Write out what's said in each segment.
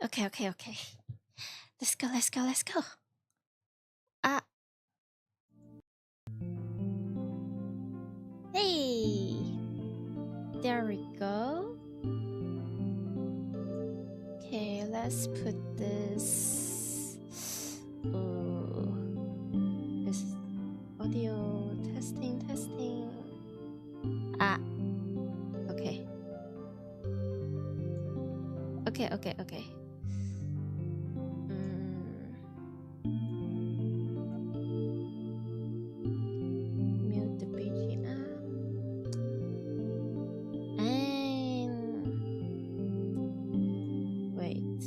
Okay. Let's go. Ah. Hey. There we go. Okay, let's put this. Is audio testing. Ah. Okay. Mute the BGM. And wait.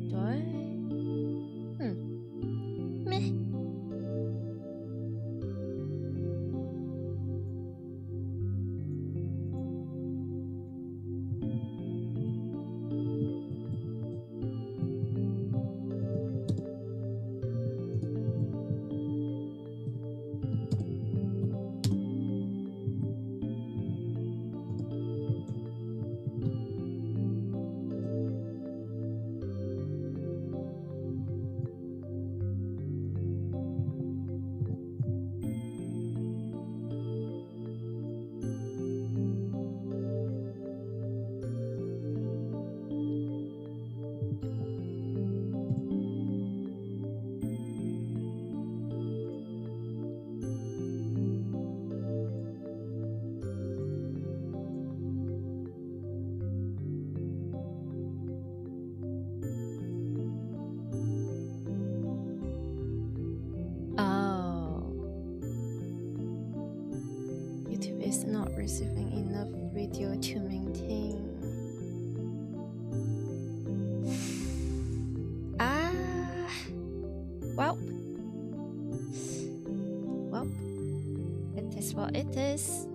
Do I? Meh. YouTube is not receiving enough video to maintain. Well, it is what it is.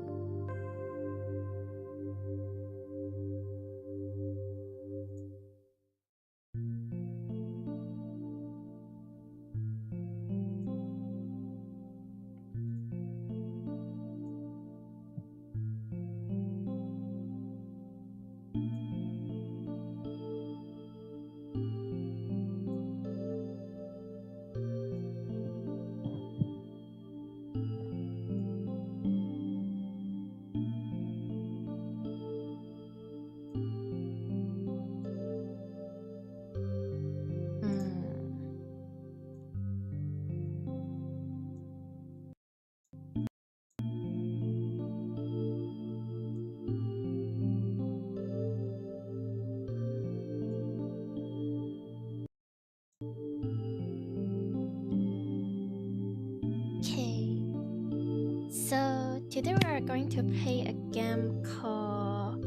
So today we are going to play a game called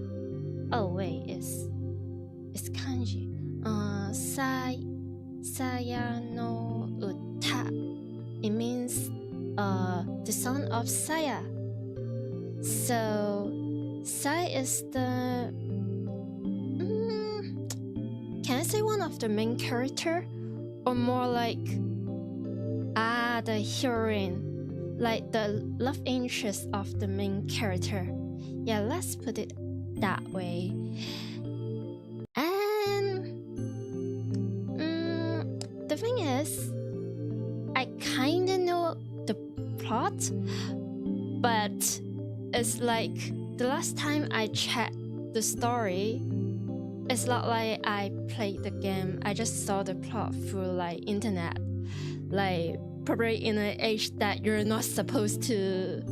it's kanji. Saya no Uta. It means the song of Saya. So Saya is the can I say one of the main character, or more like the heroine, like the love interest of the main character. Yeah, let's put it that way. And the thing is, I kinda know the plot, but it's like the last time I checked the story, it's not like I played the game. I just saw the plot through like internet, like probably in an age that you're not supposed to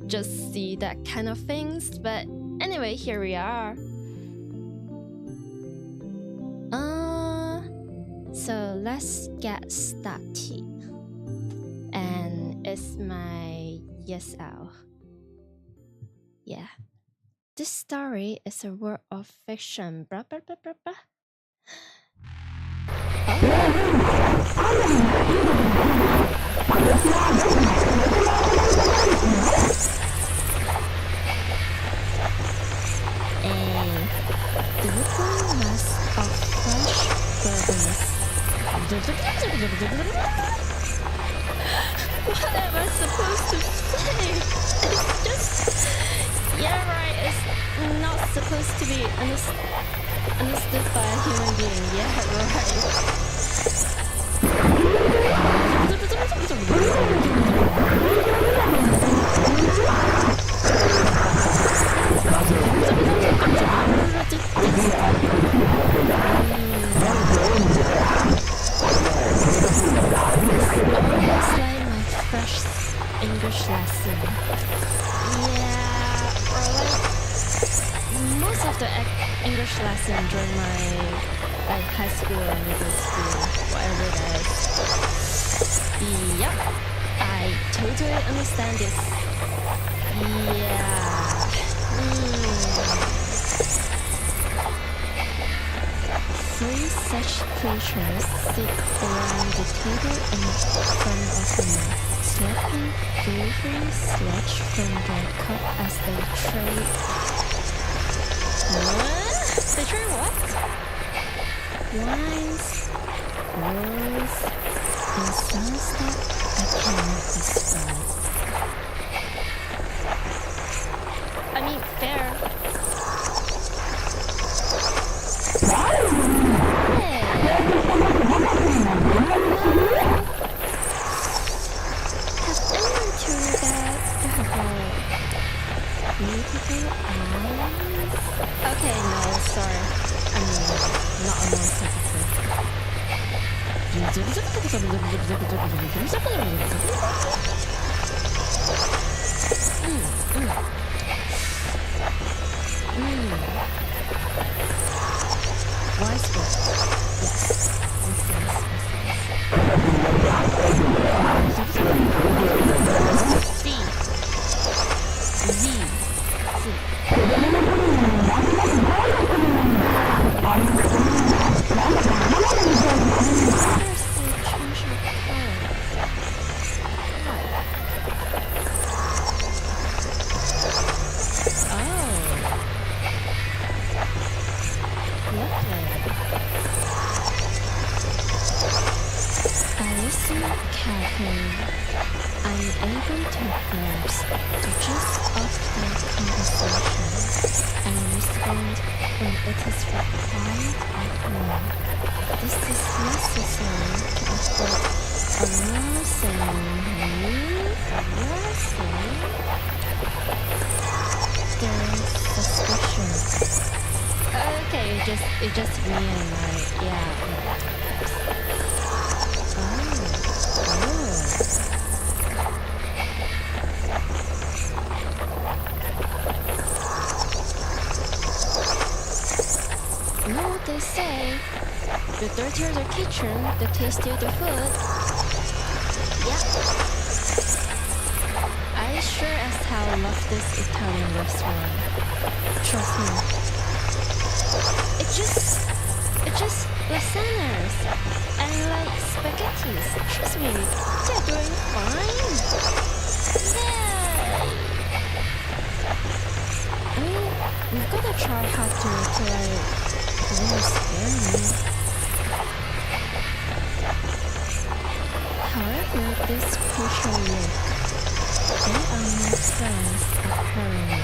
just see that kind of things. But anyway, here we are. So let's get started. And it's my ESL. Yeah. This story is a work of fiction. Blah, blah, blah, blah, blah. The ripple mass of fresh burdens. What am I supposed to say? It's just... Yeah, right, it's not supposed to be understood by a human being. Yeah, almost like my first English lesson. Yeah, or like most of the English lesson during my high school or middle school, whatever that is. Yep, I totally understand this. Yeah. Three such creatures sit around the table in front of me, slapping every sludge from their cup as they trade. They trade what? Wines, words, and sounds that I cannot describe. I mean, fair. Has anyone told you that they have beautiful eyes? Okay, no, sorry. I'm not a monster. Wise words. Yes. C. Z. Carefully, I'm able to grasp the gist of their conversation and respond when it is required of me. This is necessary to avoid arousing their suspicions. Okay, it's just me and my They say, the dirtier the kitchen, the tastier the food. Yeah. I sure as hell love this Italian restaurant. Trust me. It's just lasagnas and like spaghettis. Trust me, they're doing fine. Yay! I mean, we've gotta try hard to like really scare me. However, this crucial look, they are my friends apparently.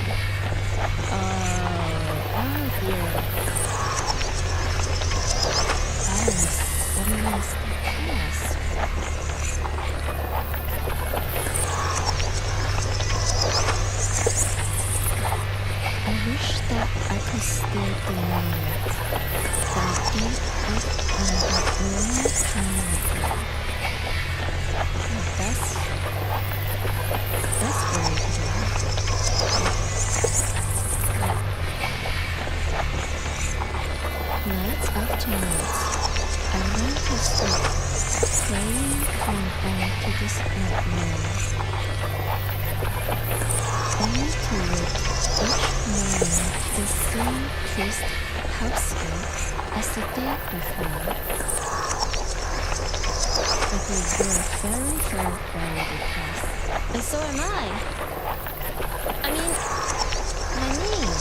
Oh dear. I am suddenly stressed. I wish that I could steal the moment that I gave up on that long time ago. That's very good. Night after night, I went to sleep, praying from bed to this nightmare. Only to wake each morning to the same trist household as the day before. But they were very depressed. And so am I. I mean, my name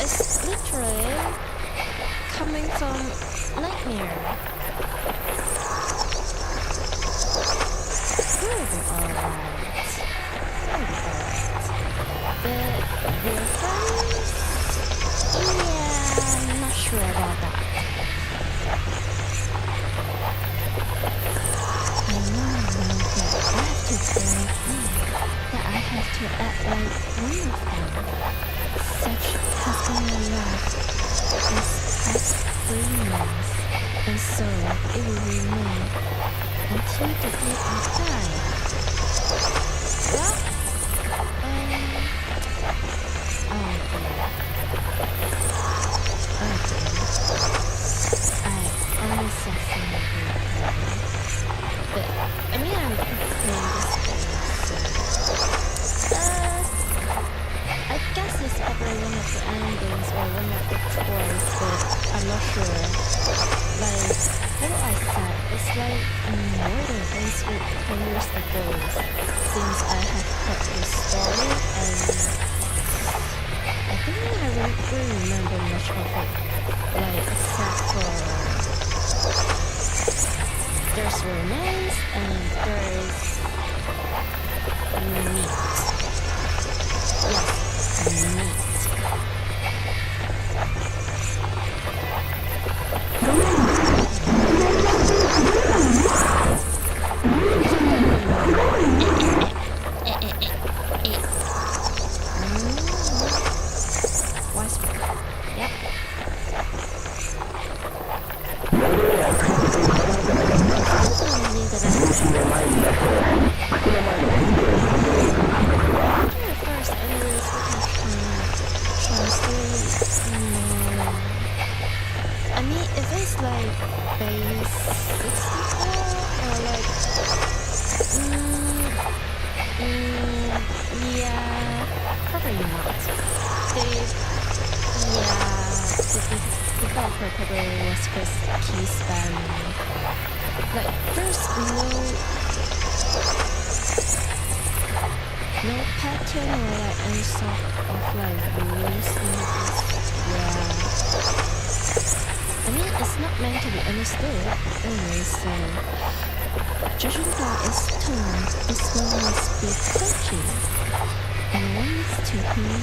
is literally coming from nightmare. We'll be alright. But we're friends? Yeah, I'm not sure 3 months, and so it will remain until the day I die. Well, oh dear. I only said something very clever. But, I mean, I'm playing this game, so... I guess it's probably one of the endings or one of the choices, but I'm not sure. Like, what I said, it's like more than 10 years ago since I have heard this story, and I don't think I really remember much of it, like, except for there's romance and there's meat. Yes, meat. Wise one. Yep. I mean, if it's like base 64 or like, yeah, probably not. The developer probably was just key spamming. Like, there's no pattern or like any sort of like rules in this. Yeah. I mean, it's not meant to be understood. Anyway, so judging by its tone, this one must be coaching. And once to him,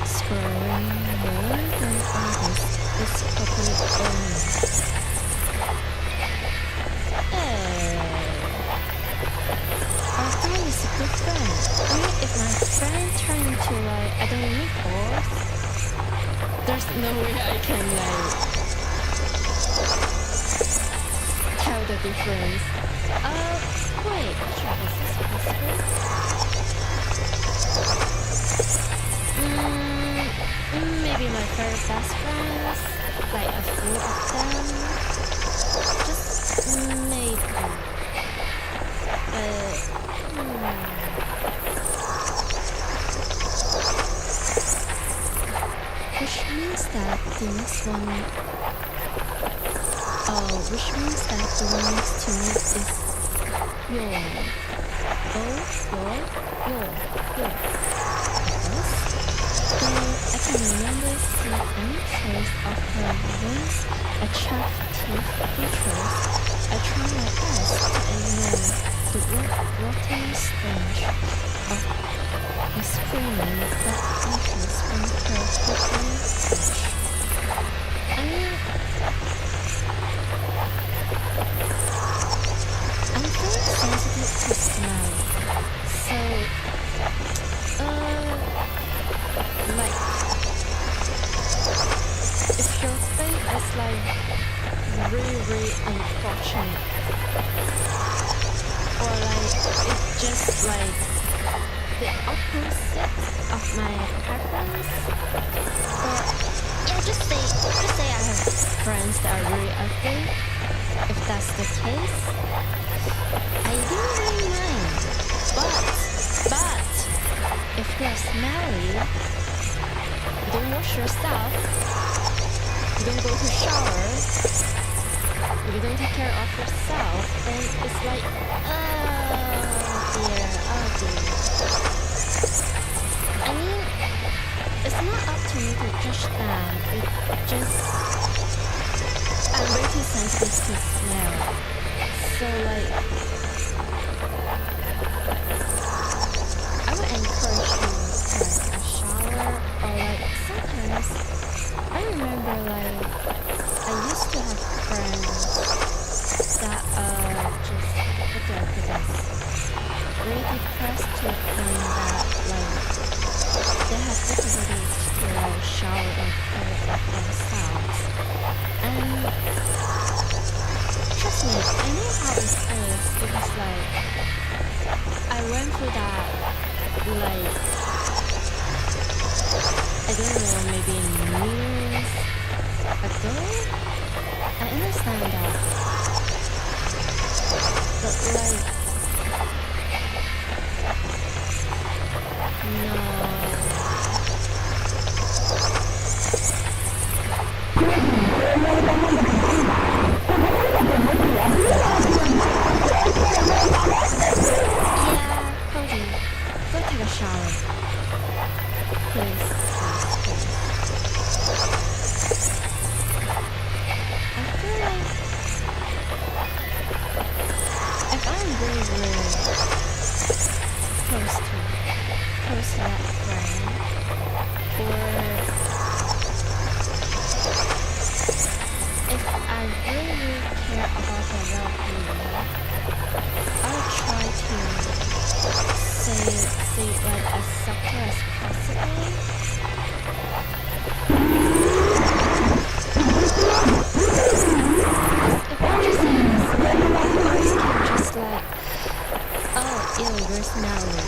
scoring more than others is probably honest. Our friend is a good friend. I mean, if my friend turned into like, I don't know, meatballs, there's no way I can like tell the difference. Wait, actually, is this possible? Maybe my very best friends, like a few of them. Just maybe. Which means that the next one next to me is your. Yes. Though I can remember seeing any trace of her once attractive features, I try my best to ignore the rotten stench of the screaming that echoes from her flickering flesh. I mean, I'm very sensitive to smell, so, like, if your thing is like really unfortunate, or like it's just like the opposite of my preference, or yeah, just say I have friends that are really ugly. If that's the case, I don't really mind. But if you're smelly, you don't wash yourself, you don't go to shower, you don't take care of yourself, then it's like, oh dear. I mean, it's not up to me to judge them. It just, I'm way too sensitive to smell. So like, I would encourage you to like a shower, or like sometimes I remember like I used to have friends that just what do I put this? Really depressed to the point that like they have difficulties to like shower or care of themselves. And trust me, I know how it feels because like I went through that like I don't know, maybe years ago. I understand that. But like no. Yeah, Cody, go take a shower. Please. I feel like if I'm really close to that friend, or if I really care about her well-being, I'll try to say it like as subtle as possible. If I just say this, like, I always can just like, oh, ew, you're smelly.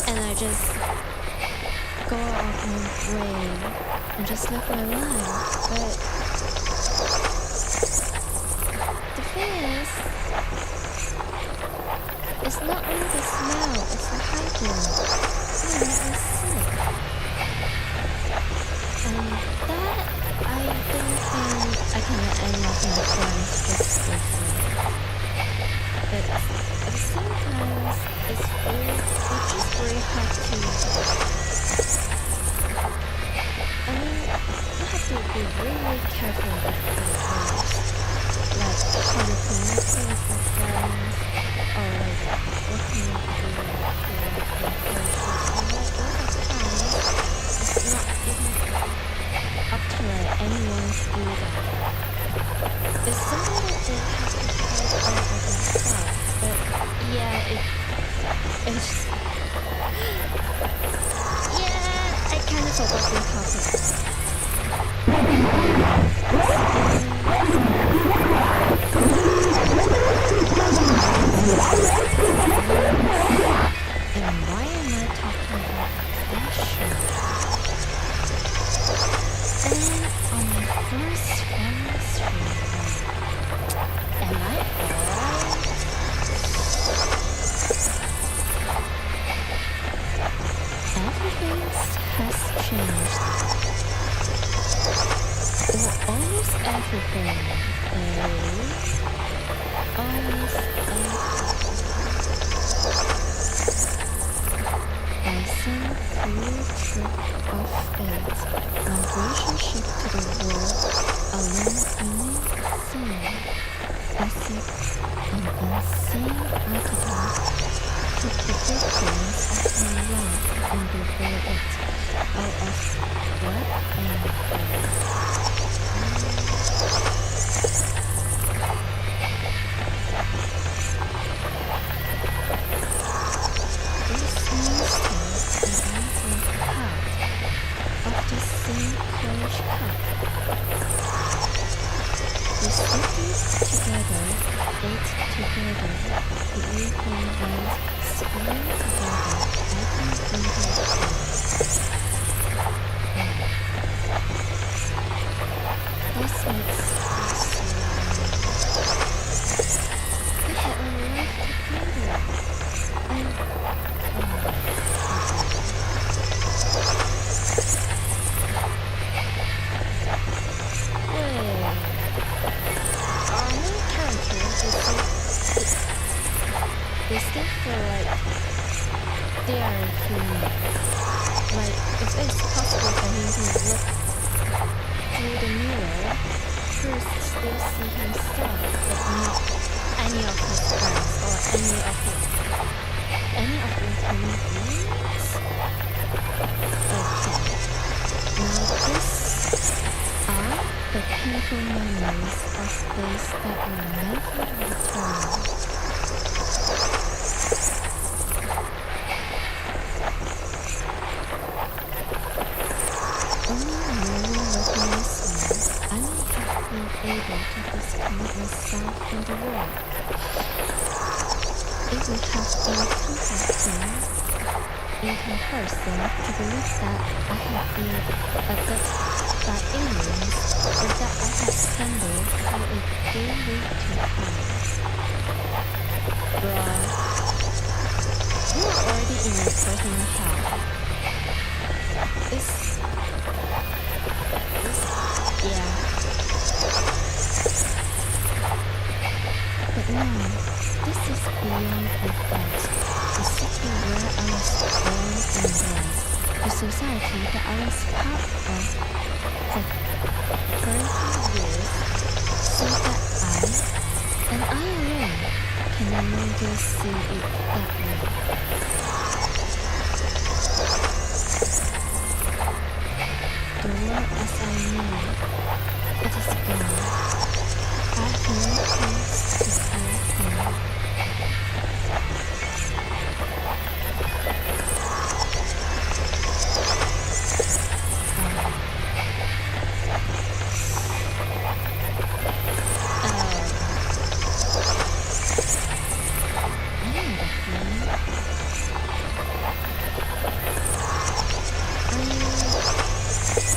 And I just go off my way and just live my life. But the thing is, it's not only the smell, it's the hygiene. It makes me sick. And that, I don't think I can let any of my friends just go through. But at the same time, it's just very hard to... I mean, you have to be really careful with things. Like how you communicate with your friends, or like what can you do to encourage people. And like a lot of times, it's not even up to like anyone to do that. It's something that they have to take over themselves. But yeah, it's yeah, I kind of forgot the topic. And why am I talking about fashion? And on my first street, am I alright? Everything has changed. Or almost everything is almost everything. By some cruel trick of fate, my relationship to the world alone remained as if an insane architect took the victims of my life and rebuilt it out of black and gold. These monsters are part of the same college cup. We studied together, ate together, the evening and screamed together every winter day. This makes us we had a life together, and wait, our main characters they still feel like they are human. Like if it's possible for him to look through the mirror, first still see himself, but not any of his friends or any of the human beings. Okay, now these are the painful memories of days that will never return. Only really recognizes me. I'm been able to disconnect myself from the world. It would have been comforting in comparison to believe that I had been abducted by aliens or that I had stumbled through a gateway to hell. Bruh, you are already in your personal hell. Yeah. But no, this is beyond a thought. The city where I was born and bred, the society that I was part of for 30 years, so that I, and I alone, can no longer see it that way. The world as I knew, it is gone. I have no place to call home.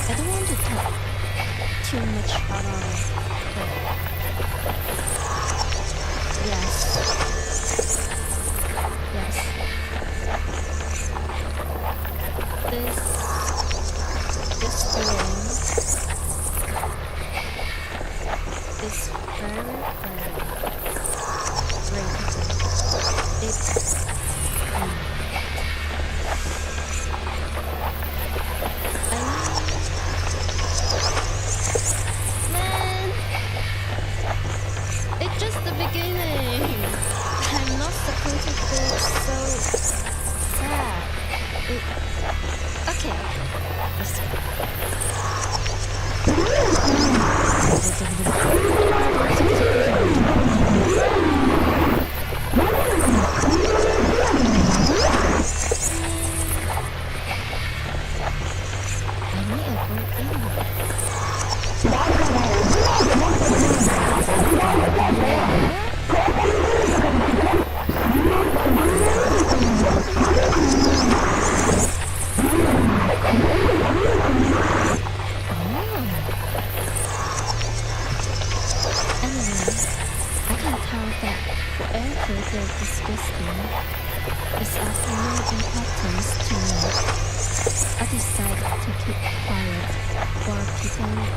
I don't want to talk too much about it. Yes. This feeling is very, very grateful. It's just the beginning. I'm not supposed to feel so sad. Okay. Let's go. I need a break anyway. Anyway, I can tell that whatever they're discussing is of no importance to me. I decided to keep quiet while pretending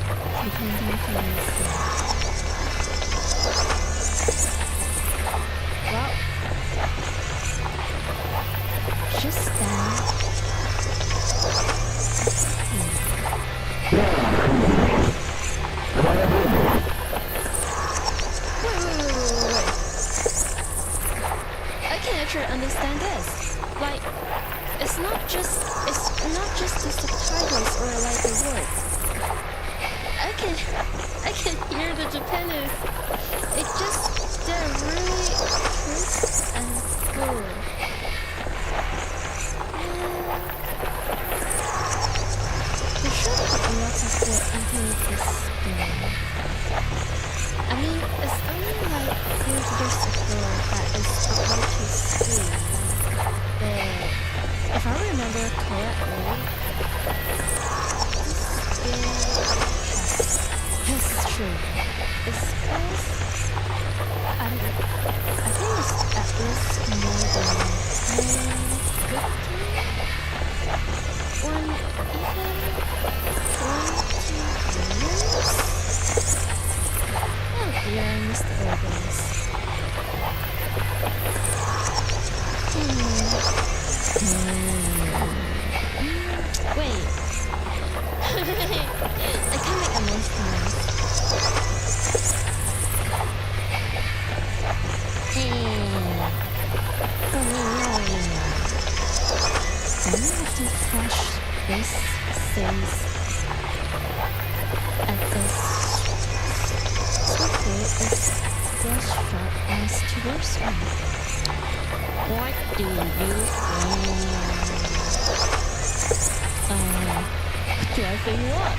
to listen. Well, just then, Wait. I can actually understand this. Like, it's not just the subtitles or like the words. I can hear the Japanese. They're really crisp and full. They should put a lot of work into this game. I mean, it's only like a few years ago that it's supposed to see. If I remember correctly, this game has history. It's close. I think it's at least more than 10, 15, or even 20 years. Oh dear, I missed the organs. Wait. I can't make a noise. For me, I have to flash this says at this swiftly as restaurant as towards me. What do you think? Do I think what?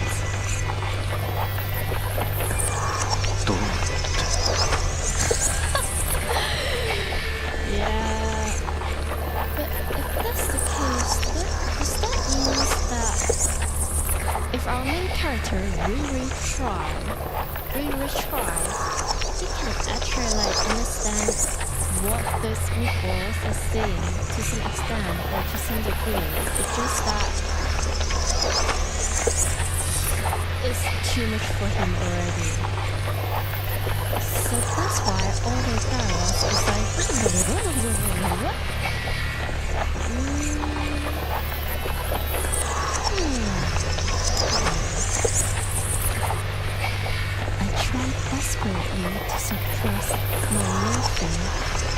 if our main character really tries, he can actually like understand what these meatballs are saying to some extent or to some degree. It's just that it's too much for him already. So that's why all the dialogue is like I tried desperately to suppress my laughing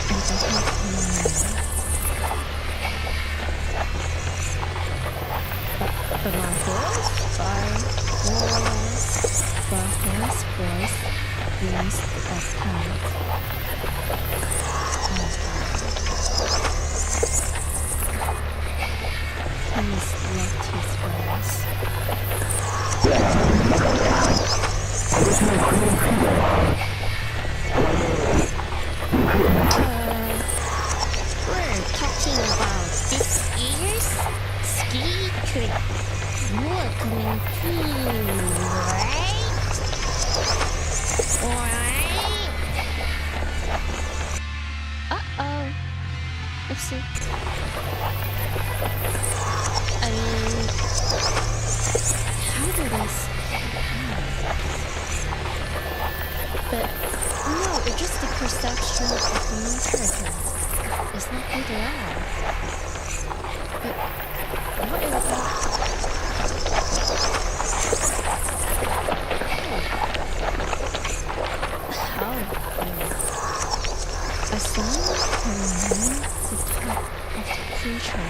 and to have but my voice brings that count. He must left his voice. We're talking about this year's ski trip. You're coming too, right? Alright. Uh-oh. Oopsie. I mean, how did this? But no, it's just the perception of the main character. It's not good at all. But what is that? How? A sound can move the top of the creature.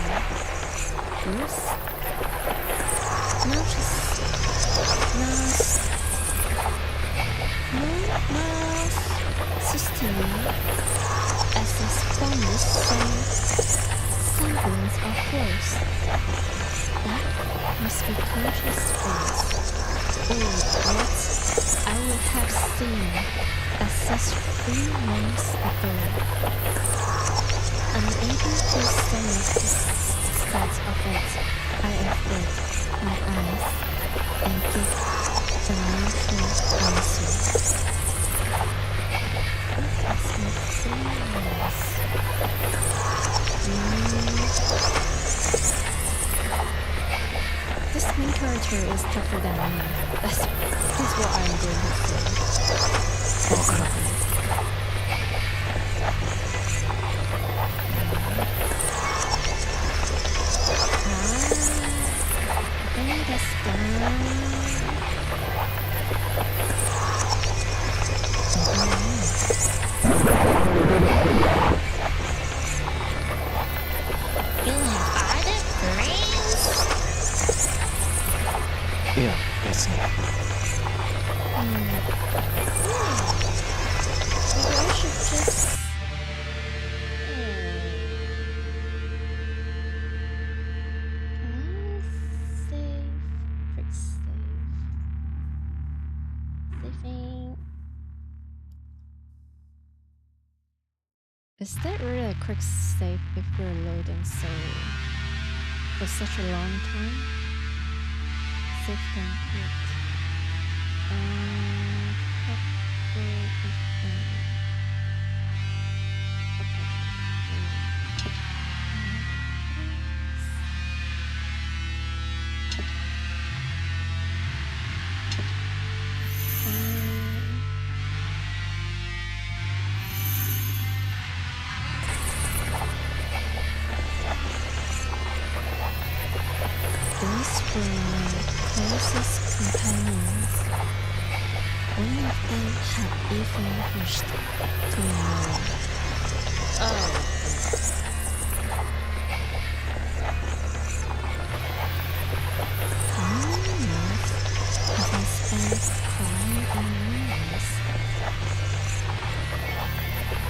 Bruce? Not just system as a strongest semblance of force. That must be conscious space. Oh, what I would have seen as such 3 months ago. Unable to stomach the sight of it, I avert my eyes and give the neutral answer. What is my feelings? This main character is tougher than me. That's what I'm going to say. Bring this down. You have other brains? Yeah, that's it. Maybe I should just... Saving. Is that really a quick save if we're loading for such a long time? Save complete. These were my closest companions. One of them had even wished to know. Oh. How many months have I spent crying in mirrors?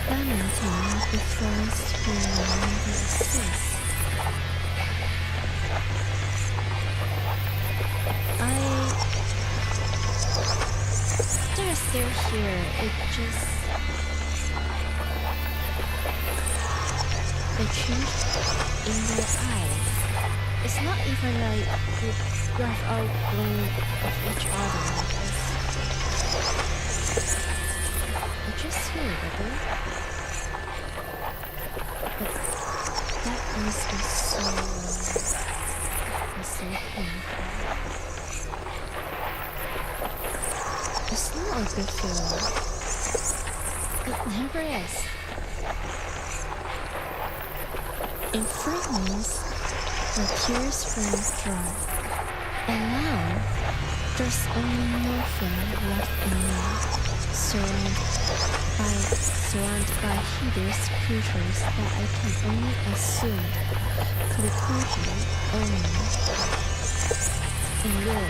Lamenting the friends who no longer exist. They're still here, it just... They changed in their eyes. It's not even like we have outgrown of each other like this. You're just here, baby. But that must be so so painful. It's not a good feeling. It never is. In 3 months, my tears ran dry, and now there's only nothing left in me, surrounded by hideous creatures that I can only assume to be crucial only in war.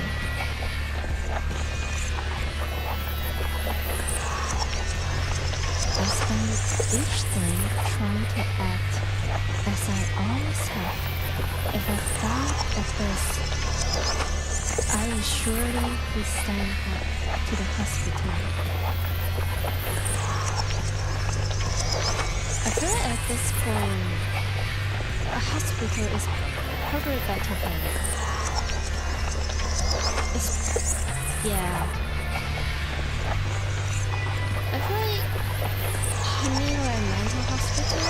I spend each day trying to act as I always have. If I found at this, I will surely be sent back to the hospital. I feel at this point, a hospital is probably better for me. Yeah. I feel like you mean like a mental hospital?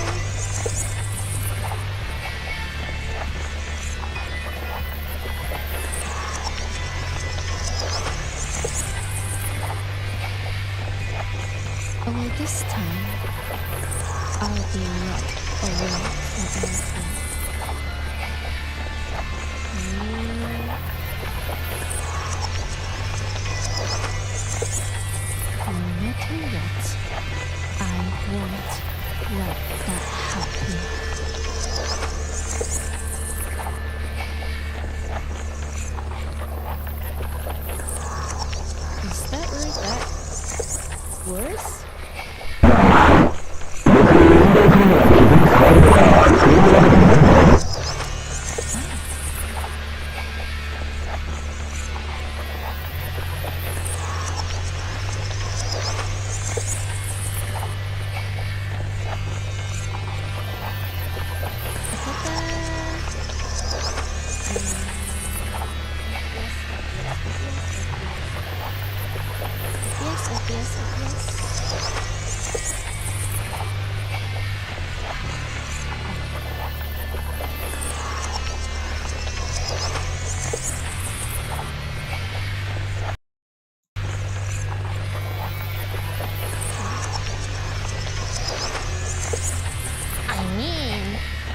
Only this time, I'll be locked away from everything. No matter what, I won't let that happen. Is that really that worse?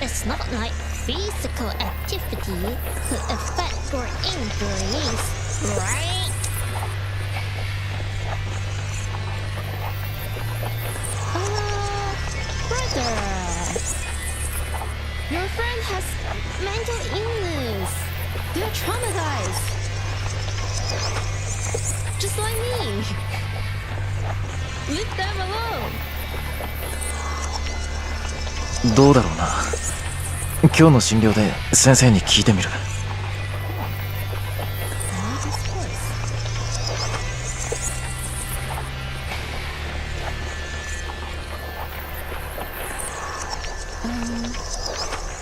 It's not like physical activity could affect your injuries, right? Brother! Your friend has mental illness. They're traumatized. Just like me. Leave them alone. どうだろうな。今日の診療で先生に聞いてみる。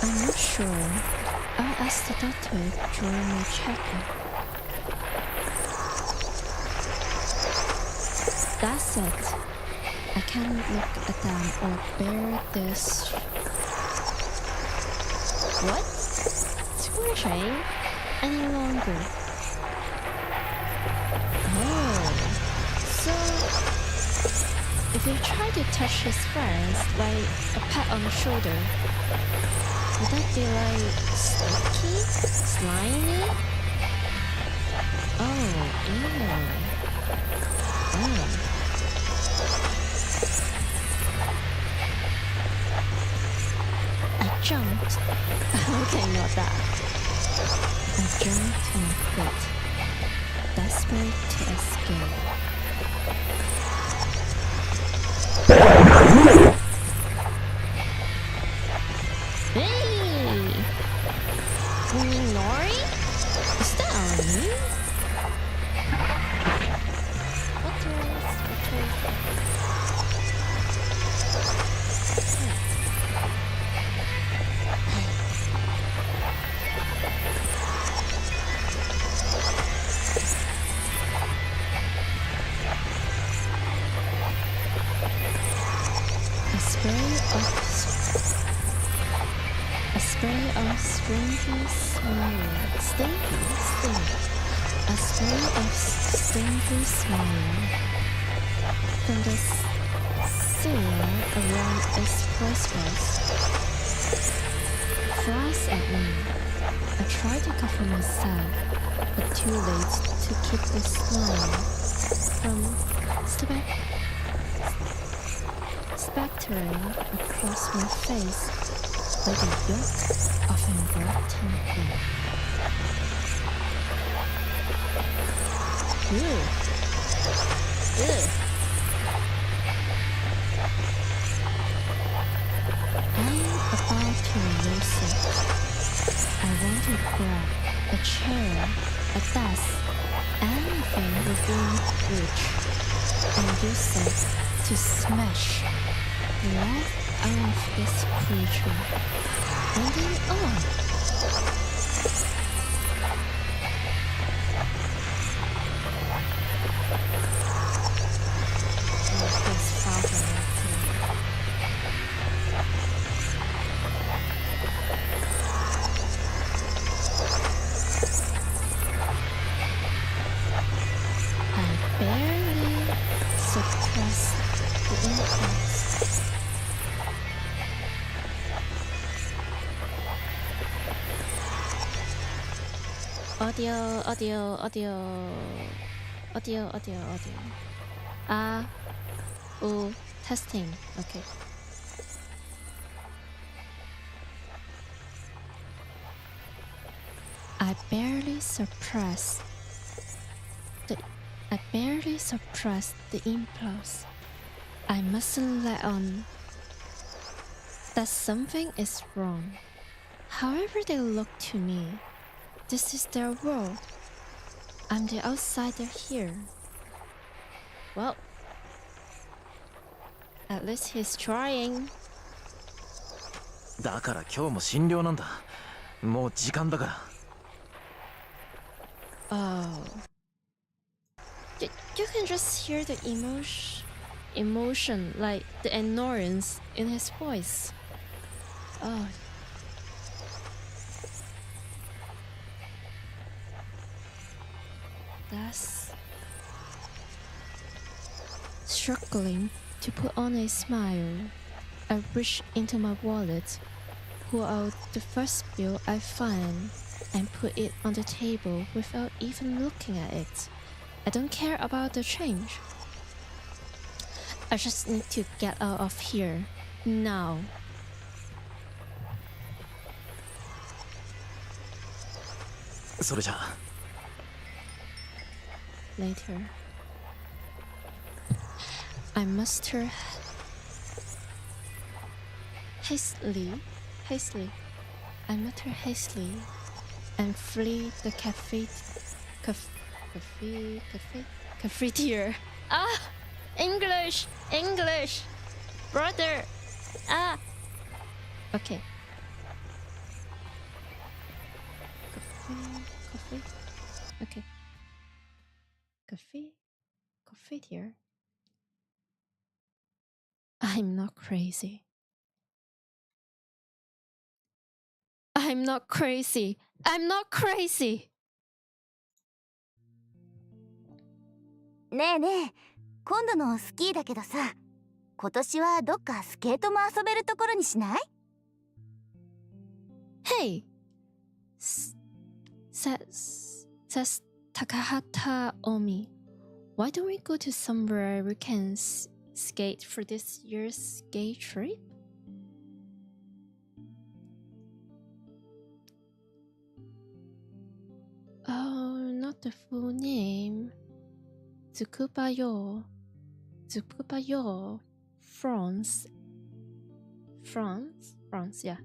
I'm not sure. I'll ask the doctor during my checkup. That's it. I can't look at them or bear this. What? Squishing? Any longer? Oh. So, if you try to touch his friends, like a pat on the shoulder, would that be like sticky? Slimy? Oh, ew. Oh. I jumped. Okay, not that. I jumped to my feet, desperate to escape. Hey! You mean Nori? Is that on you? What was? A spray of strangely smiling. Stinky. A spray of strangely smiling. From the cilia around its whiskers. Flies at me. I try to cover myself, but too late to keep the smile from spattering across my face like a yolk of engulfing egg. I'm about to lose it. I want to grab a chair, a desk, anything within reach, and use it to smash the life out of this creature. And then audio. Testing. Okay. I barely suppressed the impulse. I mustn't let on that something is wrong. However they look to me, this is their world. I'm the outsider here. Well, at least he's trying. だから今日も診療なんだ。もう時間だから。Oh. You can just hear the emotion, like the annoyance in his voice. Oh. That's struggling to put on a smile. I reach into my wallet, pull out the first bill I find, and put it on the table without even looking at it. I don't care about the change. I just need to get out of here now. Later. I muster hastily. I mutter hastily and flee the cafeteria. Ah! English! Brother! Ah! Okay. Coffee? Okay. Cafeteria? I'm not crazy. I'm not crazy. ねえねえ、今度のスキーだけどさ、今年はどっかスケートも遊べるところにしない？ Hey! Says Takahata Omi. Why don't we go to somewhere we can skate for this year's skate trip? Oh, not the full name. Tsukubayo, France, yeah.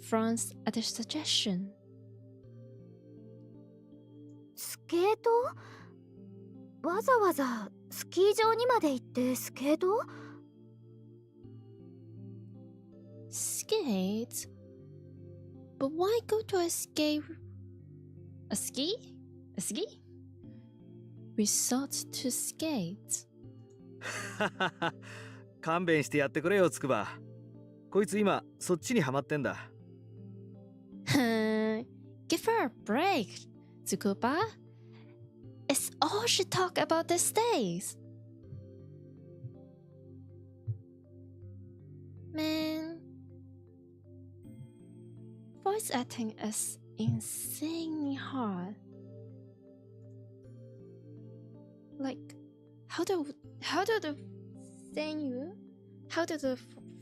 France at a suggestion. スケート？わざわざスキー場にまで行ってスケート？ Skate? But why go to a ski resort to skate? 勘弁してやってくれよ、つくば。こいつ今そっちにハマってんだ。Give her a break, Tsukuba. It's all she talk about these days. Man, voice acting is insanely hard. Like, how do the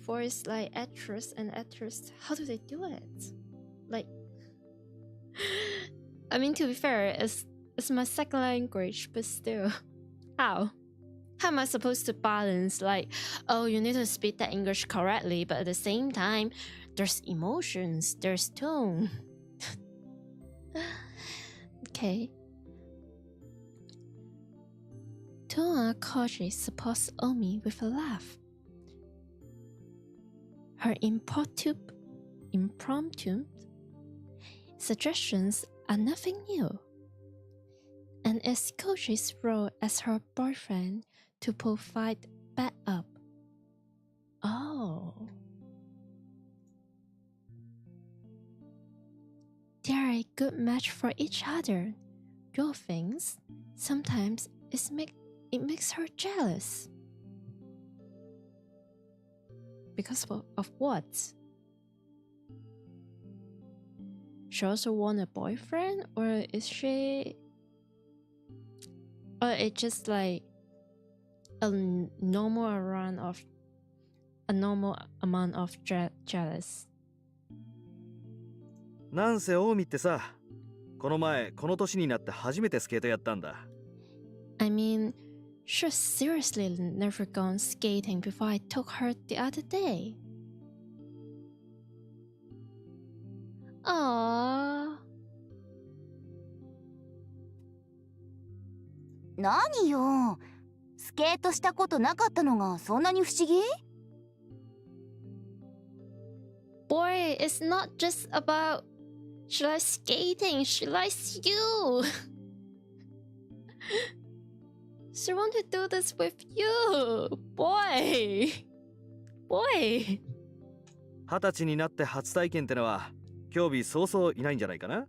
voice like actress and actress, how do they do it? Like, I mean, to be fair, it's my second language, but still, how am I supposed to balance, like, oh, you need to speak that English correctly, but at the same time there's emotions, there's tone. Okay. Toa Koji supports Omi with a laugh. Her impromptu suggestions are nothing new, and it's Koji's role as her boyfriend to provide backup. Oh. They are a good match for each other. Your things sometimes it makes her jealous. Because of what? She also want a boyfriend, or is she, or it's just like a normal amount of jealous? なんせオウミってさ、この前この年になって初めてスケートやったんだ。I mean, she's seriously never gone skating before I took her the other day. Aww. 何よ、スケートしたことなかったのがそんなに不思議？ Boy, it's not just about she likes skating, she likes you. She want to do this with you, boy. 20歳になって初体験ってのは興味そうそういないんじゃないかな。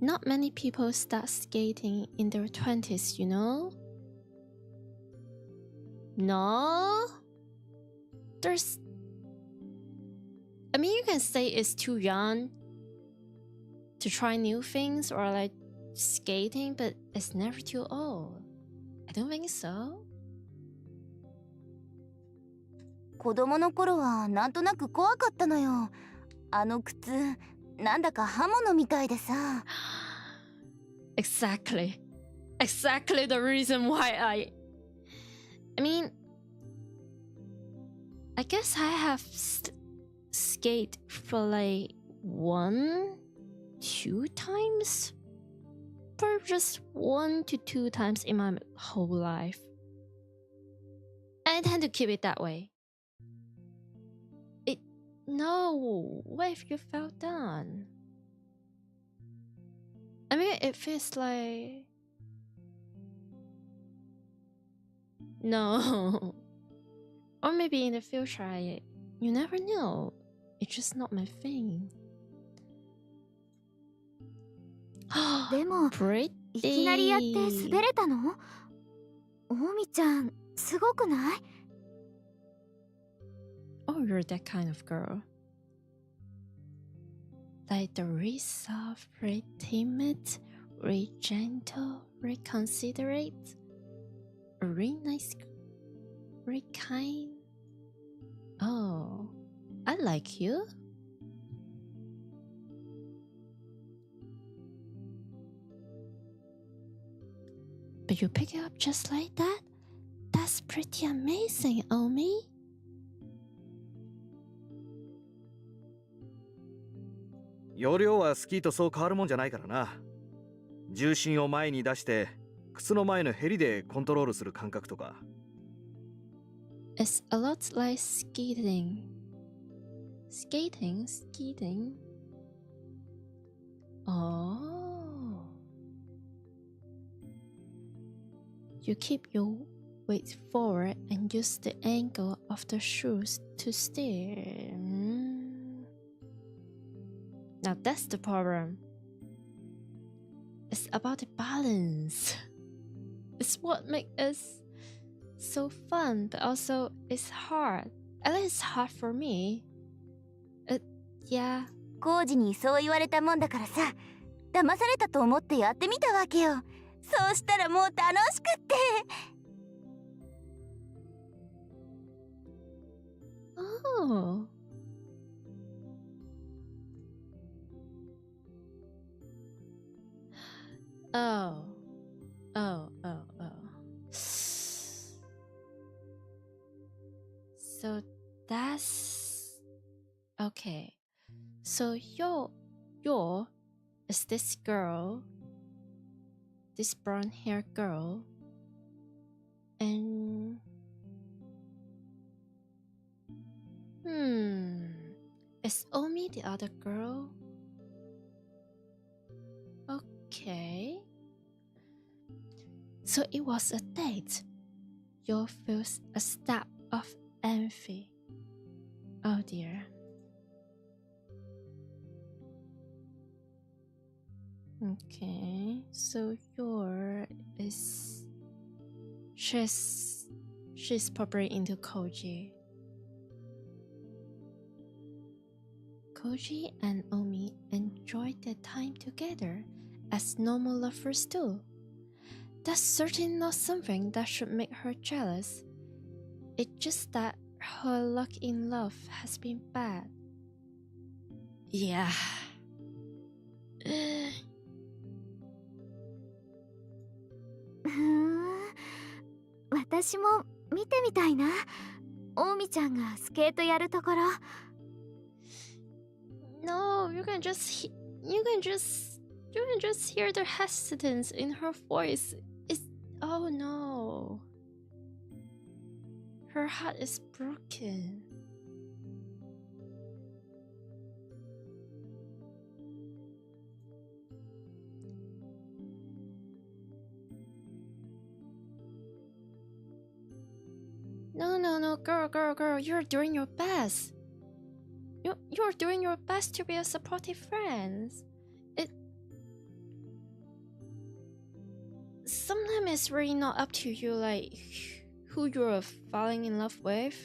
Not many people start skating in their 20s, you know? No? I mean, you can say it's too young to try new things or like skating, but it's never too old. I don't think so. 子供の頃はなんとなく怖かったのよ。あの靴、なんだか刃物みたいでさ。Exactly the reason why I mean, I guess I have skate for like 1-2 times, but just 1 to 2 times in my whole life. I tend to keep it that way. No, what if you fell down? I mean, it feels like... No. Or maybe in the future, you never know. It's just not my thing. でも、いきなりやって滑れたの？オミちゃん、すごくない？ Oh, you're that kind of girl. Like the really soft, really timid, really gentle, really considerate, really nice, really kind. Oh, I like you. But you pick it up just like that? That's pretty amazing, Omi. 容量はスキーとそう変わるもんじゃないからな。重心を前に出して靴の前のヘリでコントロールする感覚とか。It's a lot like skating. Skating. Oh. You keep your weight forward and use the angle of the shoes to steer. Now that's the problem. It's about the balance. It's what makes us so fun, but also it's hard. At least it's hard for me. Yeah. コウジにそう言われたもんだからさ、騙されたと思ってやってみたわけよ。そうしたらもう楽しくって。Oh. Oh. So that's okay. So you're is this girl, this brown hair girl, and is Omi the other girl? Okay. So it was a date. Yo feels a stab of envy. Oh dear. Okay, so she's probably into Koji. Koji and Omi enjoyed their time together as normal lovers do. That's certainly not something that should make her jealous. It's just that her luck in love has been bad. Yeah. 私も見てみたいな。オウミちゃんがスケートやるところ。No, you can just hear the hesitance in her voice. Oh no. Her heart is broken. No, girl, you're doing your best. You're doing your best to be a supportive friend. Sometimes it's really not up to you, like who you're falling in love with,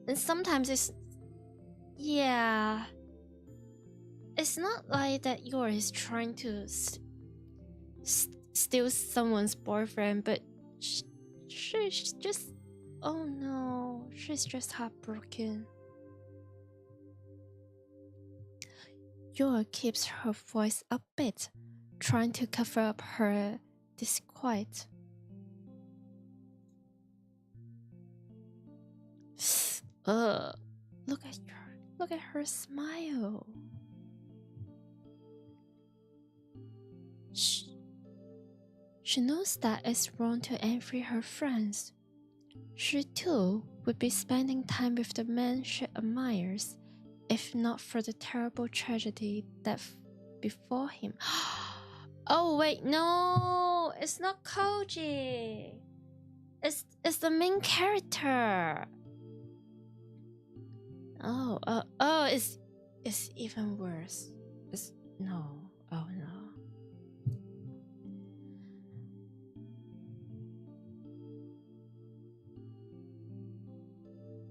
and sometimes it's not like that you're trying to steal someone's boyfriend, but she's just, oh no, she's just heartbroken. Yor keeps her voice a bit, trying to cover up her disquiet. Look at her smile. She knows that it's wrong to envy her friends. She too would be spending time with the man she admires, if not for the terrible tragedy that before him. Oh wait, no, it's not Koji. It's the main character. Oh, it's even worse. Oh no.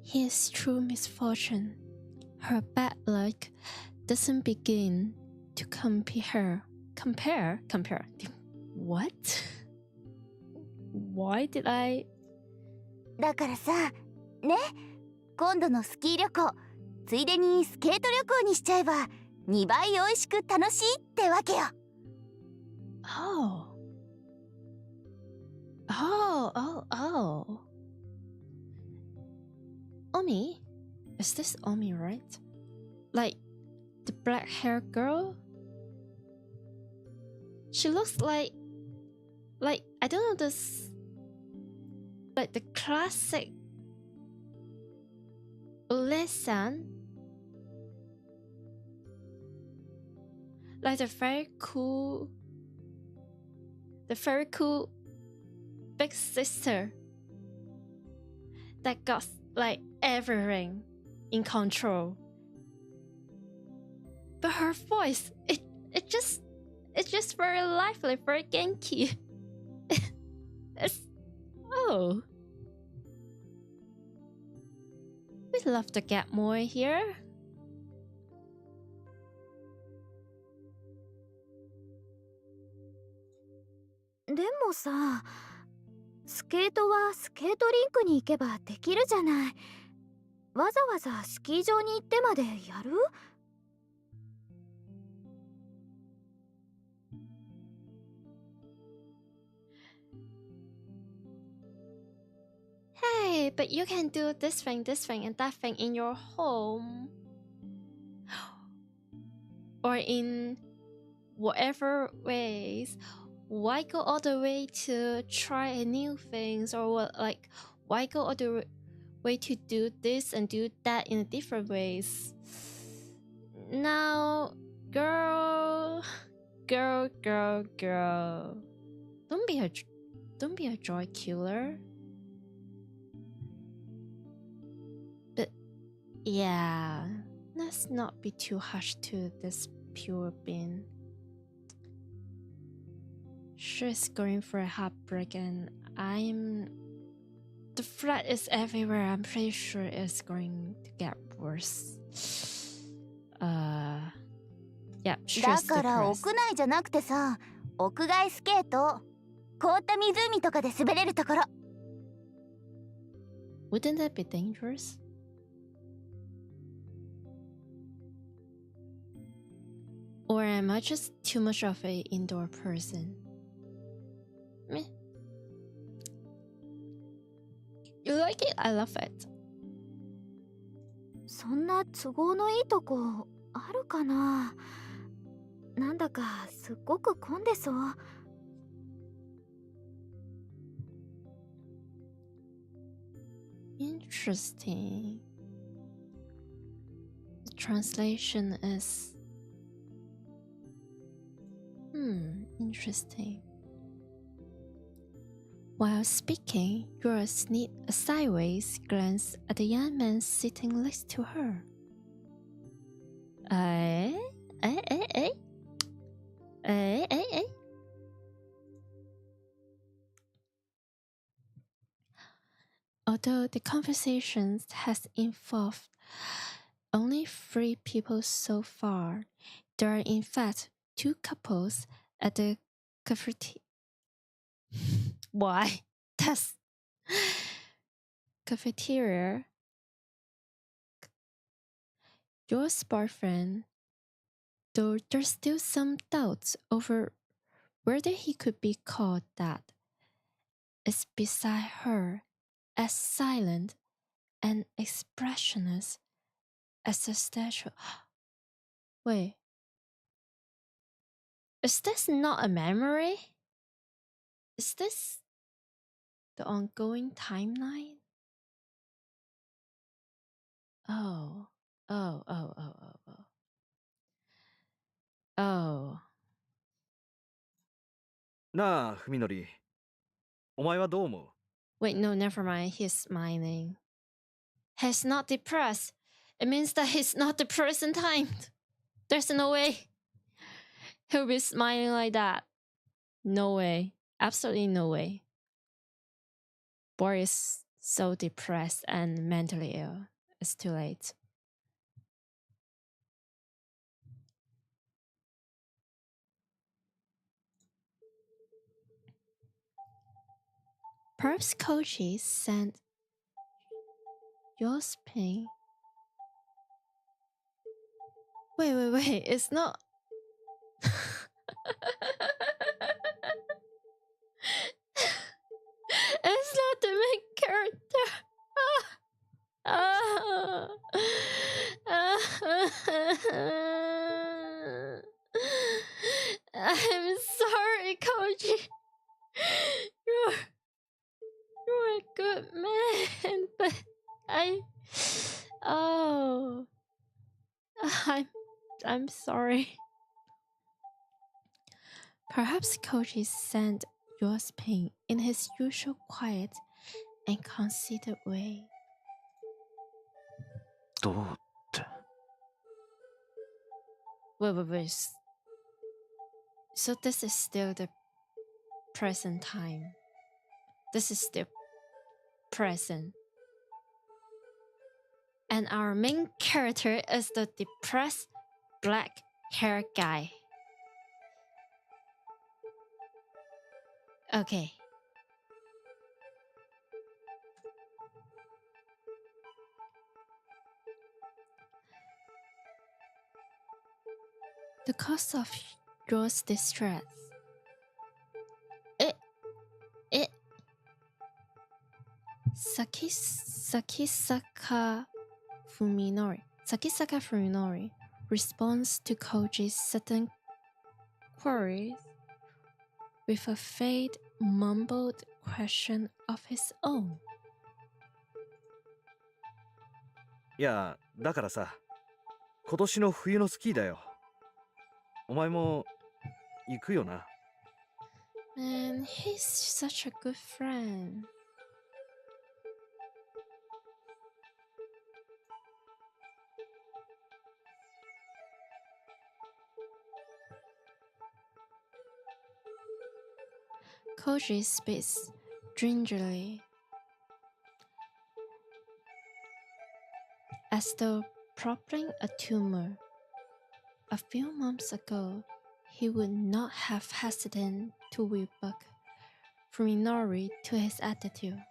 His true misfortune, her bad luck, doesn't begin to compare. What? Why did I? だからさ、ね、今度のスキー旅行、ついでにスケート旅行にしちゃえば2倍美味しく楽しいってわけよ。Oh. Omi? Is this Omi, right? Like the black hair girl? She looks like I don't know, this, like the classic Ule-san, like the very cool big sister that got like everything in control. But her voice, it's just very lively, very Genki. It's oh. We'd love to get more here. でもさ、スケートはスケートリンクに行けばできるじゃない。わざわざスキー場に行ってまでやる？ Hey, but you can do this thing, and that thing in your home. Or in whatever ways. Why go all the way to try new things? Or what, like, why go all the way to do this and do that in different ways? Now, girl. Don't be a joy killer. But yeah, let's not be too harsh to this pure being. She's going for a heartbreak and the threat is everywhere. I'm pretty sure it's going to get worse. Yeah, she's だから depressed. 屋内じゃなくてさ、屋外スケート。凍った湖とかで滑れるところ。Wouldn't that be dangerous? Or am I just too much of an indoor person? Meh. You like it? I love it. そんな都合のいいとこあるかな。なんだかすっごく混んでそう。Interesting. The translation is interesting. While speaking, Yura sneaked a sideways glance at the young man sitting next to her. Although the conversation has involved only 3 people so far, there are in fact 2 couples at the cafeteria. Why? That's cafeteria. Your boyfriend, though there's still some doubts over whether he could be called that, is beside her, as silent and expressionless as a statue. Wait. Is this not a memory? Is this the ongoing timeline? Oh. なあ、文則。お前はどう思う？ Wait, no, never mind. He's smiling. He's not depressed. It means that he's not depressed in time. There's no way he'll be smiling like that. No way. Absolutely no way. Boy is so depressed and mentally ill. It's too late. Perhaps Kochi sent your pain. Wait. It's not. It's not the main character. I'm sorry, Koji. You're a good man, but I'm sorry. Perhaps Koji sensed Yo's pain in his usual quiet and considered way. どうって。Wait. So this is still the present time. This is still present. And our main character is the depressed black hair guy. Okay. The cause of your distress. Sakisaka Fuminori responds to Koji's sudden queries with a faint mumbled question of his own. いや、だからさ、今年の冬のスキーだよ。お前も行くよな。Man, he's such a good friend. Koji speaks gingerly, as though propping a tumor. A few months ago, he would not have hesitated to rebuke Fuminori to his attitude.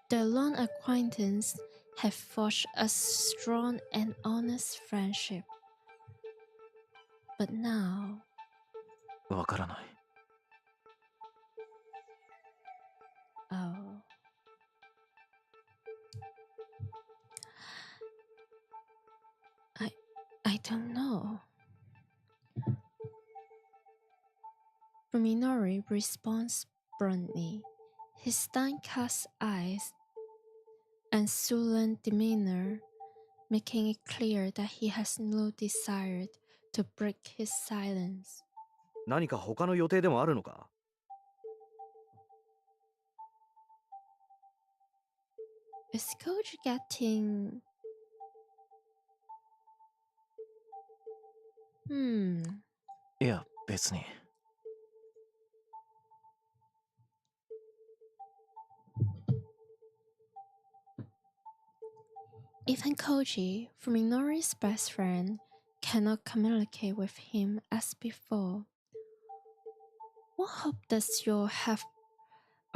Their long acquaintance had forged a strong and honest friendship. But now, わからない。oh. I don't know. Fuminori responds bluntly, his downcast eyes and sullen demeanor making it clear that he has no desire to break his silence. 何か他の予定でもあるのか？ Is Koji getting... Hmm. いや、別に。Even Koji, Fuminori's best friend, cannot communicate with him as before. What hope does Yo have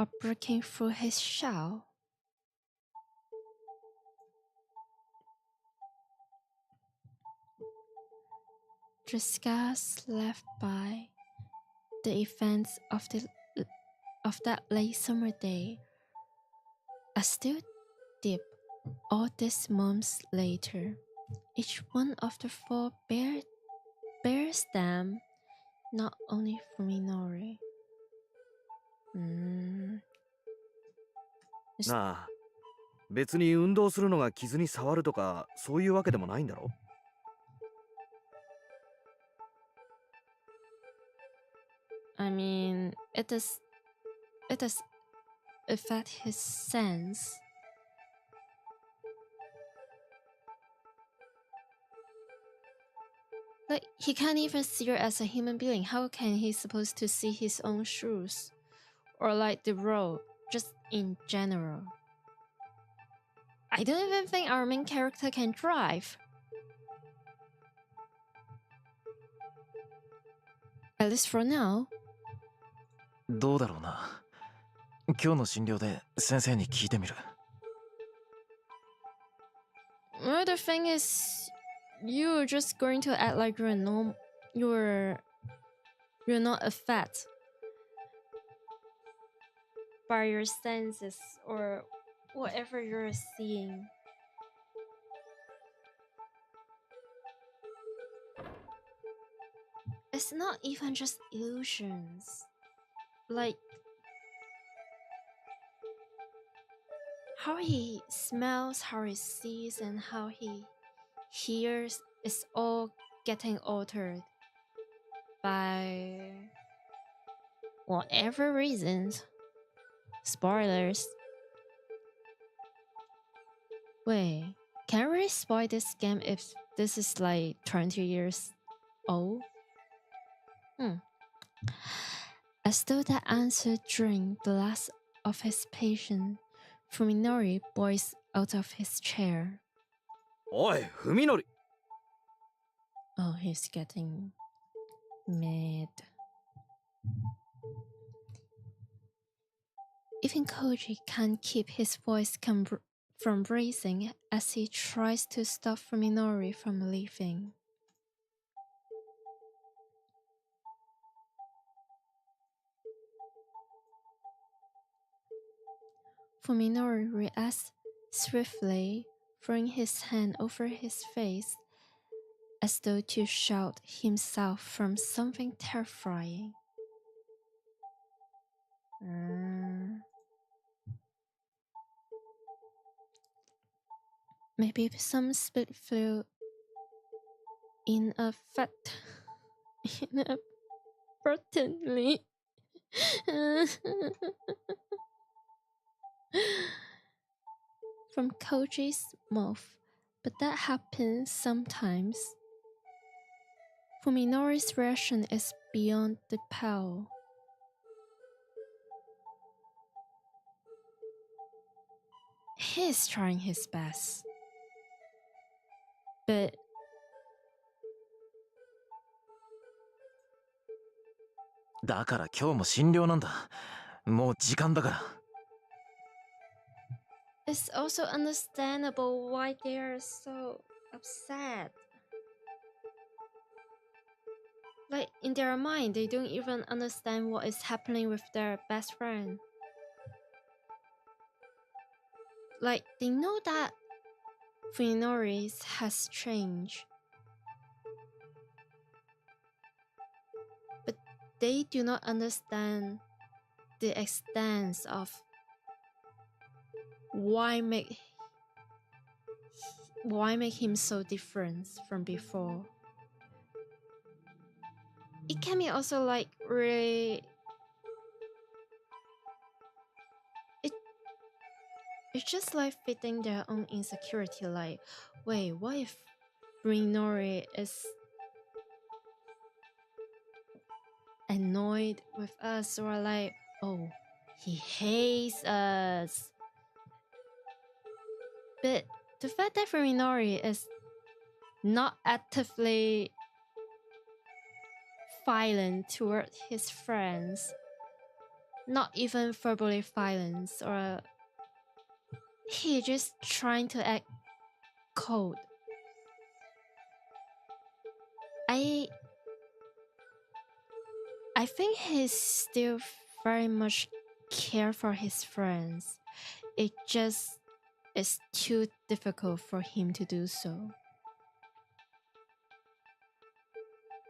of breaking through his shell? The scars left by the events of that late summer day are still deep all these months later. Each one of the four bears them, not only Fuminori. なあ、別に運動するのが傷に触るとかそういうわけでもないんだろ？ I mean, it does affect his sense. Like, he can't even see her as a human being. How can he supposed to see his own shoes? Or like the road, just in general. I don't even think our main character can drive. At least for now. どうだろうな。今日の診療で先生に聞いてみる。Well, the thing is, you're just going to act like you're not affected by your senses or whatever you're seeing. It's not even just illusions. Like, how he smells, how he sees, and how he hears is all getting altered by whatever reasons. Spoilers. Wait, can we spoil this game if this is like 20 years old? As though that answer drained the last of his patience, Fuminori boils out of his chair. おい、文則。 Oh, he's getting mad. Even Koji can't keep his voice from raising as he tries to stop Fuminori from leaving. Fuminori reacts swiftly, throwing his hand over his face as though to shield himself from something terrifying. Maybe some split flew inadvertently. From Koji's mouth, but that happens sometimes. Fuminori's reaction is beyond the pale. He is trying his best, but「だから今日も診療なんだ。もう時間だから」 it's also understandable why they are so upset. Like, in their mind, they don't even understand what is happening with their best friend. Like, they know that Fuminori has changed, but they do not understand the extent of why make him so different from before. It can be also like really it's just like fitting their own insecurity, like, wait, what if Rinori is annoyed with us, or like, oh, he hates us. But the fact that Rinori is not actively violent toward his friends, not even verbally violent, or he just trying to act cold. I think he still very much care for his friends. It just is too difficult for him to do so.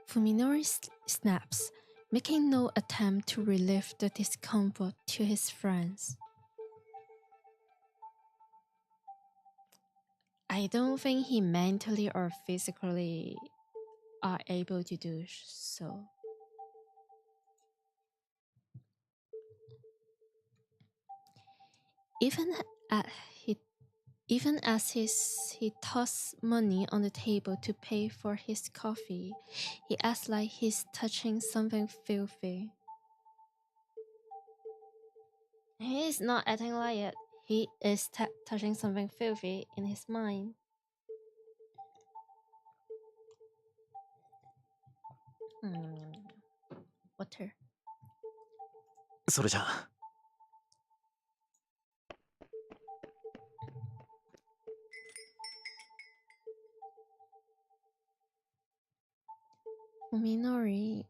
Fuminori snaps, making no attempt to relieve the discomfort to his friends. I don't think he mentally or physically are able to do so. Even as he tosses money on the table to pay for his coffee, he acts like he's touching something filthy. He is not acting like it. He is touching something filthy in his mind. Water. それじゃあ Minori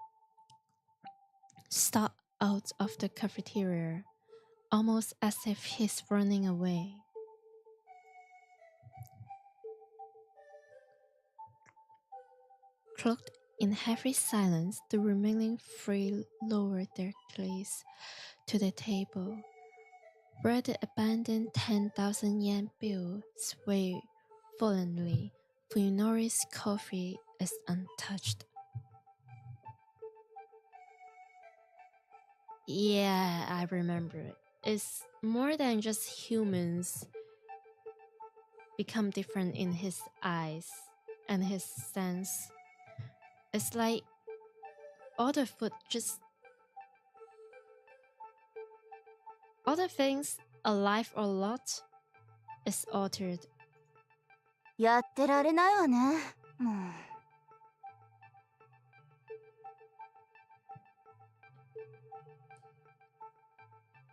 stalked out of the cafeteria, almost as if he's running away. Cloaked in heavy silence, the remaining three lowered their gaze to the table, where the abandoned 10,000 yen bill swayed violently. Funori's coffee is untouched. Yeah, I remember it. It's more than just humans become different in his eyes and his sense. It's like all the food just all the things alive or lot is altered. やってられないわね。もう。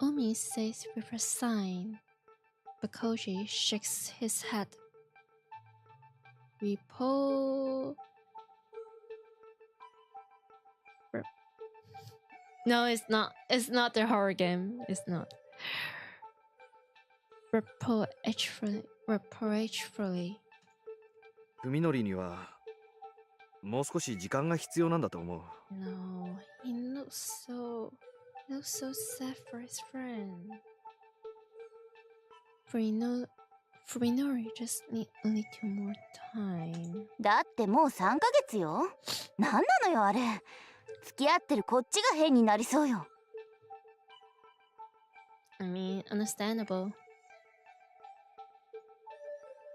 Omi says with a sign, but Koji shakes his head. No, it's not. It's not the horror game. It's not. Reproachfully. 文則にはもう少し時間が必要なんだと思う。 No, he looks so sad for his friend. Fuminori just need a little more time. だってもう3ヶ月よ。なんなのよあれ。付き合ってるこっちが変になりそうよ。I mean, understandable.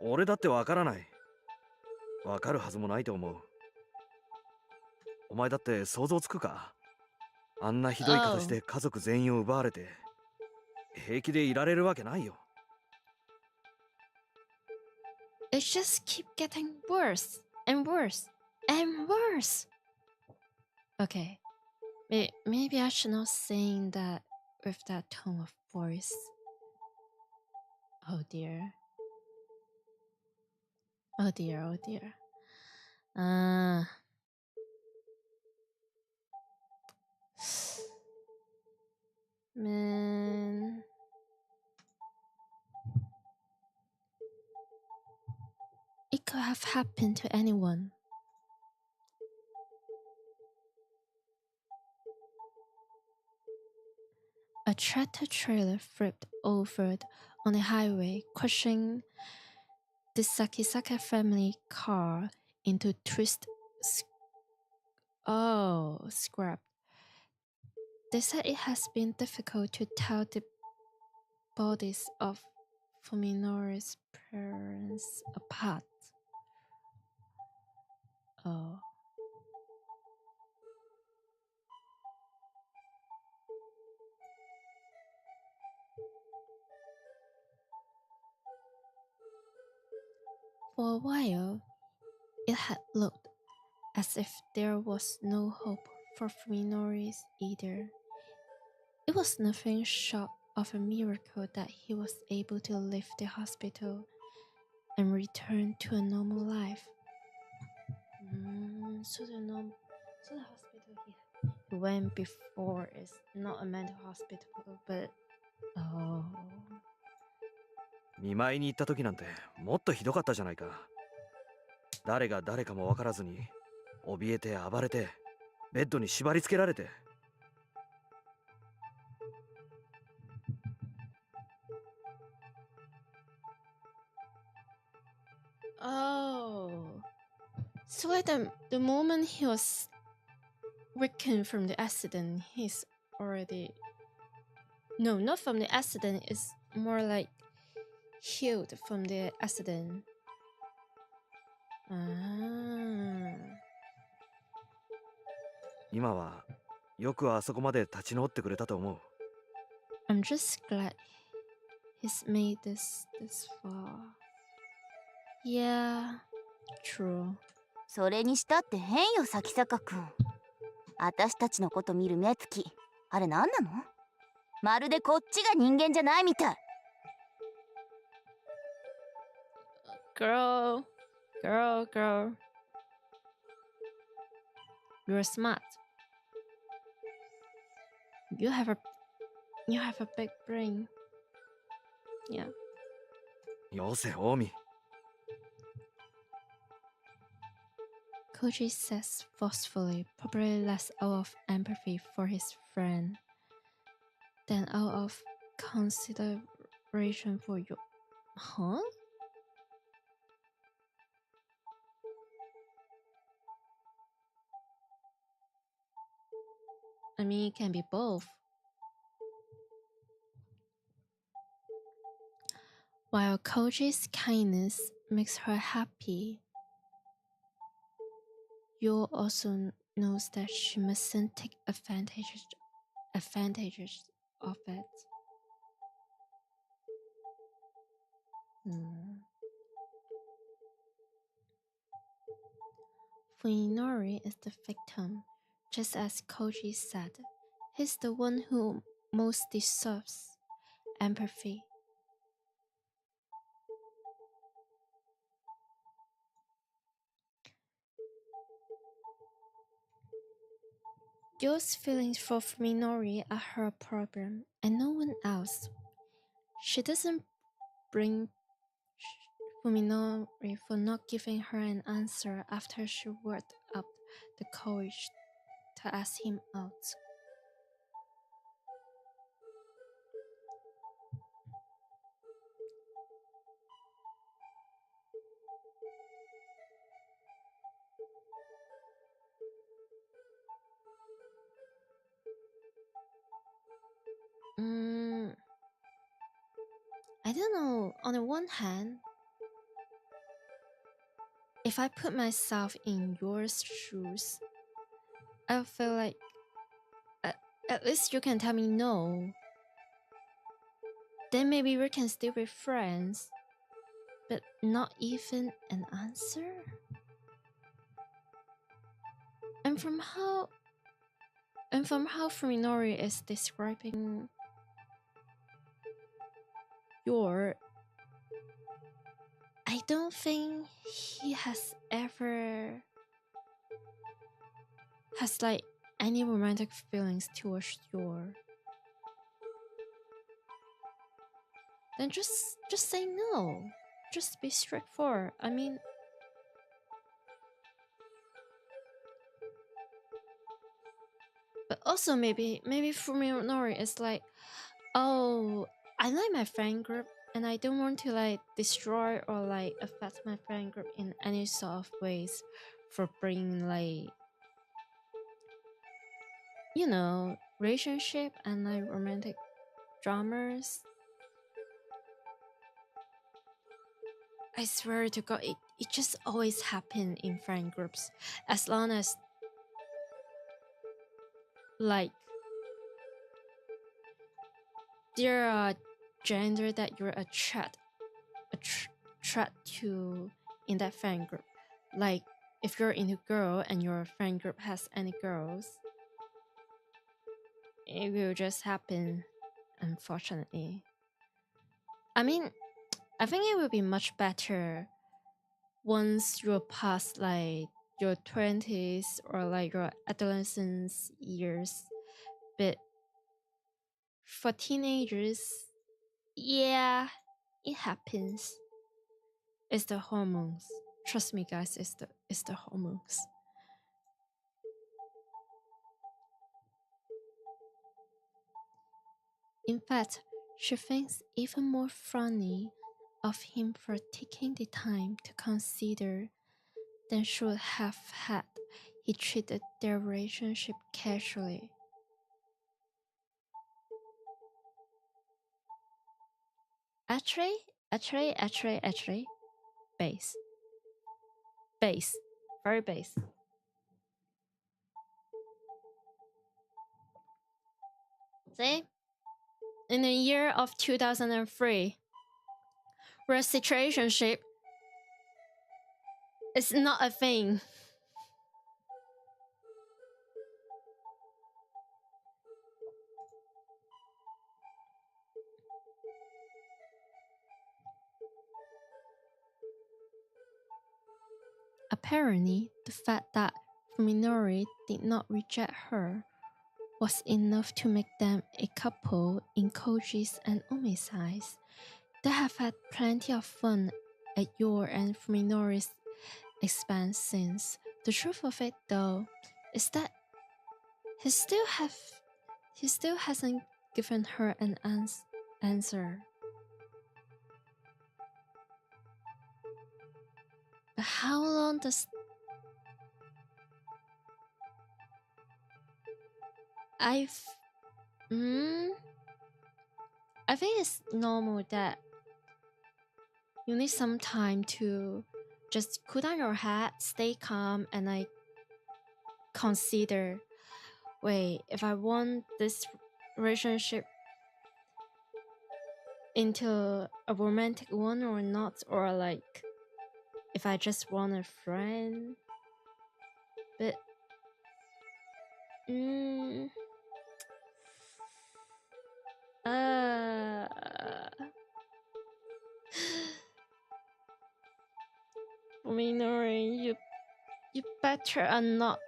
俺だってわからない。わかるはずもないと思う。お前だって想像つくか？あんなひどい形で家族全員を奪われて平気でいられるわけないよ。It just keep getting worse and worse and worse. Okay, maybe I should not sing that with that tone of voice. Oh dear. Oh dear, oh dear. Man. It could have happened to anyone. A tractor trailer flipped over on the highway, crushing the Sakisaka family car into scrap. They said it has been difficult to tell the bodies of Fuminori's parents apart. Oh. For a while, it had looked as if there was no hope for Fuminori's either. It was nothing short of a miracle that he was able to leave the hospital and return to a normal life. So the hospital he went before is not a mental hospital, but oh. 見舞いに行った時なんてもっとひどかったじゃないか。誰が誰かも分からずに怯えて暴れてベッドに縛り付けられて。Oh. So at the moment he was waking from the accident, he's already... No, not from the accident, it's more like healed from the accident. Ah. 今はよくあそこまで立ち直ってくれたと思う。I'm just glad he's made this far. Yeah, true. それにしたって変よ咲坂くん。私たちのこと見る目つき、あれ何なの？まるでこっちが人間じゃないみたい。Girl. You're smart. You have a big brain. Yeah. よせ、近江。Koji says forcefully, probably less out of empathy for his friend than out of consideration for you. Huh? I mean, it can be both. while Koji's kindness makes her happy, Yo also knows that she mustn't take advantages of it. Fuminori is the victim, just as Koji said. He's the one who most deserves empathy. Yo's feelings for Fuminori are her problem and no one else. She doesn't bring Fuminori for not giving her an answer after she worked up the courage to ask him out. I don't know. On the one hand, if I put myself in your shoes, I feel like at least you can tell me no. Then maybe we can still be friends. But not even an answer? And from how Fuminori is describing I don't think he has ever like any romantic feelings towards Yor. Then just say no. Just be straightforward. I mean, but also maybe Fuminori is like, oh, I like my friend group and I don't want to like destroy or like affect my friend group in any sort of ways for bringing like, you know, relationship and like romantic dramas. I swear to God, it just always happens in friend groups. As long as like there are gender that you're attract to in that friend group. Like if you're into girl and your friend group has any girls, it will just happen, unfortunately. I mean, I think it will be much better once you're past like your 20s or like your adolescence years. But for teenagers, yeah, it happens. It's the hormones. Trust me guys, it's the hormones. In fact, she thinks even more funny of him for taking the time to consider than should have had he treated their relationship casually. Actually, base. Very base. See? In the year of 2003, where situationship is not a thing. Apparently, the fact that Fuminori did not reject her was enough to make them a couple in Koji's and Umi's eyes. They have had plenty of fun at Yor and Fuminori's expense since. The truth of it, though, is that he still hasn't given her an answer. But how long does I think it's normal that you need some time to just cool down your head, stay calm, and like consider, wait, if I want this relationship into a romantic one or not, or like if I just want a friend. But Minori, you better are not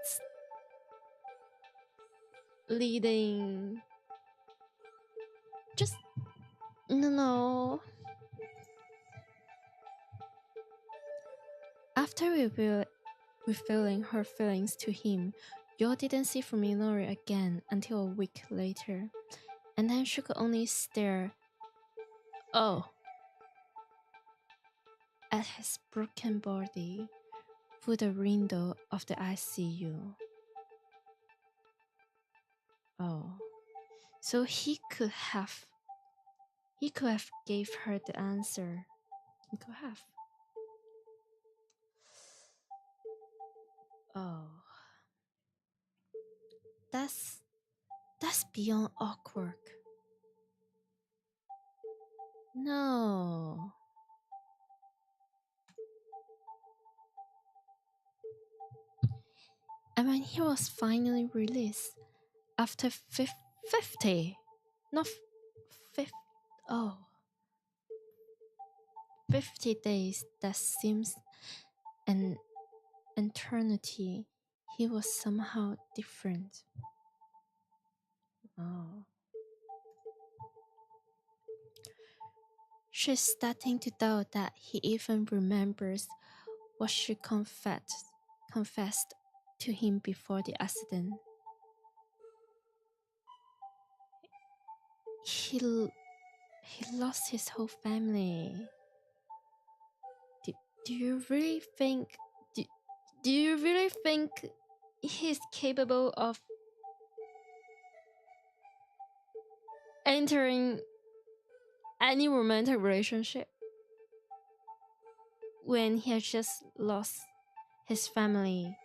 leading. Just no. After revealing her feelings to him, Yo didn't see Fuminori again until a week later, and then she could only stare at his broken body through the window of the ICU. So he could have gave her the answer. He could have. That's beyond awkward. No. And when he was finally released after 50 days, that seems an eternity, he was somehow different. She's starting to doubt that he even remembers what she confessed to him before the accident. He lost his whole family. Do you really think he's capable of entering any romantic relationship when he has just lost his family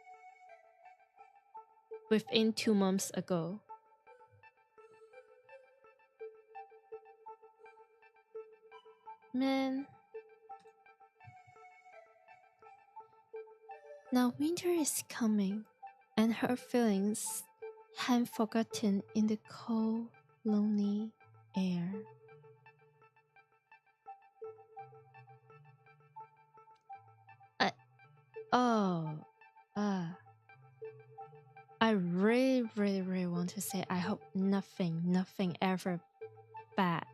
within 2 months ago? Man. Now winter is coming, and her feelings hang forgotten in the cold, lonely air. I really want to say I hope nothing ever bad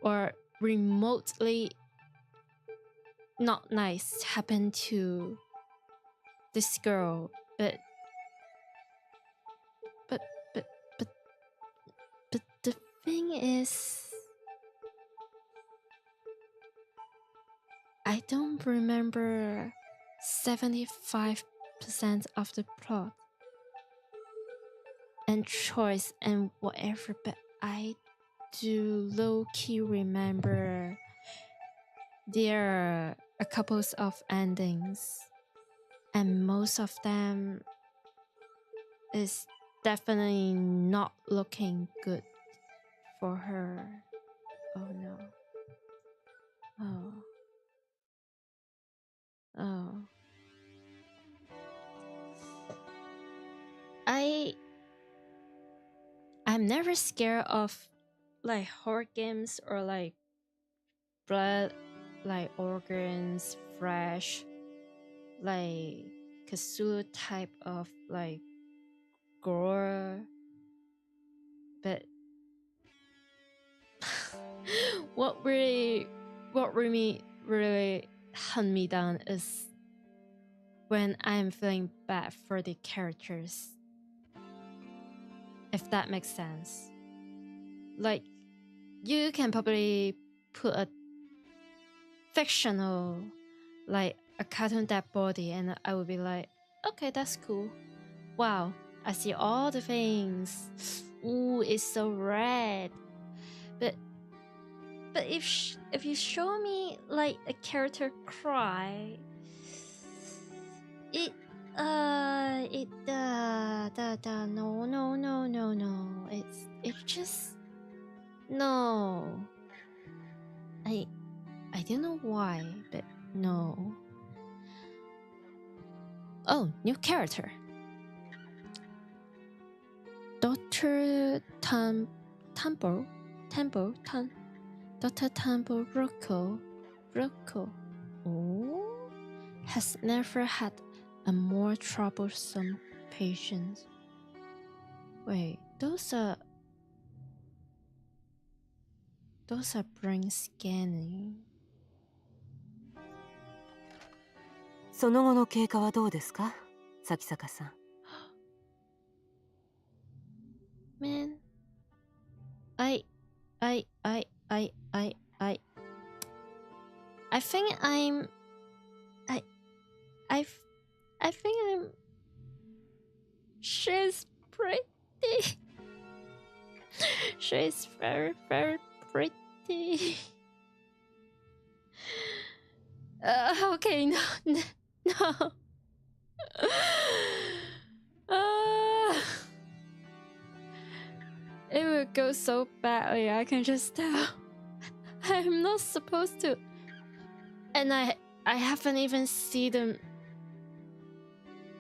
or remotely not nice happened to this girl, but the thing is, I don't remember 75% of the plot and choice and whatever, but I do low-key remember there are a couple of endings, and most of them is definitely not looking good for her. Oh no. I'm never scared of like horror games or like blood, like organs, fresh, like Cthulhu type of like gore, but what really hunt me down is when I'm feeling bad for the characters, if that makes sense. Like, you can probably put a fictional, like a cartoon dead body, and I would be like, okay, that's cool. Wow, I see all the things. Ooh, it's so red. But But if you show me like a character cry, it no. It's just no. I don't know why, but no. Oh, new character. Dr. Dr. Tambo Rocco has never had a more troublesome patient. Wait, those are brain scanning. その後の経過はどうですか、咲坂さん。Man, I think I'm she's pretty. She's very pretty. Okay, no. It will go so badly, I can just tell. I'm not supposed to. And I haven't even seen them.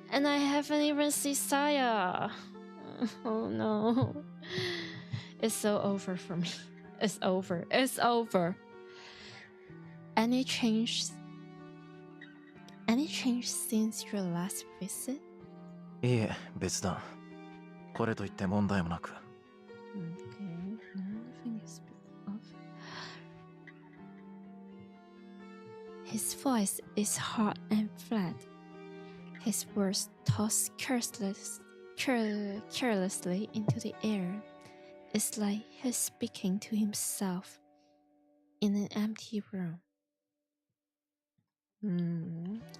And I haven't even seen Saya. Oh no. It's so over for me. It's over. Any change since your last visit? いいえ、別段。これといって問題もなく。Okay, nothing is off. His voice is hard and flat. His words tossed carelessly into the air. It's like he's speaking to himself in an empty room.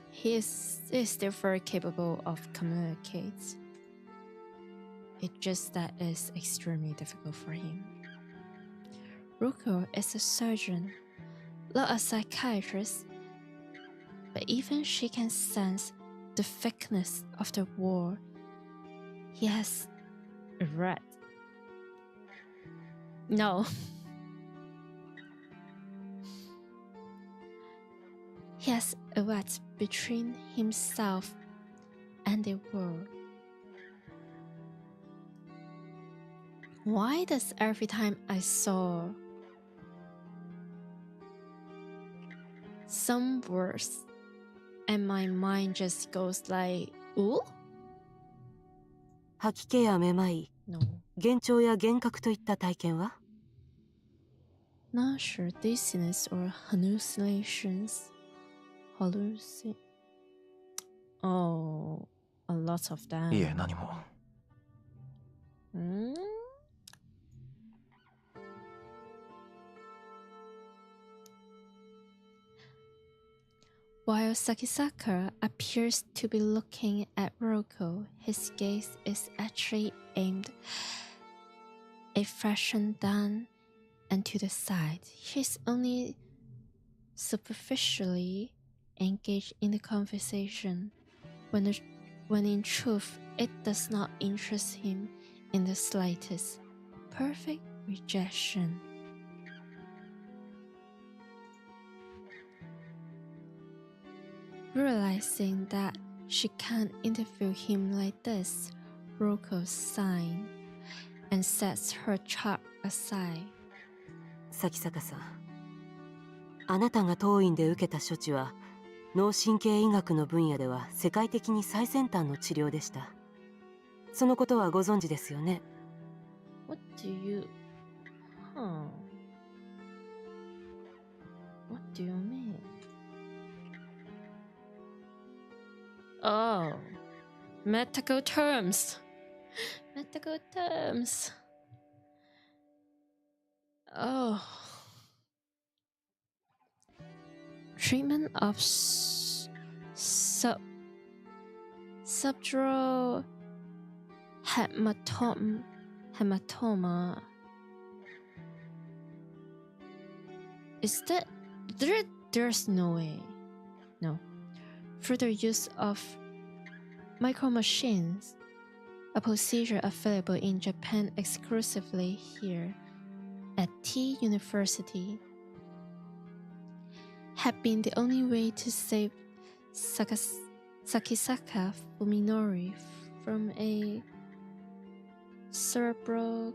He is still very capable of communicating. It's just that it's extremely difficult for him. Ruko is a surgeon, not a psychiatrist, but even she can sense the thickness of the wall he has read. No. He has a wedge between himself and the world. Why does every time I saw some words and my mind just goes like, ooh? 吐き気やめまい、No. 幻聴や幻覚といった体験は？ Not sure, dizziness or hallucinations. Oh, a lot of them. いえ、何も。While Sakisaka appears to be looking at Roko, his gaze is actually aimed a fraction down and to the side. He's only superficially engaged in the conversation, when in truth it does not interest him in the slightest. Perfect rejection. Realizing that she can't interview him like this, Roko sighs and sets her chart aside. 咲坂さん、あなたが当院で受けた処置は脳神経医学の分野では世界的に最先端の治療でした。そのことはご存知ですよね。What do you... Huh. What do you mean? Oh, medical terms. Medical terms. Oh. Treatment of subdural hematoma. Is that there's no way. No. Further use of micro machines, a procedure available in Japan exclusively here at T University, had been the only way to save Sakisaka Fuminori from a cerebral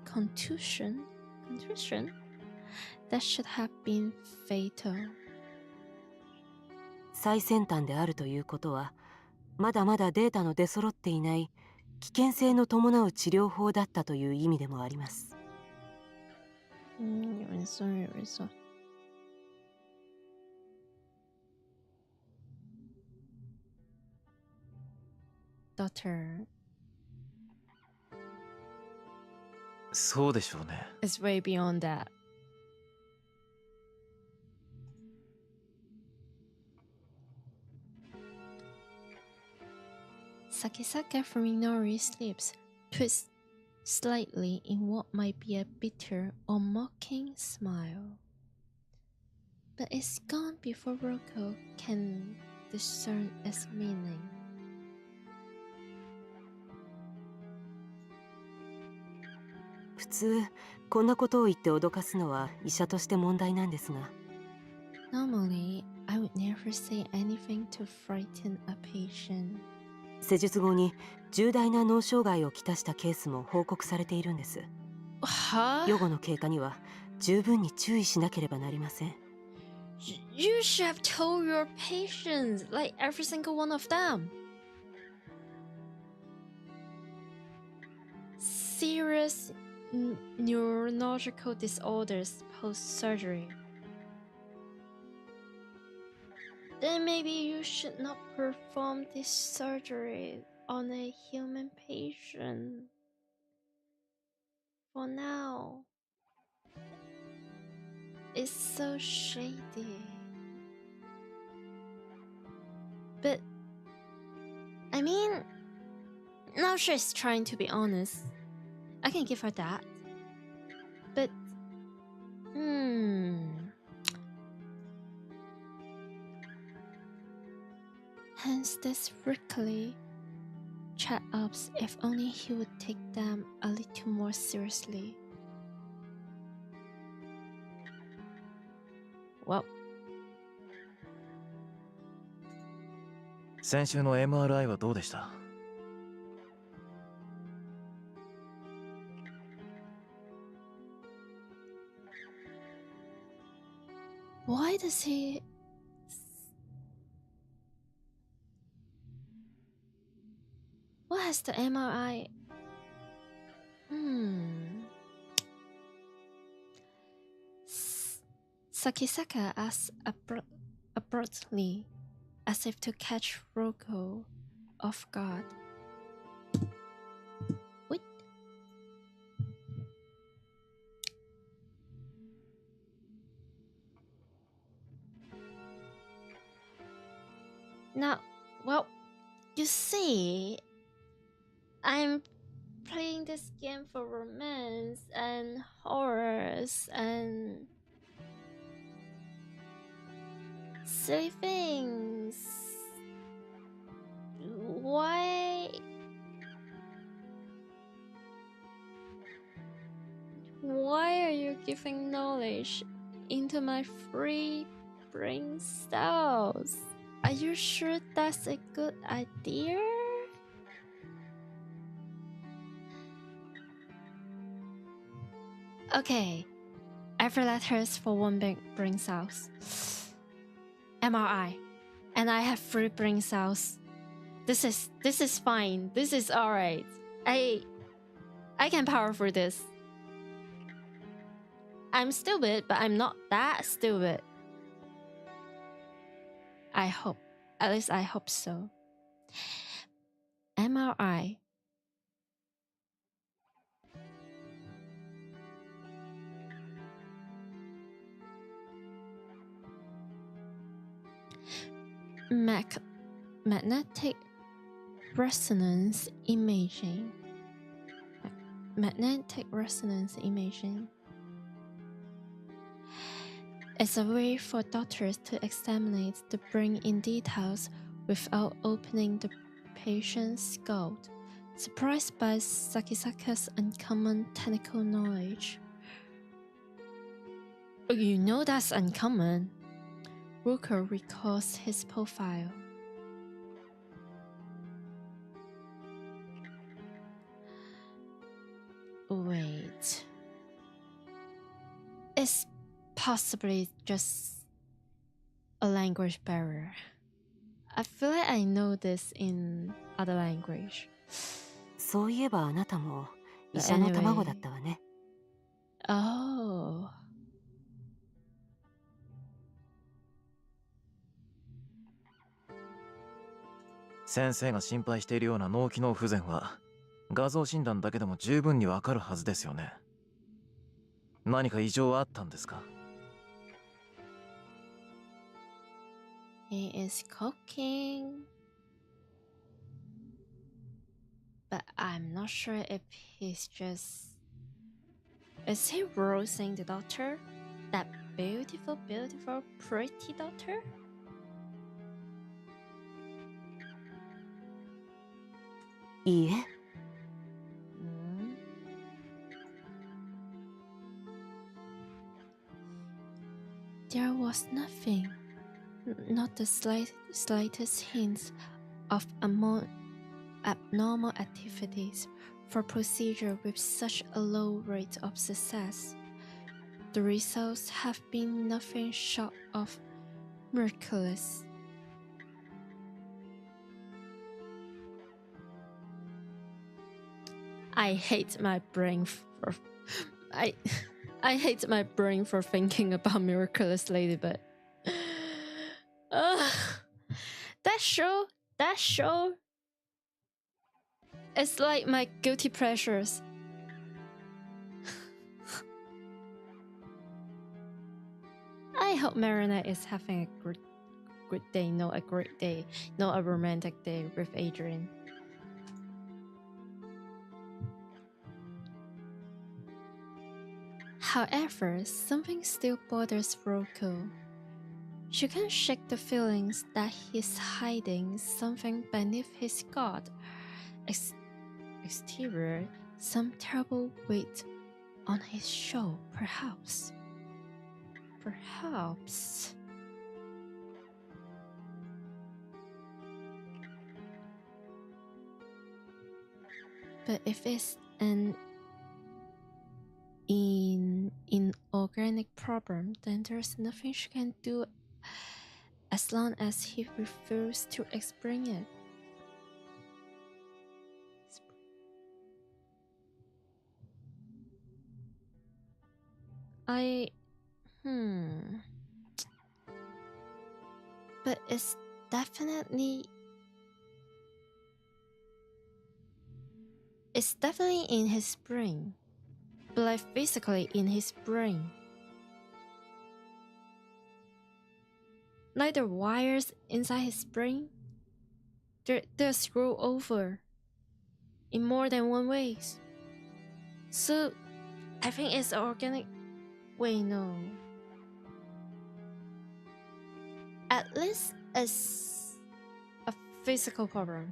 contusion that should have been fatal. 最先端であるということは、まだまだデータの出揃っていない危険性の伴う治療法だったという意味でもあります。有人说。Daughter. そうでしょうね。 It's way beyond that. Sakisaka Fuminori's lips twist slightly in what might be a bitter or mocking smile. But it's gone before Roko can discern its meaning. 普通こんなことを言って脅かすのは医者として問題なんですが。Normally, I would never say anything to frighten a patient. 施術後に重大な脳障害をきたしたケースも報告されているんです。予後の経過には十分に注意しなければなりません。You should have told your patients, like every single one of them. Serious neurological disorders post-surgery. Then maybe you should not perform this surgery on a human patient. For now. It's so shady. But I mean, now she's trying to be honest. I can give her that. But hence this prickly chat-ups. If only he would take them a little more seriously. Well, 先週の MRI はどうでした？ why does he? What has the MRI? Sakisaka asked abruptly, as if to catch Roko off guard. Wait. Now, well, you see, I'm playing this game for romance and horrors and silly things. Why are you giving knowledge into my free brain cells? Are you sure that's a good idea? Okay, every letters for one big brain cells. MRI, and I have 3 brain cells. This is fine. This is alright. I can power through this. I'm stupid, but I'm not that stupid. I hope. At least I hope so. MRI. Magnetic resonance imaging. Magnetic resonance imaging. It's a way for doctors to examine the brain in details without opening the patient's skull. Surprised by Sakisaka's uncommon technical knowledge. Oh, you know that's uncommon. Ruko recalls his profile. Wait. It's possibly just a language barrier. I feel like I know this in other language. そういえばあなたも医者の卵だったわね。Oh. 先生が心配しているような脳機能不全は画像診断だけでも十分にわかるはずですよね。何か異常はあったんですか？ He is cooking. But I'm not sure if he's just... Is he roasting the doctor? That beautiful, beautiful, pretty doctor? Yeah. There was nothing, not the slightest hint of abnormal activities for procedure with such a low rate of success. The results have been nothing short of miraculous. I hate my brain for I hate my brain for thinking about miraculous ladybird. That show it's like my guilty pleasures. I hope Marinette is having a good day, not a great day, not a romantic day with Adrian. However, something still bothers Roku. She can't shake the feelings that he's hiding something beneath his guard. Exterior, some terrible weight on his show, perhaps. Perhaps. But if it's an inorganic problem, then there's nothing she can do as long as he refuses to explain it. But it's definitely in his brain. But like physically in his brain. Like the wires inside his brain, they're screwed over in more than one ways. So I think it's organic. Wait, no. At least it's a physical problem.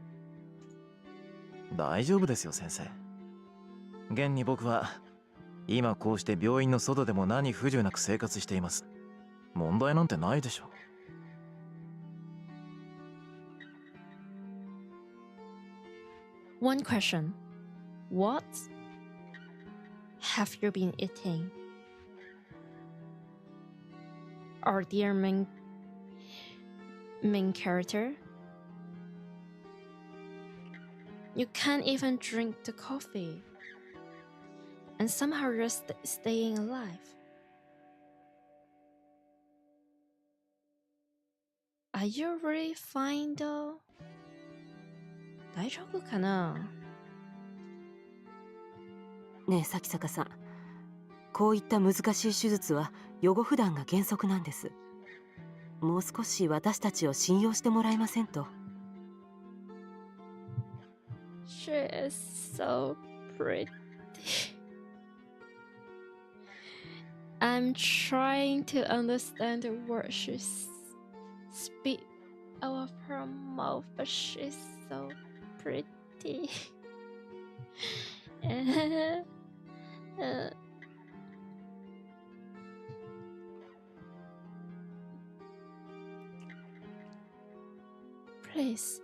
大丈夫ですよ先生。現に僕は今こうして病院の外でも何不自由なく生活しています。問題なんてないでしょう。One question. What have you been eating? Our dear main character? You can't even drink the coffee. And somehow you're staying alive. Are you really fine though? 大丈夫かな？ねえ咲坂さん、こういった難しい手術は予後不断が原則なんです。もう少し私たちを信用してもらえませんと。She is so pretty. I'm trying to understand the word she speak out of her mouth, but she's so pretty. Please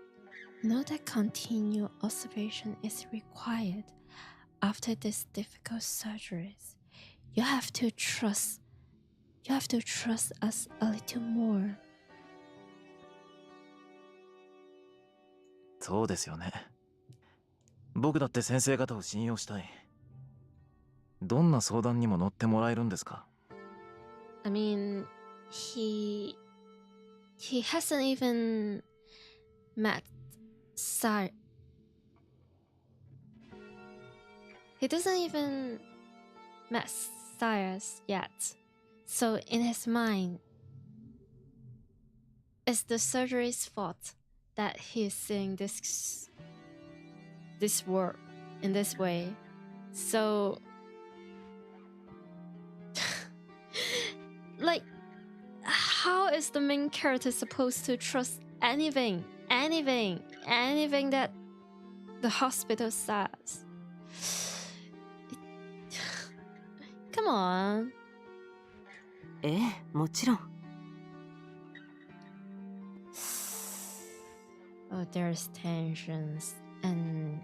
note that continued observation is required after these difficult surgeries. You have to trust us a little more. そうですよね。僕だって先生方を信用したい。どんな相談にも乗ってもらえるんですか？ I mean, he hasn't even met He doesn't even met Cyrus yet. So in his mind, it's the surgery's fault that he's seeing this world in this way. So like, how is the main character supposed to trust anything that the hospital says? Come on. ええ、もちろん。Oh, there's tensions, and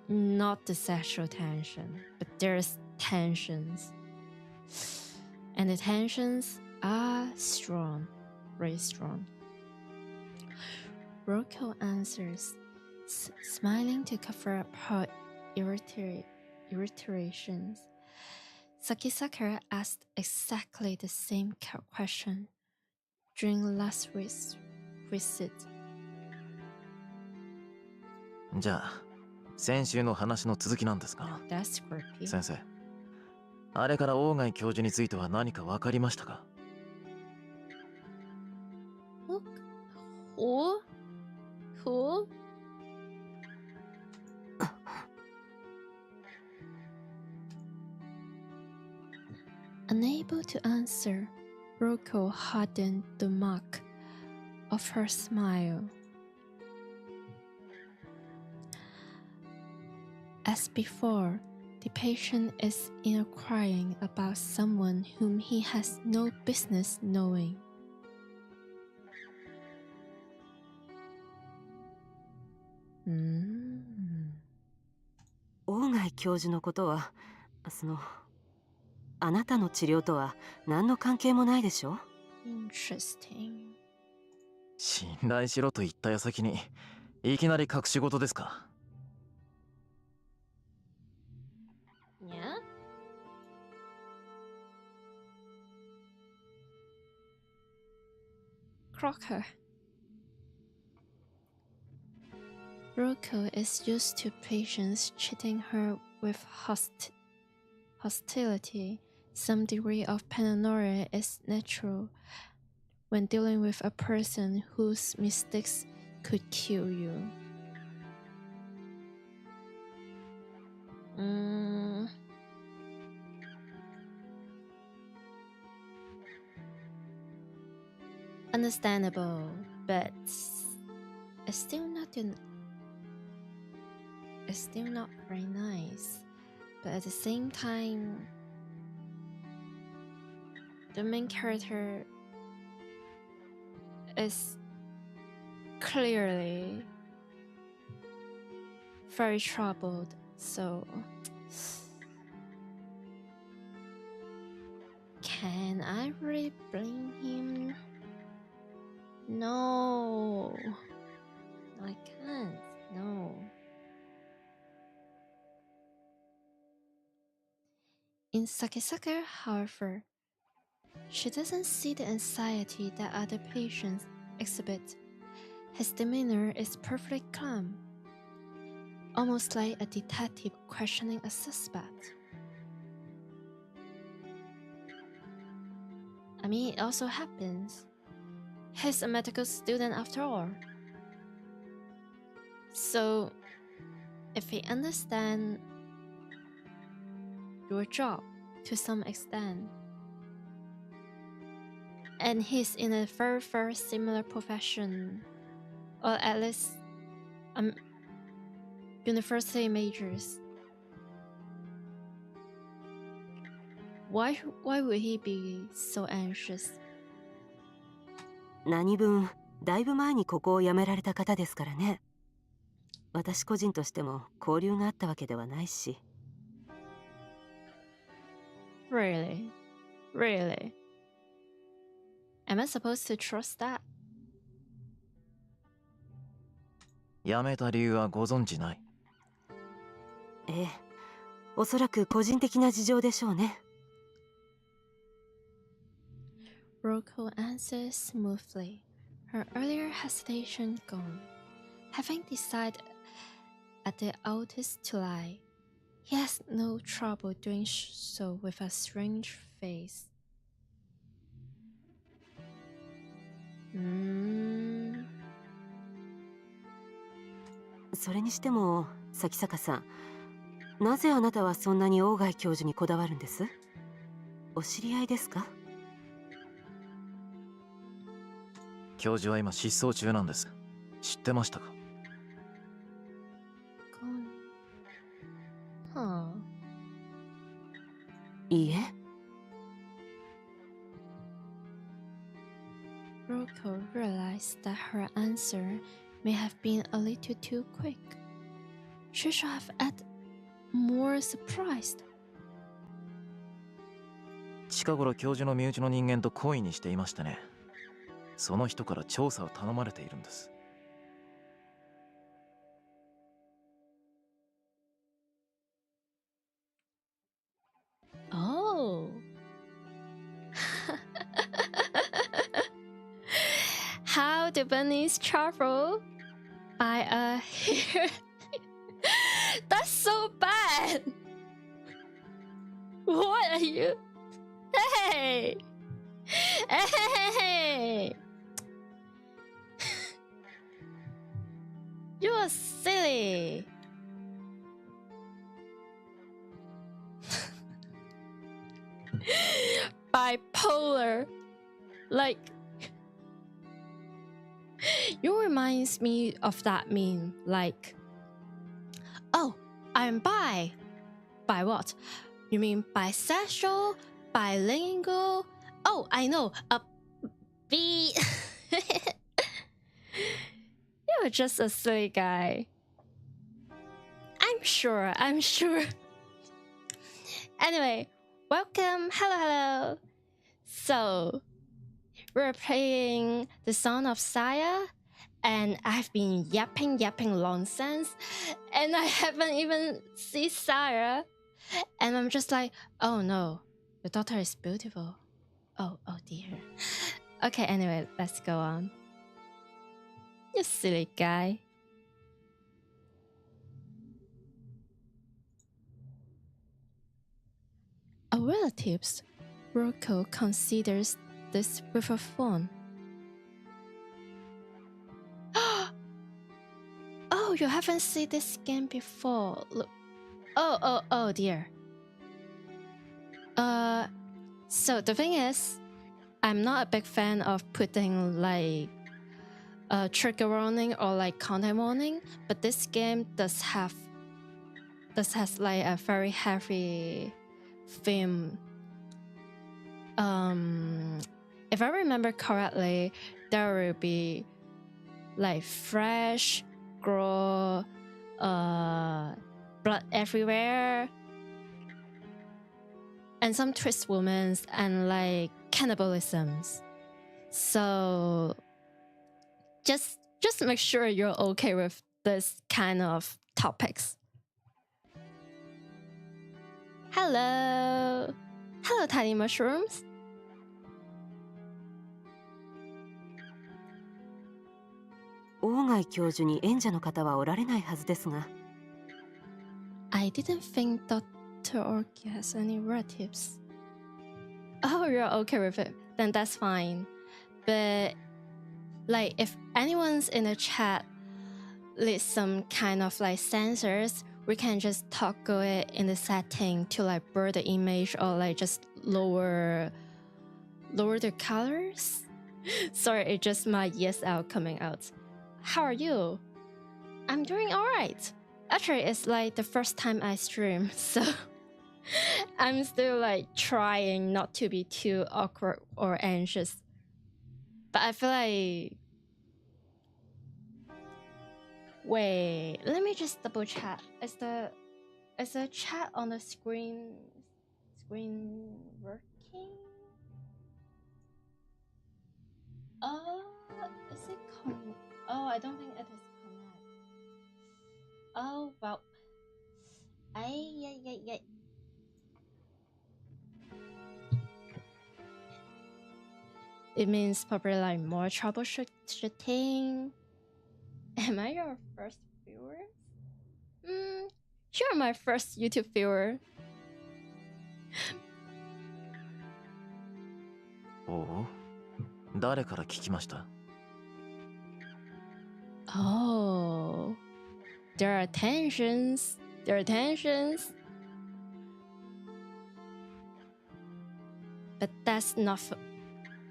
not the sexual tension, but there's tensions. And the tensions are strong, very strong. Roko answers, smiling to cover up her irritations. Sakisaka asked exactly the same question during last week's visit. じゃあ、先週の話の続きなんですが、 That's creepy. 先生、あれから大貝教授については何か分かりましたか？ Who? Unable to answer, Roko hardened the mark of her smile. As before, the patient is inquiring about someone whom he has no business knowing. 大貝教授のことは、あなたの治療とは何の関係もないでしょ？ Interesting. 信頼しろと言った矢先に、いきなり隠し事ですか？ Yeah? Crocker. Roko is used to patients treating her with hostility. Some degree of paranoia is natural when dealing with a person whose mistakes could kill you. Understandable, but it's still not very nice. But at the same time, the main character is clearly very troubled, so can I really blame him? No, I can't. No. In Sakisaka, however, she doesn't see the anxiety that other patients exhibit. His demeanor is perfectly calm, almost like a detective questioning a suspect. I mean, it also happens. He's a medical student after all. So, if he understands your job to some extent, And he's in a very, very similar profession, or at least university majors. Why would he be so anxious? 何分だいぶ前にここを辞められた方ですからね。私個人としても交流があったわけではないし。Really? Really? Am I supposed to trust that? 辞めた理由はご存知ない。ええ、おそらく個人的な事情でしょうね。Roko answers smoothly, her earlier hesitation gone. Having decided at the outest to lie, he has no trouble doing so with a strange face. それにしても、咲坂さん、なぜあなたはそんなに鴎外教授にこだわるんです？お知り合いですか？教授は今失踪中なんです。知ってましたか？ Huh. いいえ。Roko realized that her answer may have been a little too quick. She should have acted more surprised. 近頃教授の身内の人間と懇意にしていましてね。その人から調査を頼まれているんです。Oh. How do bunnies travel? By a hair. That's so bad. What are you? Hey. Hey. You are silly. Bipolar. Like, you reminds me of that meme. Like, oh, I'm bi. Bi what? You mean bisexual? Bilingual? Oh, I know. B. You're just a silly guy. I'm sure. Anyway, welcome. Hello. So, we're playing The Son of Saya, and I've been yapping nonsense, and I haven't even seen Saya, and I'm just like, oh no, the daughter is beautiful. Oh dear. Okay, anyway, let's go on. You silly guy. A relatives, Roko considers this with a phone. Oh, you haven't seen this game before. Look. Oh dear. So the thing is, I'm not a big fan of putting like trigger warning or like content warning, but this game has like a very heavy theme. If I remember correctly, there will be like fresh, gore, blood everywhere, and some twist wounds and like cannibalisms. So just make sure you're okay with this kind of topics. Hello, tiny mushrooms. Ogai 教授に縁者の方はおられないはずですが。I didn't think Dr. Orki has any relatives. Oh, you're okay with it? Then that's fine. But like, if anyone's in the chat leaves some kind of like sensors, we can just toggle it in the setting to like blur the image or like just lower Lower the colors? Sorry, it's just my yes out coming out. How are you? I'm doing alright. Actually, it's like the first time I stream, so I'm still like trying not to be too awkward or anxious. But I feel like... Wait, let me just double check. Is the chat on the screen working? Is it I don't think it is connect. Oh well. Ay. It means probably like more troubleshooting. Am I your first viewer? You're my first YouTube viewer. おお、誰から聞きました？ Oh, there are tensions. But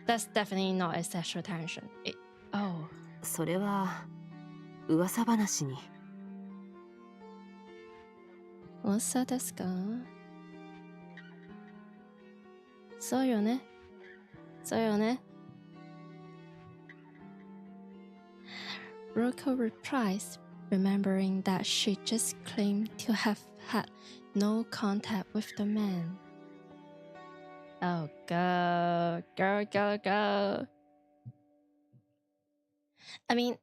that's definitely not a sexual tension. Oh. それは噂話に。噂ですか？そうよね。Roko replies, remembering that she just claimed to have had no contact with the man. Oh, go. I mean,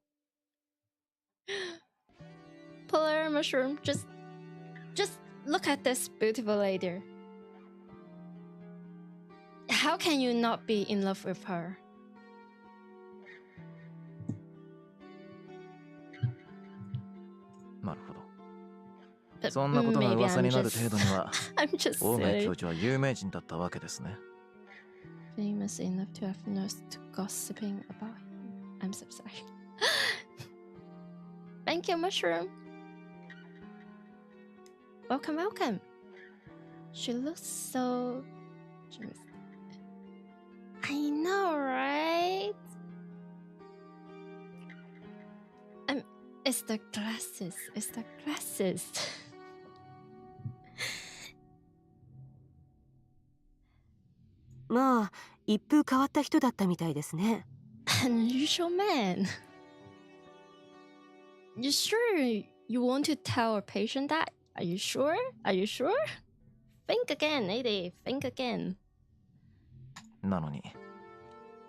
Polar Mushroom, just look at this beautiful lady. How can you not be in love with her? なるほど。そんなことが噂になる程度には、 I'm just 大貝 silly. 教授は有名人だったわけですね。 Famous enough to have nurse to gossiping about him. I'm so sorry. Thank you, Mushroom. Welcome. She looks so... I know, right? It's the glasses. まあ一風変わった人だったみたいですね。 Unusual man. You sure you want to tell a patient that? Are you sure? Think again, lady. Think again. なのに、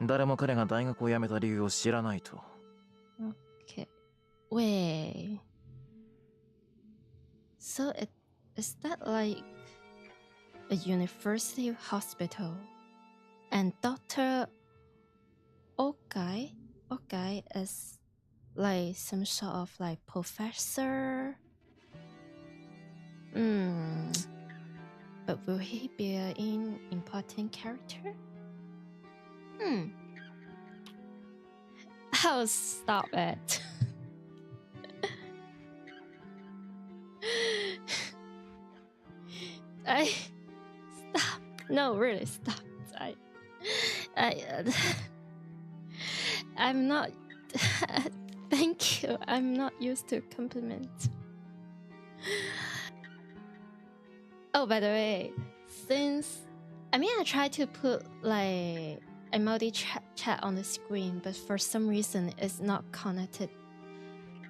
誰も彼が大学を辞めた理由を知らないと。 Okay. Wait. So is that like a university hospital? And Dr. Okay is like some sort of like professor. But will he be an important character? Oh, stop it. Stop. No, really, stop. I'm not... Thank you. I'm not used to compliments. Oh, by the way, I tried to put like emoji chat on the screen, but for some reason it's not connected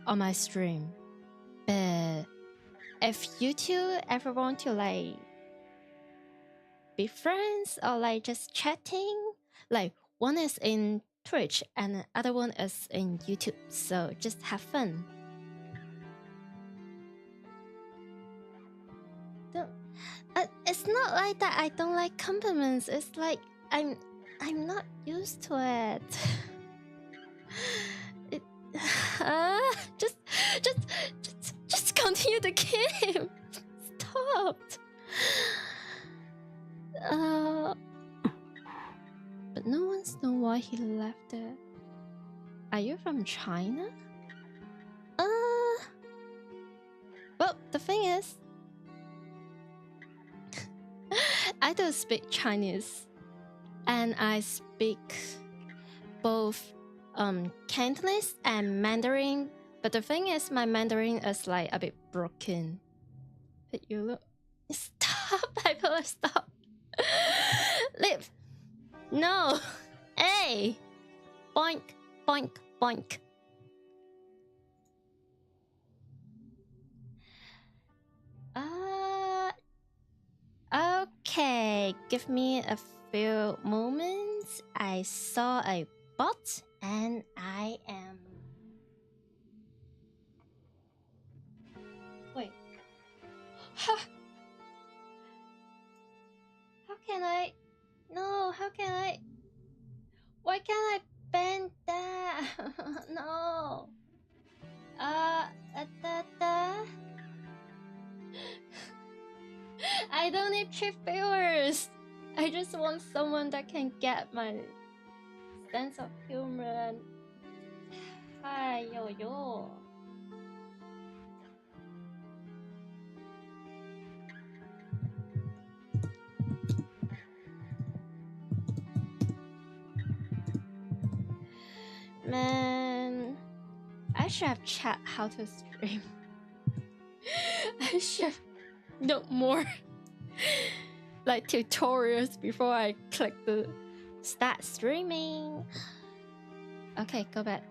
on my stream. But if you two ever want to like be friends or like just chatting, like one is in Twitch and the other one is in YouTube, so just have fun. It's not like that I don't like compliments. It's like I'm not used to it. Just continue the game. Stop. But no one's know why he left it. Are you from China? Well, the thing is, I don't speak Chinese. and I speak both Cantonese and Mandarin. But the thing is, my Mandarin is like a bit broken. But you look. Stop, Bipolar, stop. Live. No. Hey. Boink, boink, boink. Okay, give me a few moments. I saw a bot and I am... Wait. How can I... No, how can I... Why can't I bend that? No. I don't need cheap viewers. I just want someone that can get my sense of humor and... Hi, yo, yo. Man, I should have chat how to stream. I should know more like tutorials before I click the start streaming. Okay, go back.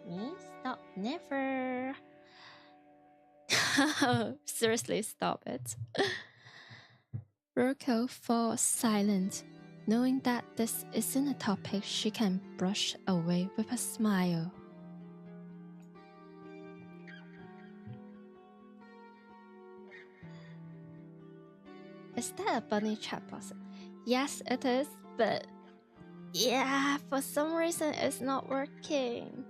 Me? Stop, never. Seriously, stop it. Roko falls silent, knowing that this isn't a topic she can brush away with a smile. Is that a bunny chat box? Yes, it is, but yeah, for some reason it's not working.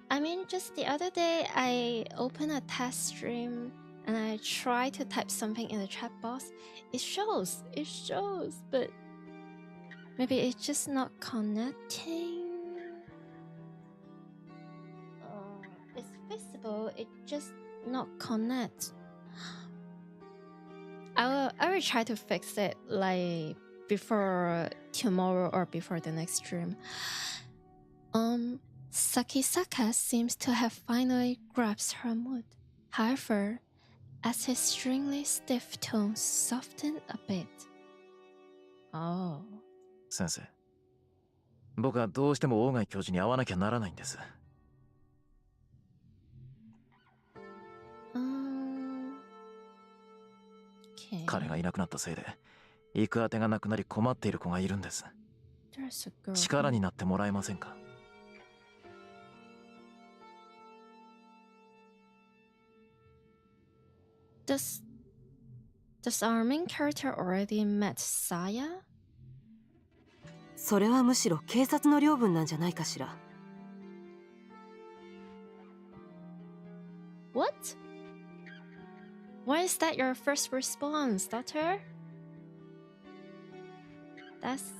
I mean, just the other day I opened a test stream and I tried to type something in the chat box. It shows, but maybe it's just not connecting. It's visible, it just not connect. I will try to fix it like before tomorrow or before the next stream. Sakisaka seems to have finally grasped her mood. However, as his stringly stiff tone softened a bit. Oh. 先生、僕はどうしても大貝教授に会わなきゃならないんです。彼がいなくなったせいで行く当てがなくなり困っている子がいるんです。力になってもらえませんか？ Does our main character already met Saya? それはむしろ警察の領分なんじゃないかしら。What? Why is that your first response, Doctor? That's...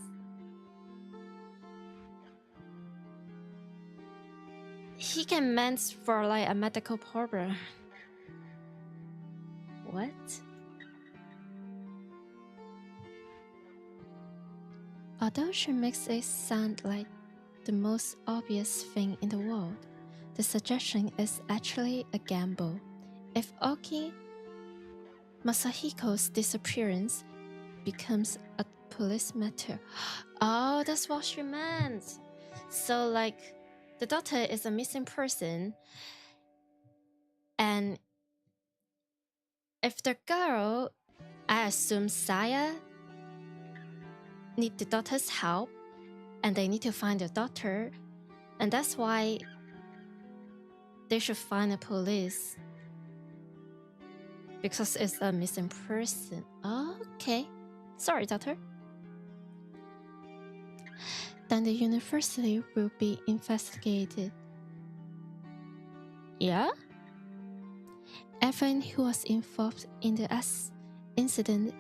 He can meant for like a medical problem. What? Although she makes it sound like the most obvious thing in the world, the suggestion is actually a gamble. If Oki Masahiko's disappearance becomes a police matter... Oh, that's what she meant! So like, the doctor is a missing person, and if the girl, I assume Saya, need the doctor's help, and they need to find the doctor, and that's why they should find the police. Because it's a missing person. Okay. Sorry, doctor. Then the university will be investigated. Yeah? Everyone who was involved in the incident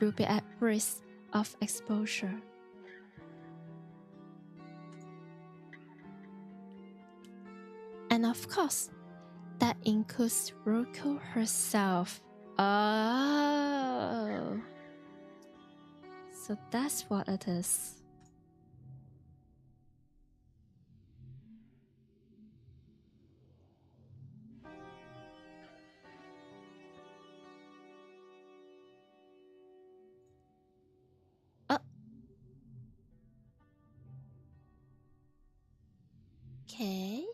will be at risk of exposure. And of course, that includes Roko herself. Oh. So that's what it is. Okay.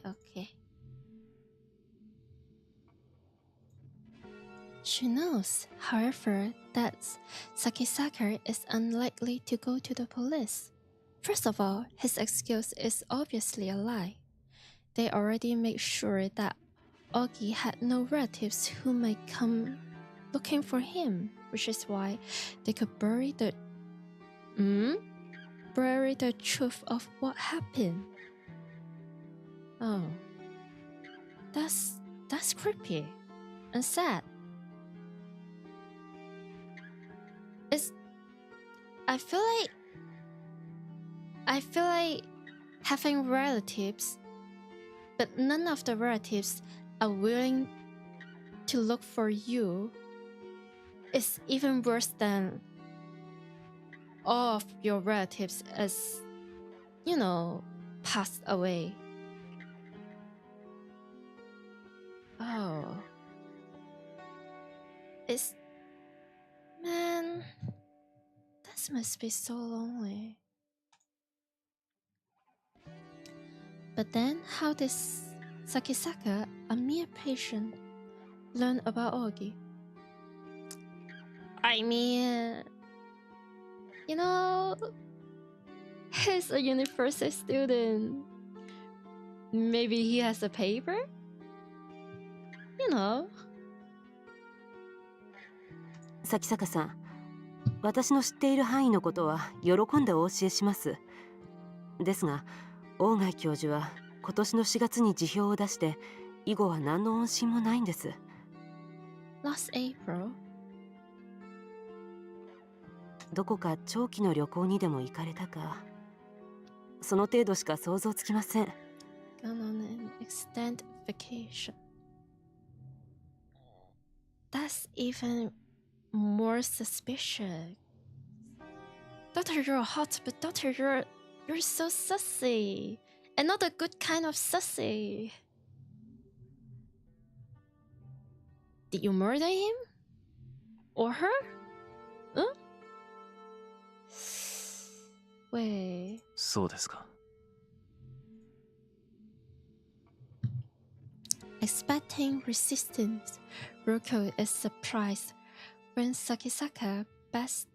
Okay. She knows, however, that Sakisaka is unlikely to go to the police. First of all, his excuse is obviously a lie. They already made sure that Ogi had no relatives who might come looking for him, which is why they could bury the truth of what happened. Oh, that's creepy and sad. I feel like having relatives, but none of the relatives are willing to look for you is even worse than all of your relatives as, passed away. Oh. Man, this must be so lonely. But then, how does Sakisaka, a mere patient, learn about Ogi? I mean, he's a university student. Maybe he has a paper? You 咲坂さん、私の知っている範囲のことは喜んでお教えします。ですが、大貝教授は今年の4月に辞表を出して、以後は何の音信もないんです。Last April? どこか長期の旅行にでも行かれたか、その程度しか想像つきません。Gone on an extended vacation. That's even more suspicious. Doctor, you're hot, but Doctor, you're so sussy. And not a good kind of sussy. Did you murder him? Or her? Huh? Wait. そうですか。Expecting resistance, Roko is surprised when Sakisaka best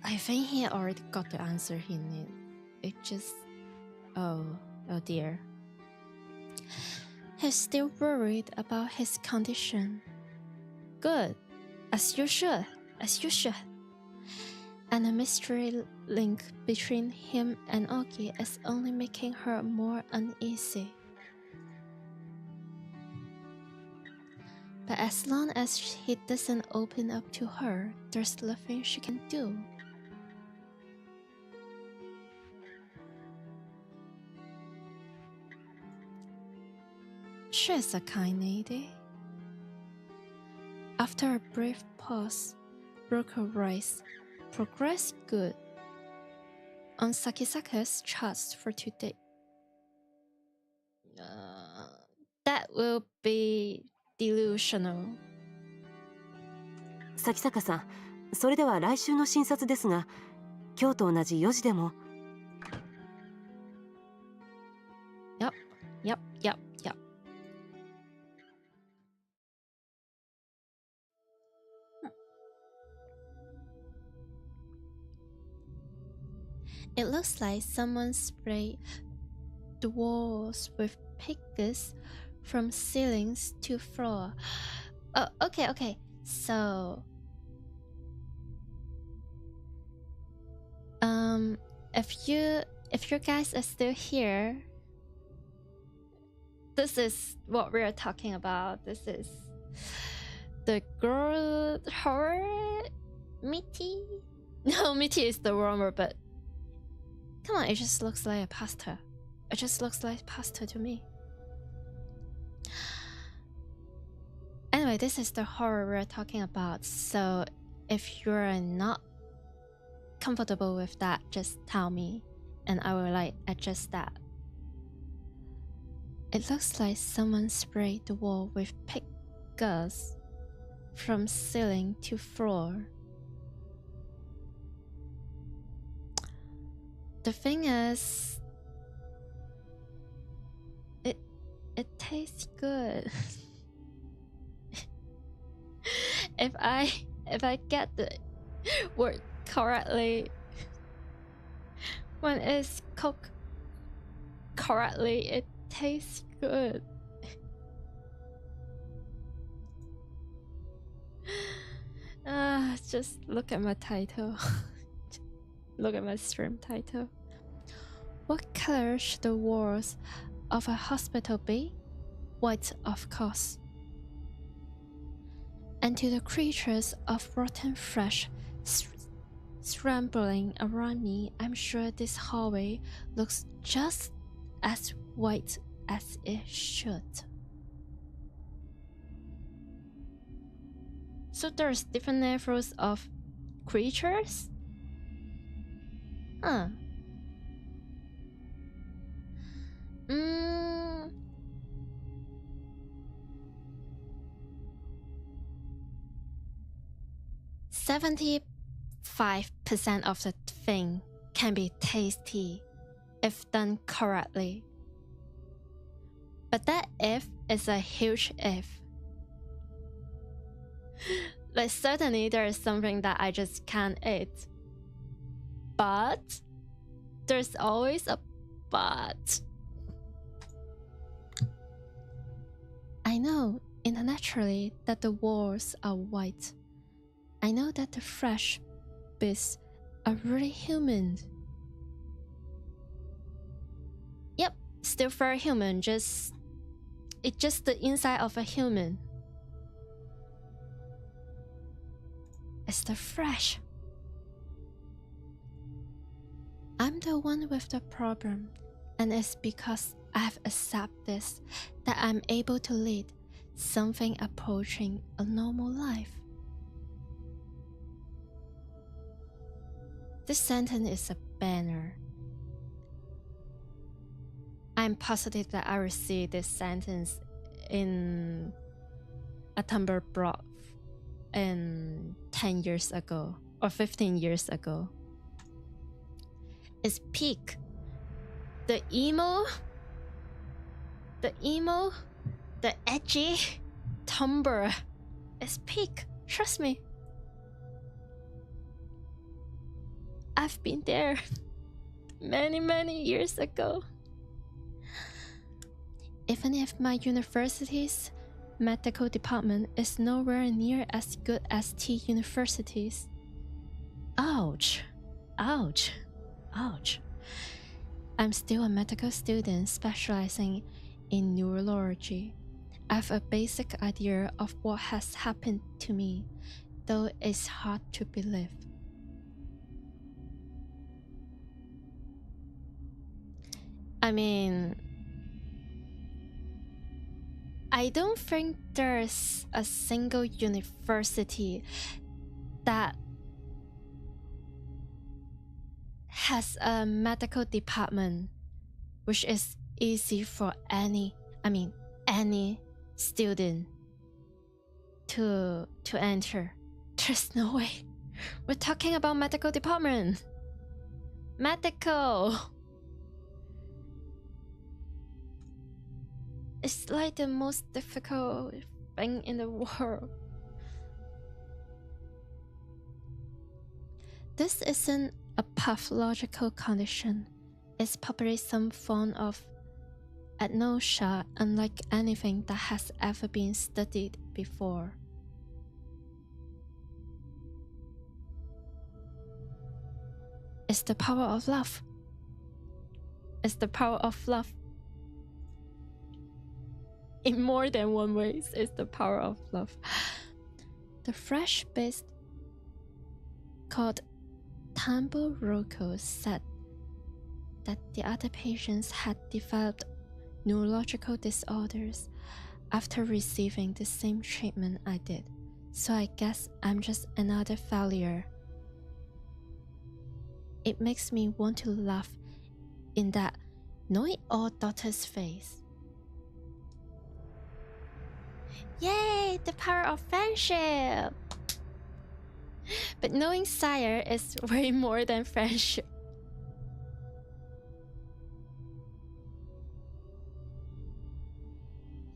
I think he already got the answer he needed. It just... Oh dear. He's still worried about his condition. Good. As you should. And the mystery link between him and Ogi is only making her more uneasy. But as long as he doesn't open up to her, there's nothing she can do. She's a kind lady. After a brief pause, Roko writes, "Progress good." On Sakisaka's charts for today. That will be delusional. 咲坂さん、それでは来週の診察ですが、今日と同じ4時でも。Yep. It looks like someone sprayed the walls with pigments from ceilings to floor. Oh, okay. So, if you guys are still here, this is what we are talking about. This is the girl horror. Mitty? No, Mitty is the warmer, but Come on, it just looks like a pasta. It just looks like pasta to me. Anyway, this is the horror we're talking about, so if you're not comfortable with that, just tell me and I will like adjust that. It looks like someone sprayed the wall with pig gas from ceiling to floor. The thing is, it tastes good. if I get the word correctly, when it's cooked correctly, it tastes good. Just look at my title. Look at my stream title. What color should the walls of a hospital be? White, of course. And to the creatures of rotten flesh scrambling around me, I'm sure this hallway looks just as white as it should. So there's different levels of creatures? Huh. 75% of the thing can be tasty if done correctly. But that if is a huge if. Like certainly there is something that I just can't eat. But there's always a but. I know intellectually that the walls are white. I know that the flesh bits are really human. Yep, still very human, it's just the inside of a human. It's the flesh. I'm the one with the problem, and it's because I've accepted this that I'm able to lead something approaching a normal life. This sentence is a banner. I'm positive that I received this sentence in a Tumblr blog in 10 years ago or 15 years ago. It's peak. The emo, the edgy Tumblr is peak. Trust me. I've been there many years ago. Even if my university's medical department is nowhere near as good as T universities. Ouch. Ouch. Ouch. I'm still a medical student specializing in neurology. I have a basic idea of what has happened to me, though it's hard to believe. I mean, I don't think there's a single university that has a medical department which is easy for any student to enter. There's no way. We're talking about medical department. Medical. It's like the most difficult thing in the world. This isn't a pathological condition. It's probably some form of agnosia unlike anything that has ever been studied before. It's the power of love. It's the power of love. In more than one way, it's the power of love. The fresh beast called Tambo Roko said that the other patients had developed neurological disorders after receiving the same treatment I did, so I guess I'm just another failure. It makes me want to laugh in that know-it-all doctor's face. Yay, the power of friendship! But knowing Sire is way more than friendship.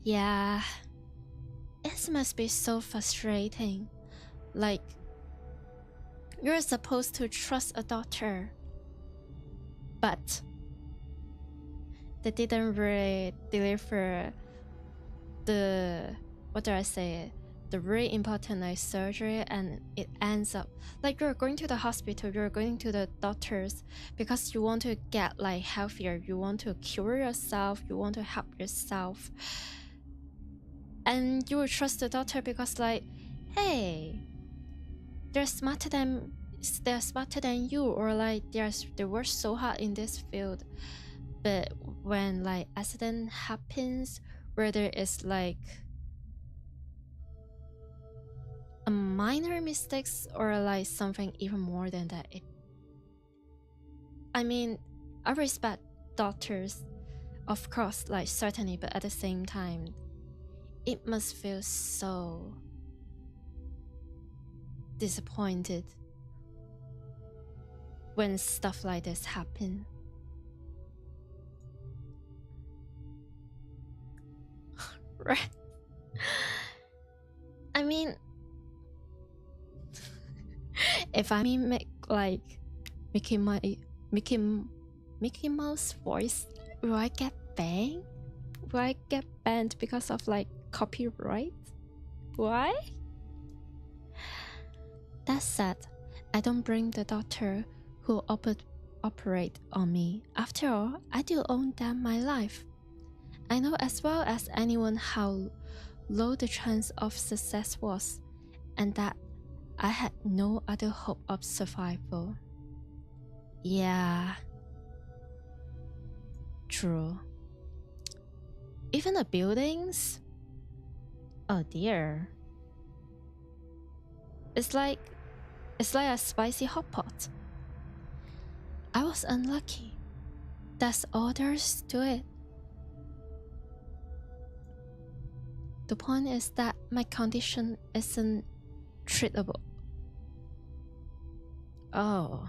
Yeah, it must be so frustrating. Like, you're supposed to trust a doctor, but they didn't really deliver the, what do I say, the really important like surgery, and it ends up like you're going to the hospital, you're going to the doctors because you want to get like healthier, you want to cure yourself, you want to help yourself, and you will trust the doctor because like, hey, they're smarter than you, or like they work so hard in this field. But when like accident happens where there is like a minor mistakes or like something even more than that, I mean, I respect doctors, of course, like certainly, but at the same time, it must feel so disappointed when stuff like this happen. Right? I mean, if I make like Mickey Mouse voice, will I get banned? Will I get banned because of like copyright? Why? That said, I don't blame the doctor who operate on me. After all, I do own them my life. I know as well as anyone how low the chance of success was, and that I had no other hope of survival. Yeah, true. Even the buildings? Oh dear. It's like a spicy hot pot. I was unlucky. That's all there is to it. The point is that my condition isn't treatable. Oh.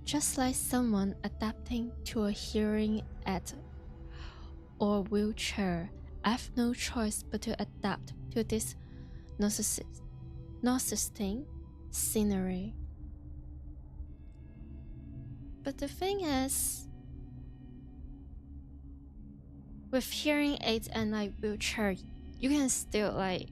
Just like someone adapting to a hearing aid or wheelchair, I have no choice but to adapt to this narcissistic scenery. But the thing is, with hearing aids and like wheelchair, you can still like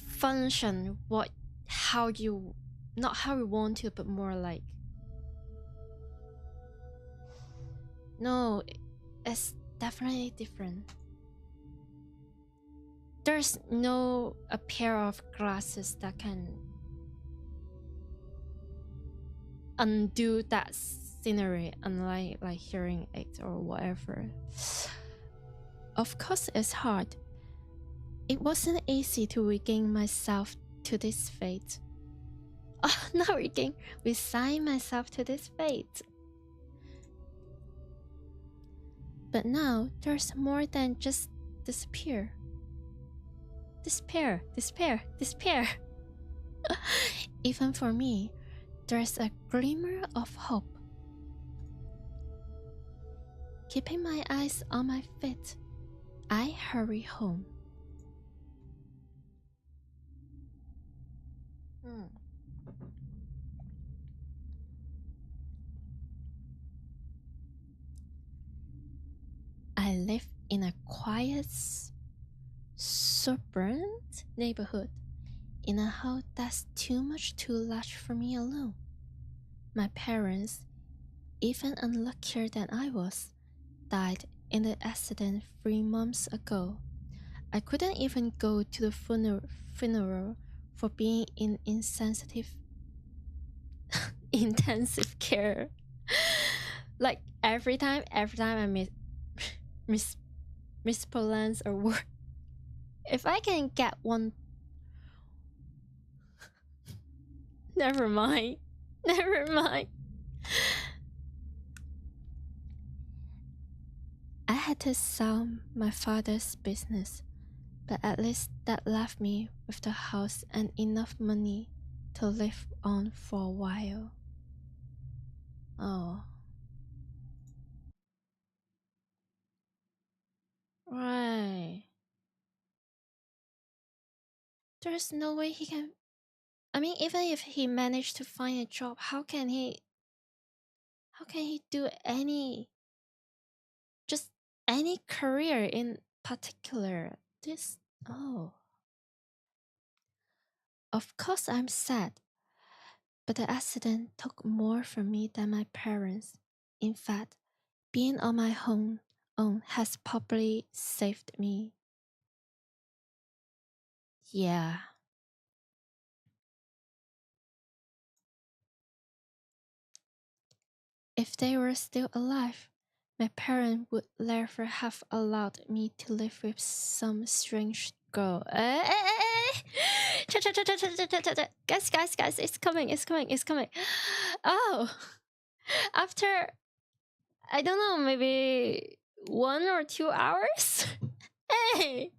function not how you want to, but more like, no, it's definitely different. There's no a pair of glasses that can undo that scenery, unlike like hearing aids or whatever. Of course it's hard. It wasn't easy to regain myself to this fate. Oh, not regain, resign myself to this fate. But now there's more than just despair. Despair. Even for me, there's a glimmer of hope. Keeping my eyes on my feet, I hurry home. I live in a quiet, suburban neighborhood, in a house that's too large for me alone. My parents, even unluckier than I was, died in the accident 3 months ago. I couldn't even go to the funeral for being in intensive care. Like every time I mispronounce a word. If I can get one, never mind. I had to sell my father's business, but at least that left me with the house and enough money to live on for a while. Oh. Right. There's no way he can... I mean, even if he managed to find a job, how can he do just any career in particular? This... Oh. Of course I'm sad, but the accident took more from me than my parents. In fact, being on my own has probably saved me. Yeah. If they were still alive, my parents would never have allowed me to live with some strange girl. Guys, it's coming. Oh, after, I don't know, maybe 1 or 2 hours? Hey!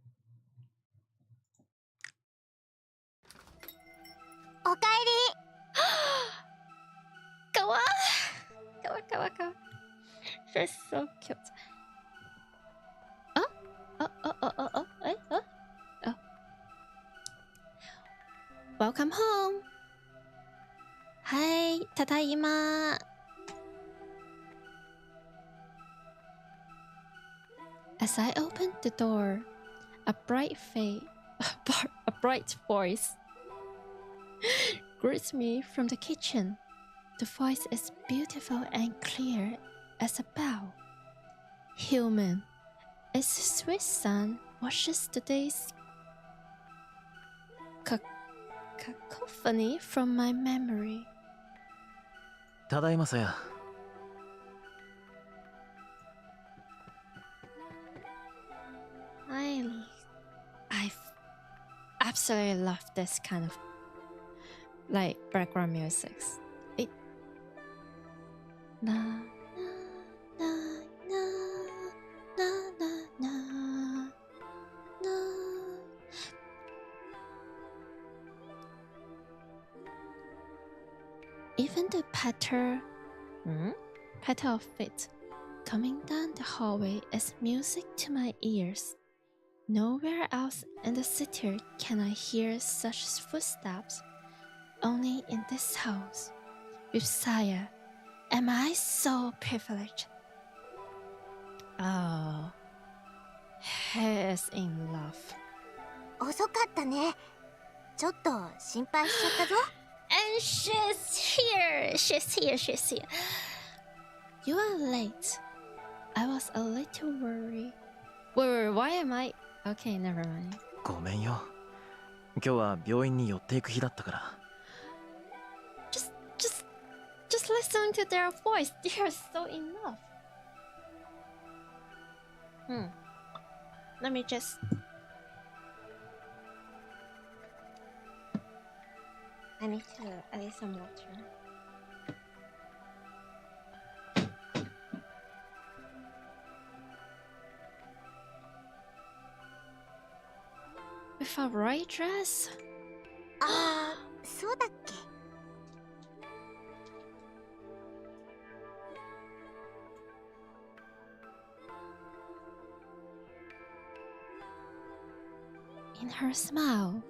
おかえり。かわ。She's so cute. Oh. Welcome home. Hi, ただいま. As I opened the door, a bright voice greets me from the kitchen. The voice is beautiful and clear as a bell. Human, its sweet son washes the day's cacophony from my memory. ただいまさや。I absolutely love this kind of like background music. It na na na na na na na. Even the patter of feet coming down the hallway is music to my ears. Nowhere else in the city can I hear such footsteps. Only in this house, with Saya, am I so privileged. Oh, he is in love. 遅かったね。ちょっと心配しちゃったぞ。And she's here. You are late. I was a little worried. Wait, why am I? Okay, never mind. ごめんよ。今日は病院に寄っていく日だったから。Just listen to their voice. They are so in love. Let me just. I need some water. With a right dress? ああ、そうだっけ。In her smile,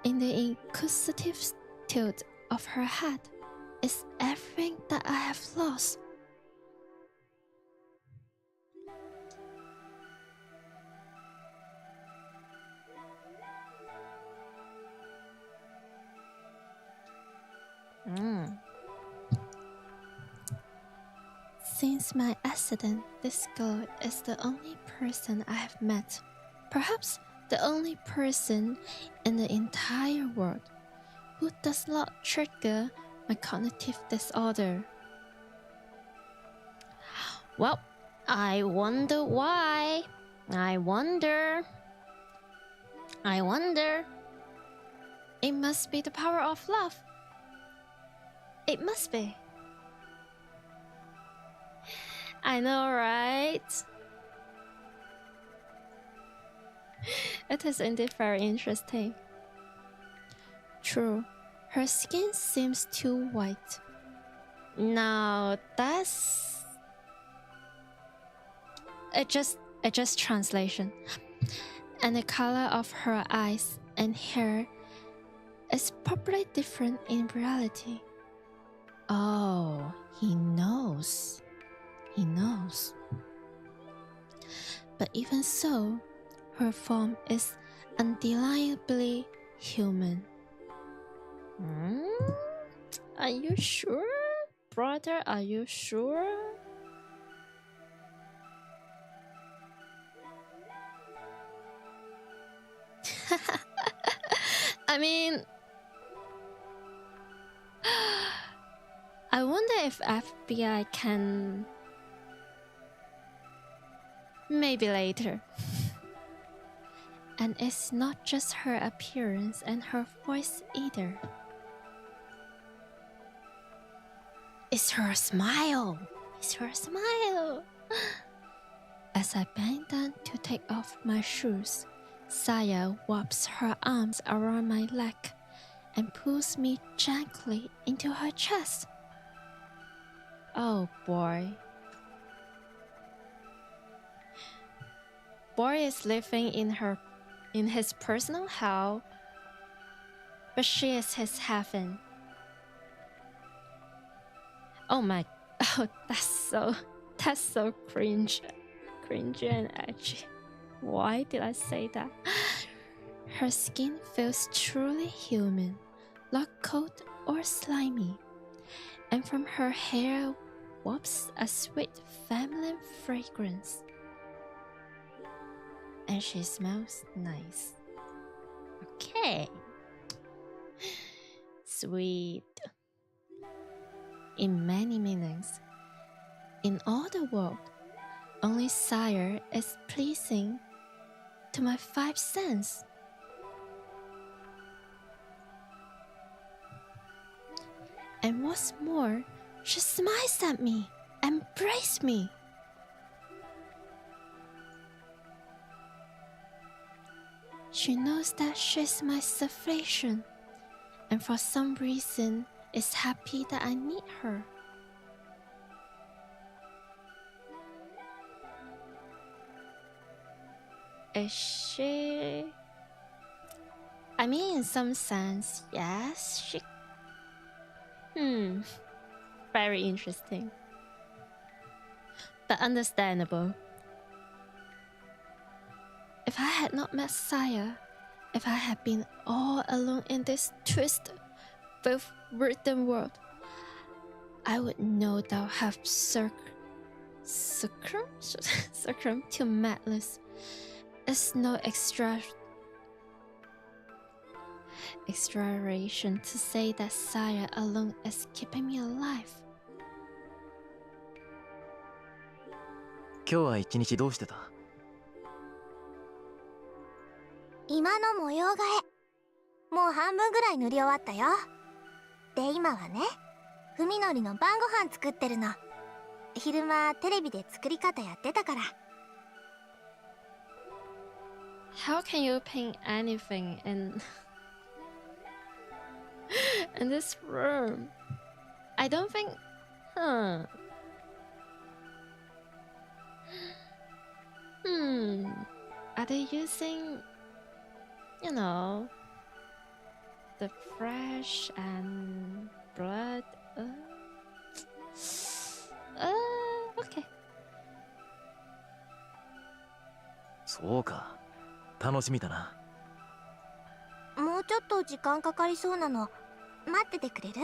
in the inquisitive tilt of her head, is everything that I have lost. since my accident, this girl is the only person I have met. Perhaps the only person in the entire world who does not trigger my cognitive disorder. Well, I wonder why. I wonder. It must be the power of love. It must be. I know, right? It is indeed very interesting. True, her skin seems too white. Now that's it just translation. And the color of her eyes and hair is probably different in reality. Oh, he knows. He knows. But even so, her form is undeniably human. Are you sure? Brother, are you sure? I mean, I wonder if FBI can... Maybe later. And it's not just her appearance and her voice either. It's her smile. It's her smile. As I bend down to take off my shoes, Saya wraps her arms around my leg and pulls me gently into her chest. Oh boy. Boy is living in his personal hell, but she is his heaven. Oh my, oh that's so cringe and edgy. Why did I say that? Her skin feels truly human, not cold or slimy, and from her hair wafts a sweet feminine fragrance. And she smells nice. Okay. Sweet. In many meanings. In all the world, only Sire is pleasing to my 5 senses. And what's more, she smiles at me, embraces me. She knows that she's my salvation, and for some reason is happy that I need her. Is she? I mean, in some sense, yes, she... Very interesting. But understandable. If I had not met Saya, if I had been all alone in this twisted, written world, I would no doubt have succumbed to madness. It's no exaggeration to say that Saya alone is keeping me alive. 今日は一日どうしてた？今の模様替えもう半分ぐらい塗り終わったよ。で今はね、文則の晩ご飯作ってるの。昼間テレビで作り方やってたから。 How can you paint anything in in this room? I don't think... Are they using, you know, the flesh and blood? Okay. そうか。楽しみだな。もうちょっと時間かかりそうなの。待っててくれる？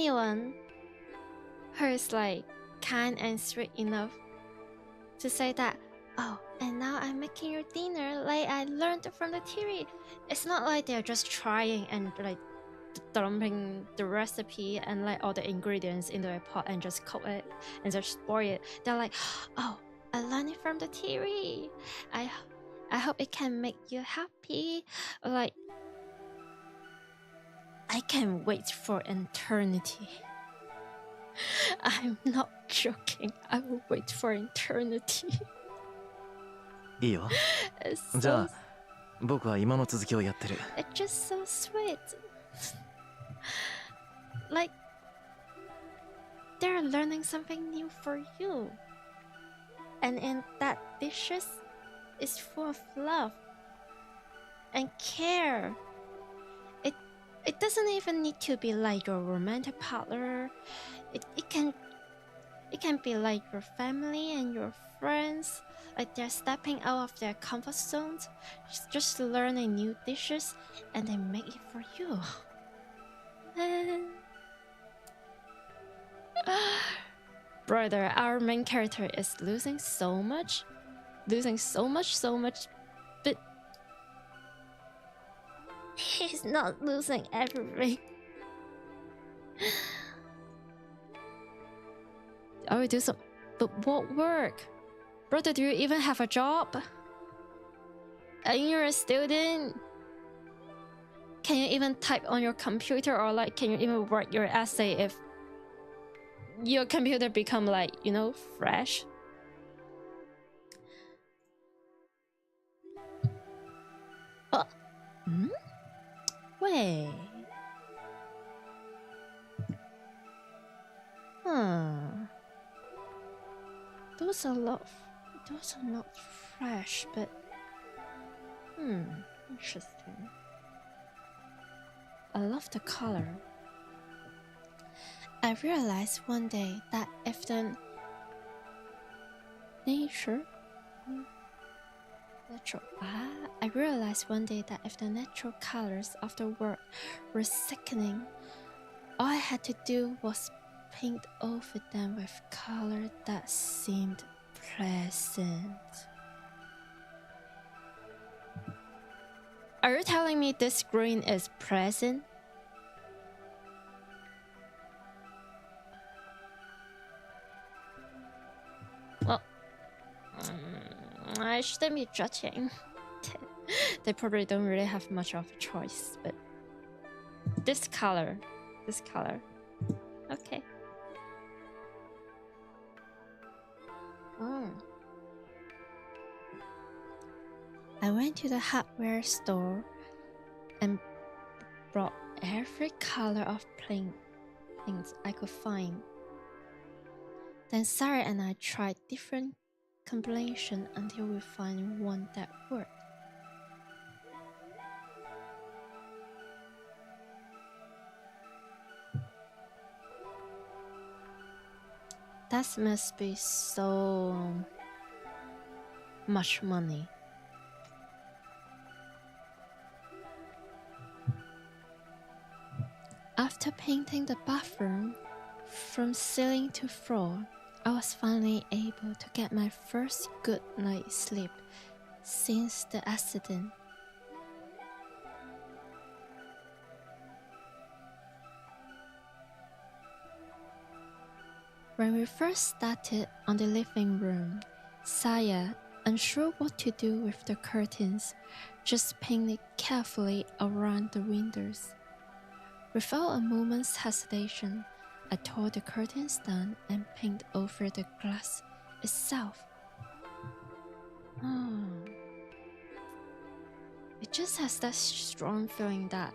anyone who is like kind and sweet enough to say that, oh, and now I'm making your dinner like I learned from the TV. It's not like they're just trying and like dumping the recipe and like all the ingredients into a pot and just cook it and just spoil it. They're like, oh, I learned it from the TV. I hope it can make you happy. Like, I can wait for eternity. I'm not joking. I will wait for eternity. いいよ。 It's じゃ so, あ僕は今の続きをやってる。 it's just so sweet. Like, they're learning something new for you. And in that dishes is full of love and care. It doesn't even need to be like your romantic partner. It can be like your family and your friends. Like they're stepping out of their comfort zones, just learning new dishes, and they make it for you. Brother, our main character is losing so much, but he's not losing everything. I will do some, but what work? Brother, do you even have a job? And you're a student? Can you even type on your computer, or like can you even write your essay if your computer become like, you know, fresh? Wait. Those are not fresh, but interesting. I love the color. I realized one day that if the natural colors of the world were sickening, all I had to do was paint over them with color that seemed pleasant. Are you telling me this green is pleasant? Well, I shouldn't be judging. They probably don't really have much of a choice, but this color, okay. I went to the hardware store and brought every color of paints I could find. Then Sarah and I tried different combinations until we found one that worked. That must be so much money. After painting the bathroom from ceiling to floor, I was finally able to get my first good night's sleep since the accident. When we first started on the living room, Saya, unsure what to do with the curtains, just painted carefully around the windows. Without a moment's hesitation, I tore the curtains down and painted over the glass itself. It just has that strong feeling that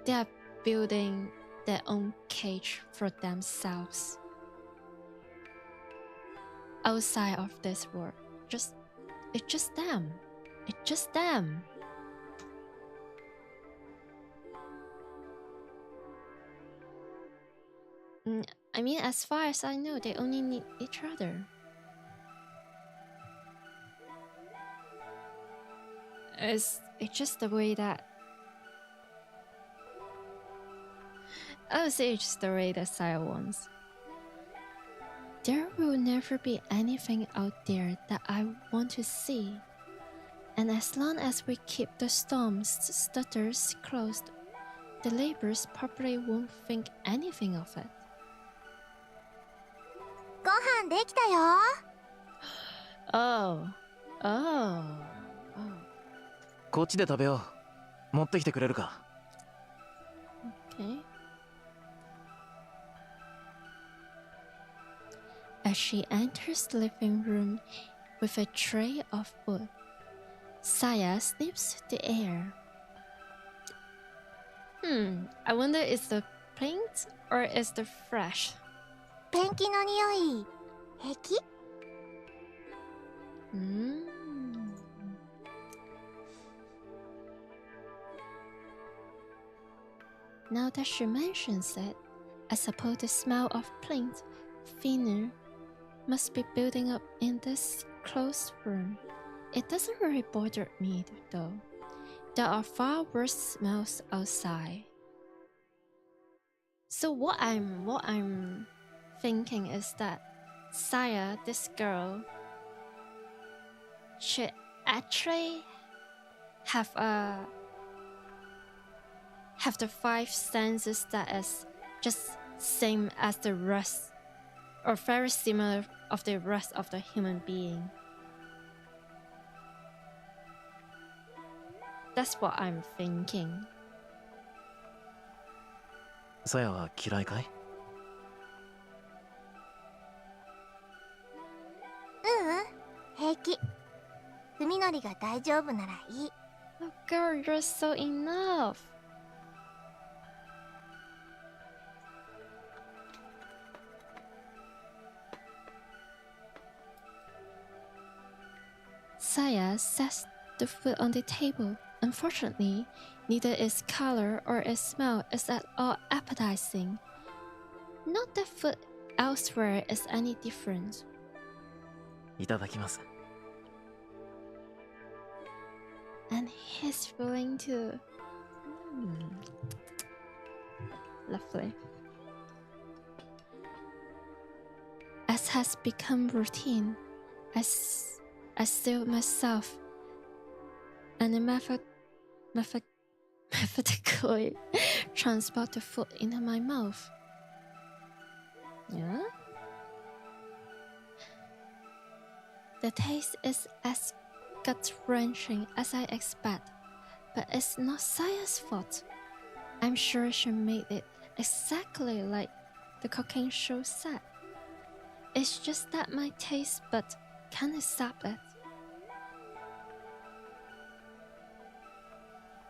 they are building their own cage for themselves. Outside of this world, it's just them. I mean, as far as I know, they only need each other. It's just the way that I'll say it's just the way that Saya wants. There will never be anything out there that I want to see. And as long as we keep the storms stutters closed, the laborers probably won't think anything of it. ご飯できたよ。 Oh. Oh. Oh. こっちで食べよう。持ってきてくれるか。 Okay. As she enters the living room with a tray of food, Saya sniffs the air. I wonder is the paint or is the fresh? ペンキの匂い平気？ Now that she mentions it, I suppose the smell of paint, thinner, must be building up in this closed room. It doesn't really bother me though. There are far worse smells outside. So what I'm thinking is that Saya, this girl, should actually have the five senses that is just same as the rest, or very similar of the rest of the human being. That's what I'm thinking. さやは嫌いかい？平気。文則が大丈夫ならいい。 Oh girl, you're so enough. Saya sets the food on the table. Unfortunately, neither its color or its smell is at all appetizing. Not that food elsewhere is any different. いただきます。 And he's willing to... Lovely. As has become routine, I still myself and methodically transport the food into my mouth. Yeah? The taste is as gut-wrenching as I expect, but it's not Saya's fault. I'm sure she made it exactly like the cooking show said. It's just that my taste bud can't accept it.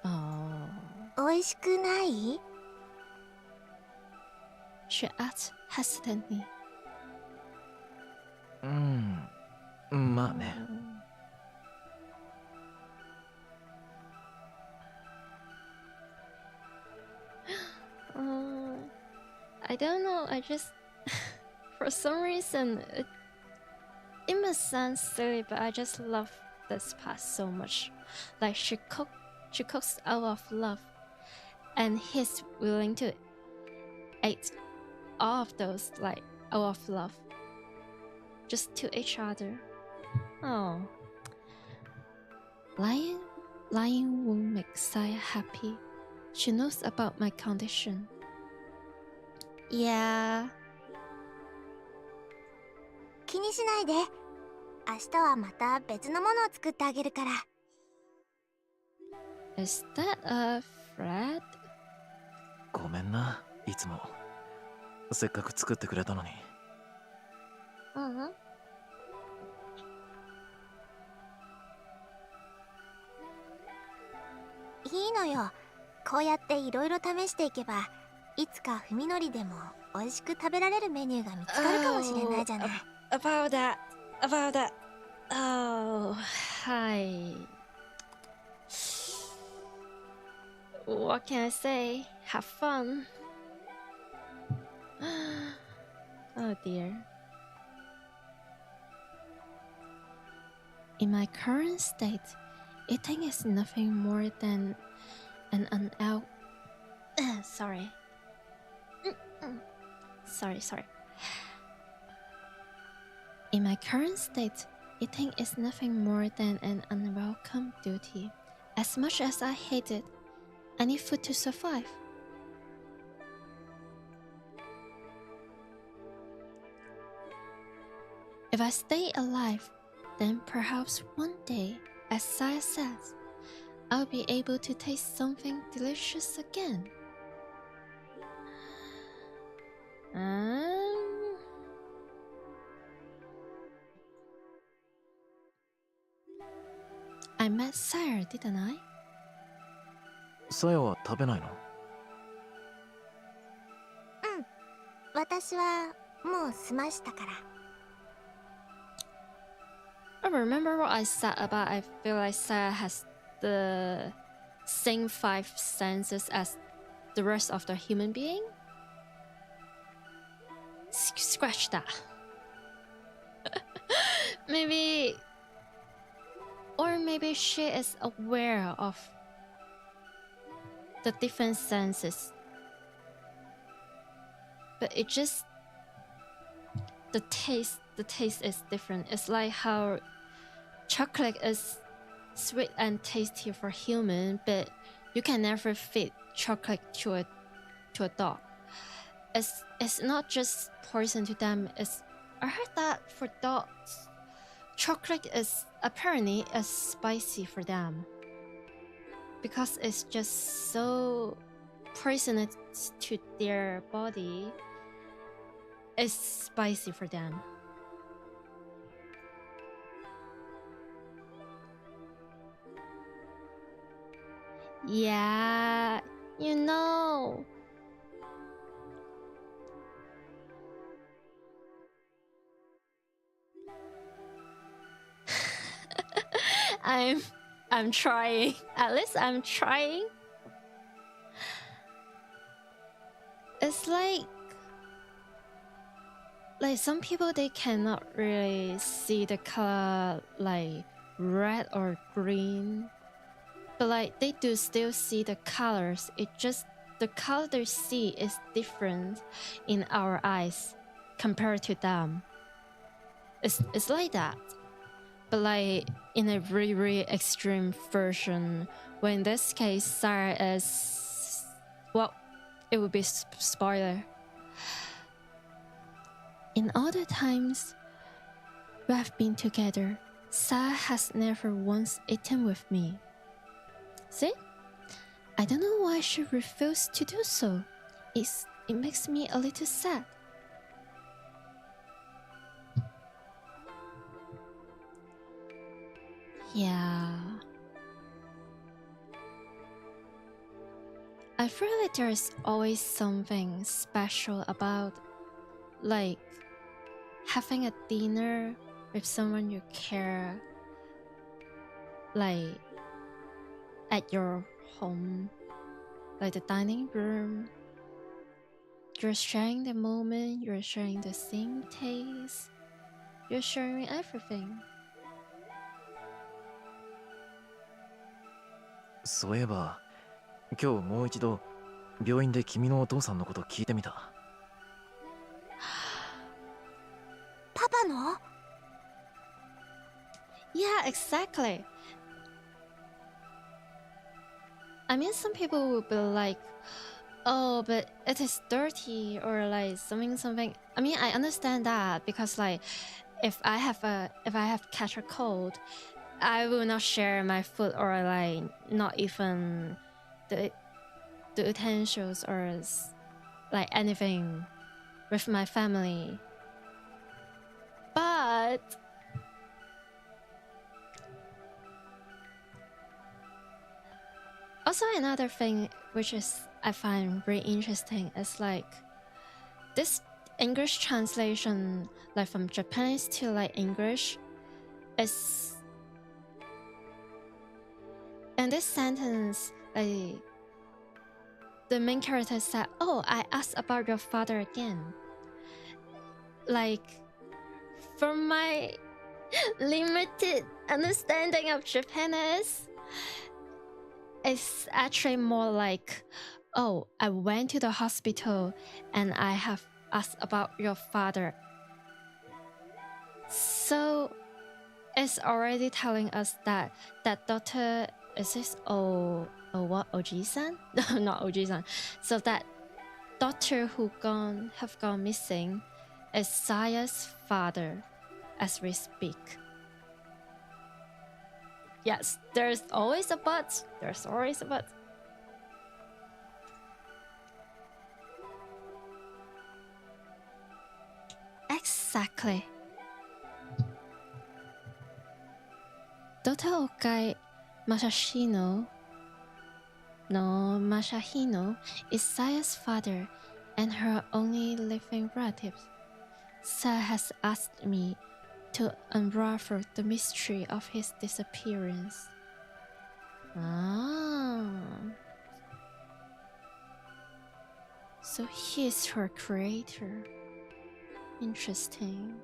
Oh. 美味しくない？ She asked hesitantly. まあね。I don't know, I just... for some reason, it must sound silly, but I just love this part so much. Like, she cooks out of love, and he's willing to eat all of those, like, out of love. Just to each other. Oh. Lying won't make Saya happy. She knows about my condition. Yeah. 気にしないで。明日はまた別のものを作ってあげるから。 Is that a threat? ごめんな、いつも。せっかく作ってくれたのに。いいのよ。こうやっていろいろ試していけば、いつか文則でも美味しく食べられるメニューが見つかるかもしれないじゃない。About that. Oh, hi. What can I say? Have fun. Oh dear. In my current state, eating is nothing more than an sorry. Sorry. In my current state, eating is nothing more than an unwelcome duty. As much as I hate it, I need food to survive. If I stay alive, then perhaps one day, as Saya says, I'll be able to taste something delicious again. I met Sire, didn't I? さやは食べないの？私はもう済ましたから。I remember what I said about I feel like Saya has the same 5 senses as the rest of the human being? Scratch that. Maybe she is aware of the different senses. But it just the taste is different. It's like how chocolate is sweet and tasty for human, but you can never feed chocolate to a dog. It's not just poison to them. I heard that for dogs, chocolate is apparently spicy for them because it's just so poisonous to their body. It's spicy for them. Yeah, you know. I'm trying. At least I'm trying. It's like some people, they cannot really see the color like red or green, but like they do still see the colors. It just the color they see is different in our eyes compared to them. It's like that, but like in a really, really extreme version. When in this case, Sarah is, well, it would be spoiler. In all the times we have been together, Sarah has never once eaten with me. See? I don't know why she refused to do so. It makes me a little sad. Yeah. I feel like there's always something special about like having a dinner with someone you care, like at your home, like the dining room. You're sharing the moment, you're sharing the same taste, you're sharing everything. そういえば今日もう一度病院で君のお父さんのこと聞いてみた。パパの？ Yeah, exactly. I mean, some people will be like, oh, but it is dirty or like something. I mean, I understand that because like if I have catch a cold, I will not share my food or like not even the utensils or like anything with my family. But also another thing which is I find very interesting is like this English translation, like from Japanese to like English, is in this sentence, like the main character said, "Oh, I asked about your father again." Like, from my limited understanding of Japanese, it's actually more like, Oh, I went to the hospital and I have asked about your father. So it's already telling us that that daughter is this what Oji-san? No, not Oji-san. So that daughter who have gone missing is Saya's father as we speak. Yes, there's always a but. There's always a but. Exactly. Daughter Okai Masahino is Saya's father and her only living relative. Saya has asked me to unravel the mystery of his disappearance. Ah. So he is her creator. Interesting.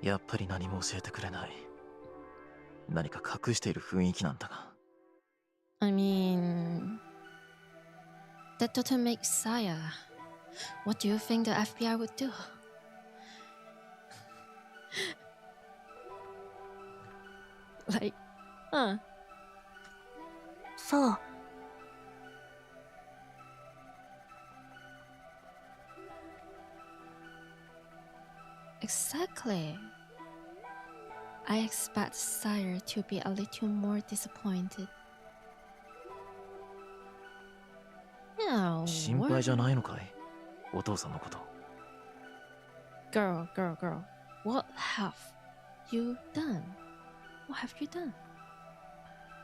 やっぱり何も教えてくれない。何か隠している雰囲気なんだが。I mean, that doesn't make Saya. What do you think the FBI would do? Like, huh? そう。Exactly. I expect Sire to be a little more disappointed. No. 心配じゃないのかい？お父さんのこと。Girl. What have you done? What have you done?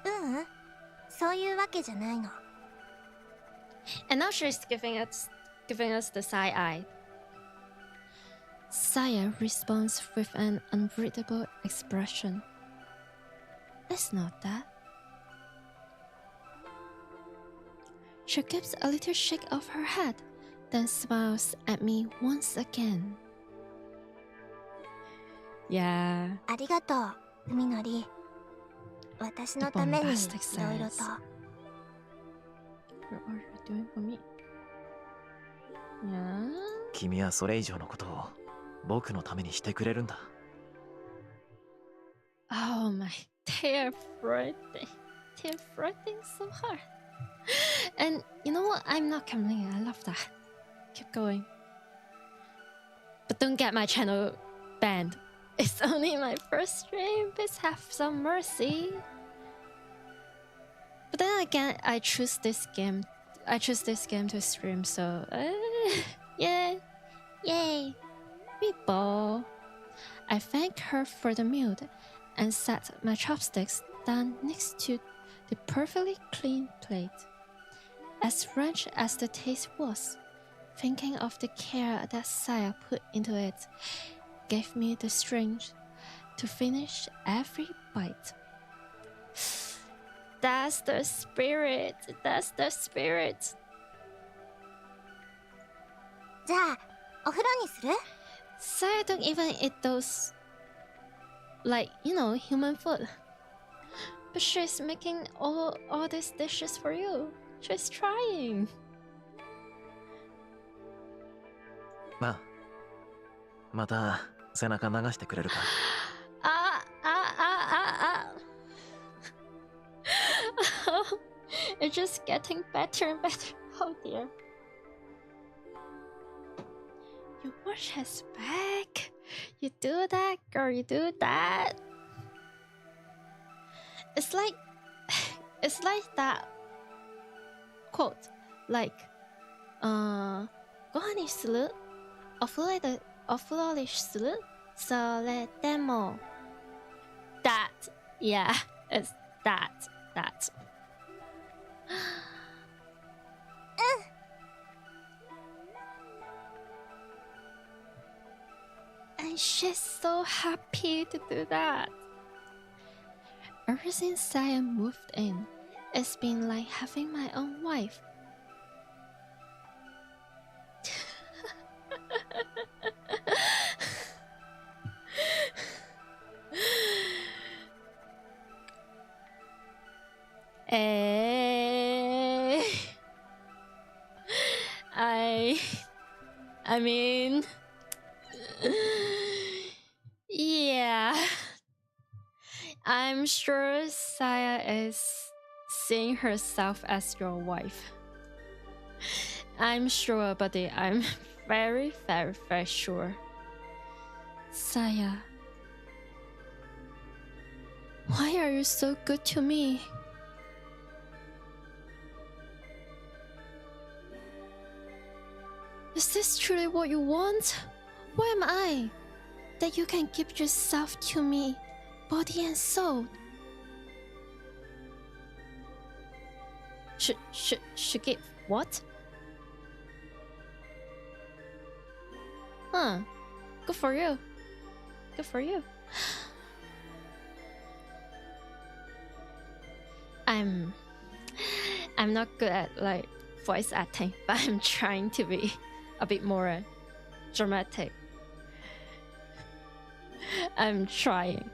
ううん。そういうわけじゃないの。And now she's giving us the side eye. Saya responds with an unreadable expression. It's not that. She gives a little shake of her head, then smiles at me once again. Yeah. ありがとう、海のり。私のためにいろいろ bombastic と。 What are you doing for me? Yeah. 君はそれ以上のことを僕のためにしてくれるんだ。Oh my, they're fighting. They're fighting so hard. And you know what? I'm not complaining. I love that. Keep going. But don't get my channel banned. It's only my first stream. Please have some mercy. But then again, I choose this game to stream, so yeah. Yay. Meatball. I thank her for the meal and set my chopsticks down next to the perfectly clean plate. As ranch as the taste was, thinking of the care that Saya put into it gave me the strength to finish every bite. That's the spirit. That's the spirit. じゃあ、お風呂にする？ Saya don't even eat those, like, you know, human food. But she's making all these dishes for you. She's trying. また背中流してくれるか？ It's just getting better and better. Oh dear. You wash his back. You do that, girl. You do that. It's like that quote. Like, ご飯にする？お風呂にする？それでも。That. Yeah, it's that. And she's so happy to do that. Ever since Saya moved in, It's been like having my own wife. Eh, I mean, yeah, I'm sure Saya is seeing herself as your wife. I'm sure, buddy. I'm very, very, very sure. Saya, why are you so good to me? Is this truly what you want? Who am I that you can give yourself to me, body and soul? Should give what? Huh. Good for you. Good for you. I'm not good at like voice acting, but I'm trying to be a bit more dramatic. I'm trying.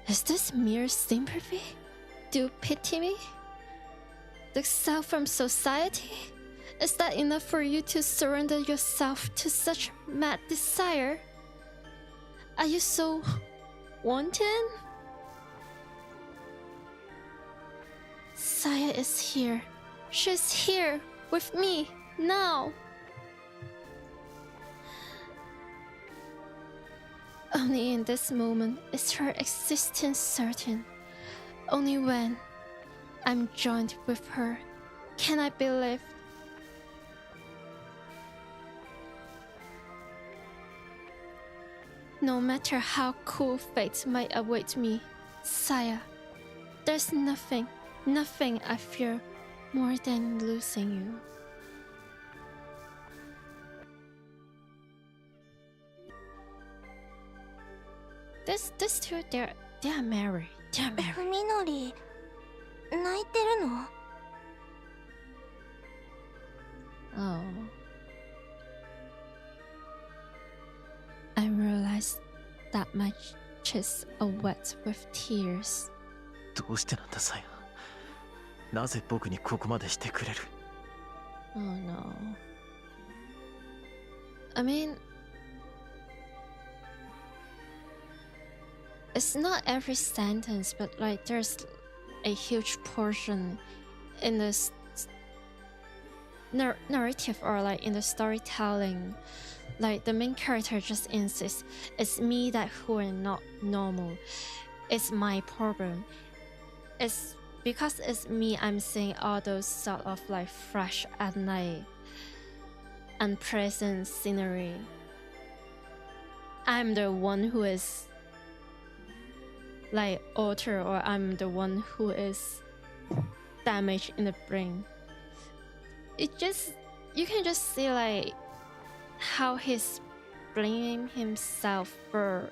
Is this mere sympathy? Do you pity me? Exile from society? Is that enough for you to surrender yourself to such mad desire? Are you so wanton? Saya is here. She's here with me now. Only in this moment is her existence certain. Only when I'm joined with her can I believe. No matter how cruel fate might await me, Saya, there's nothing I fear more than losing you. This two, they are married. They are married. みのり、泣いてるの？ Oh. I realized that my cheeks are wet with tears. どうしてなんだサヤ。なぜ僕にここまでしてくれる？ Oh no. I mean, it's not every sentence, but like there's a huge portion in the narrative or like in the storytelling. Like the main character just insists, it's me that who are not normal. It's my problem. It's because it's me I'm seeing all those sort of like fresh at night, unpleasant scenery. I'm the one who is like altered, or I'm the one who is damaged in the brain. It just, you can just see like how he's blaming himself for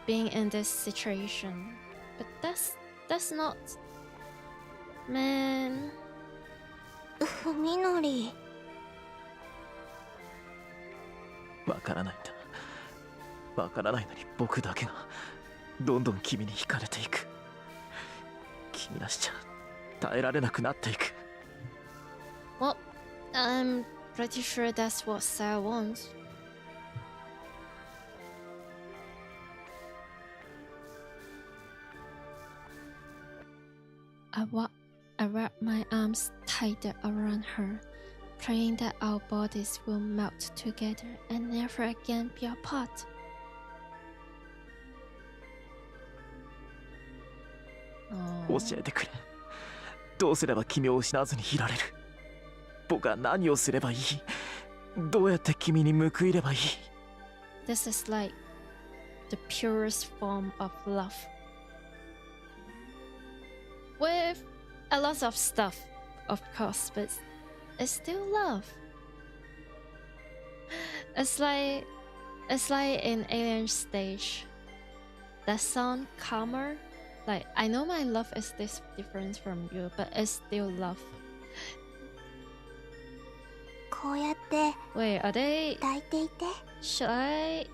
being in this situation. But that's not, man. みのり。わからないんだ。わからないのに僕だけがどんどん君に惹かれていく。君なしちゃ耐えられなくなっていく。Well, I'm pretty sure that's what Sarah wants. I wrap my arms tighter around her, praying that our bodies will melt together and never again be apart. Oh. 教えてくれ。どうすれば君を失わずにいられる？僕は何をすればいい？どうやって君に報いればいい？ This is like the purest form of love. With a lot of stuff, of course, but it's still love. It's like in Alien Stage. That sound calmer, Like, I know my love is this different from you, but it's still love. こうやって Wait, are they... 抱いていて Should I...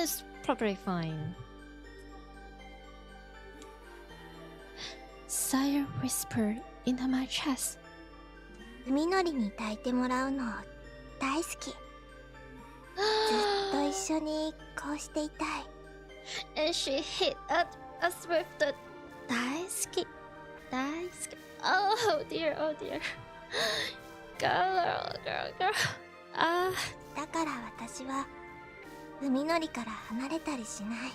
It's probably fine. Saya whispered into my chest. 海のりに抱いてもらうの大好き。ずっと一緒にこうしていたい。 And she hit at us with the 大好き Oh dear, oh dear. Girl. だから私は海のりから離れたりしない。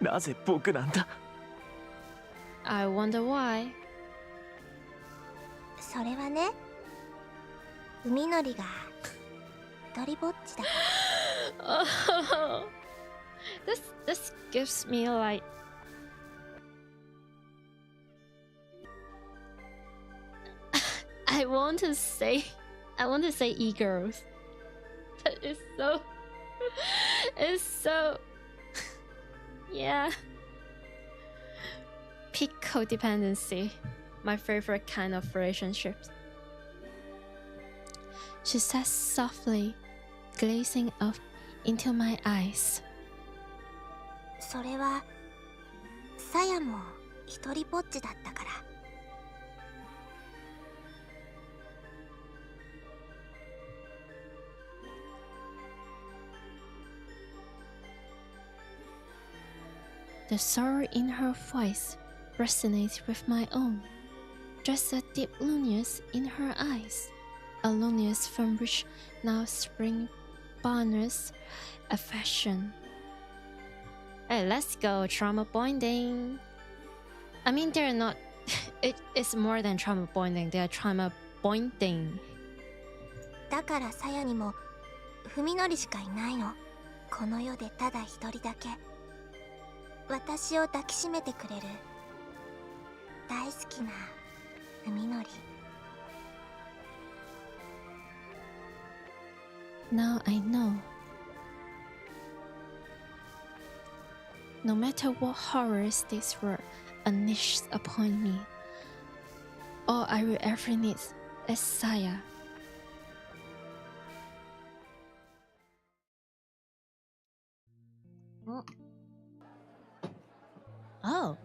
なぜ僕なんだ。 I wonder why. それはね、海のりが一人ぼっちだから。Oh, this gives me like I want to say e-girls, but it's so yeah. Peak codependency, my favorite kind of relationships. She said softly, gazing up into my eyes. それはさやも一人ぼっちだったから。The sorrow in her voice resonates with my own. Just a deep loneliness in her eyes, a loneliness from which now spring bonus affection. Hey, let's go, trauma bonding. I mean, they're not. It's more than trauma bonding. They are trauma bonding. だからさやにも文のりしかいないの。この世でただ一人だけ私を抱きしめてくれる大好きな文のり。 Now I know. No matter what horrors this world unleashes upon me, all I will ever need is Saya. Oh,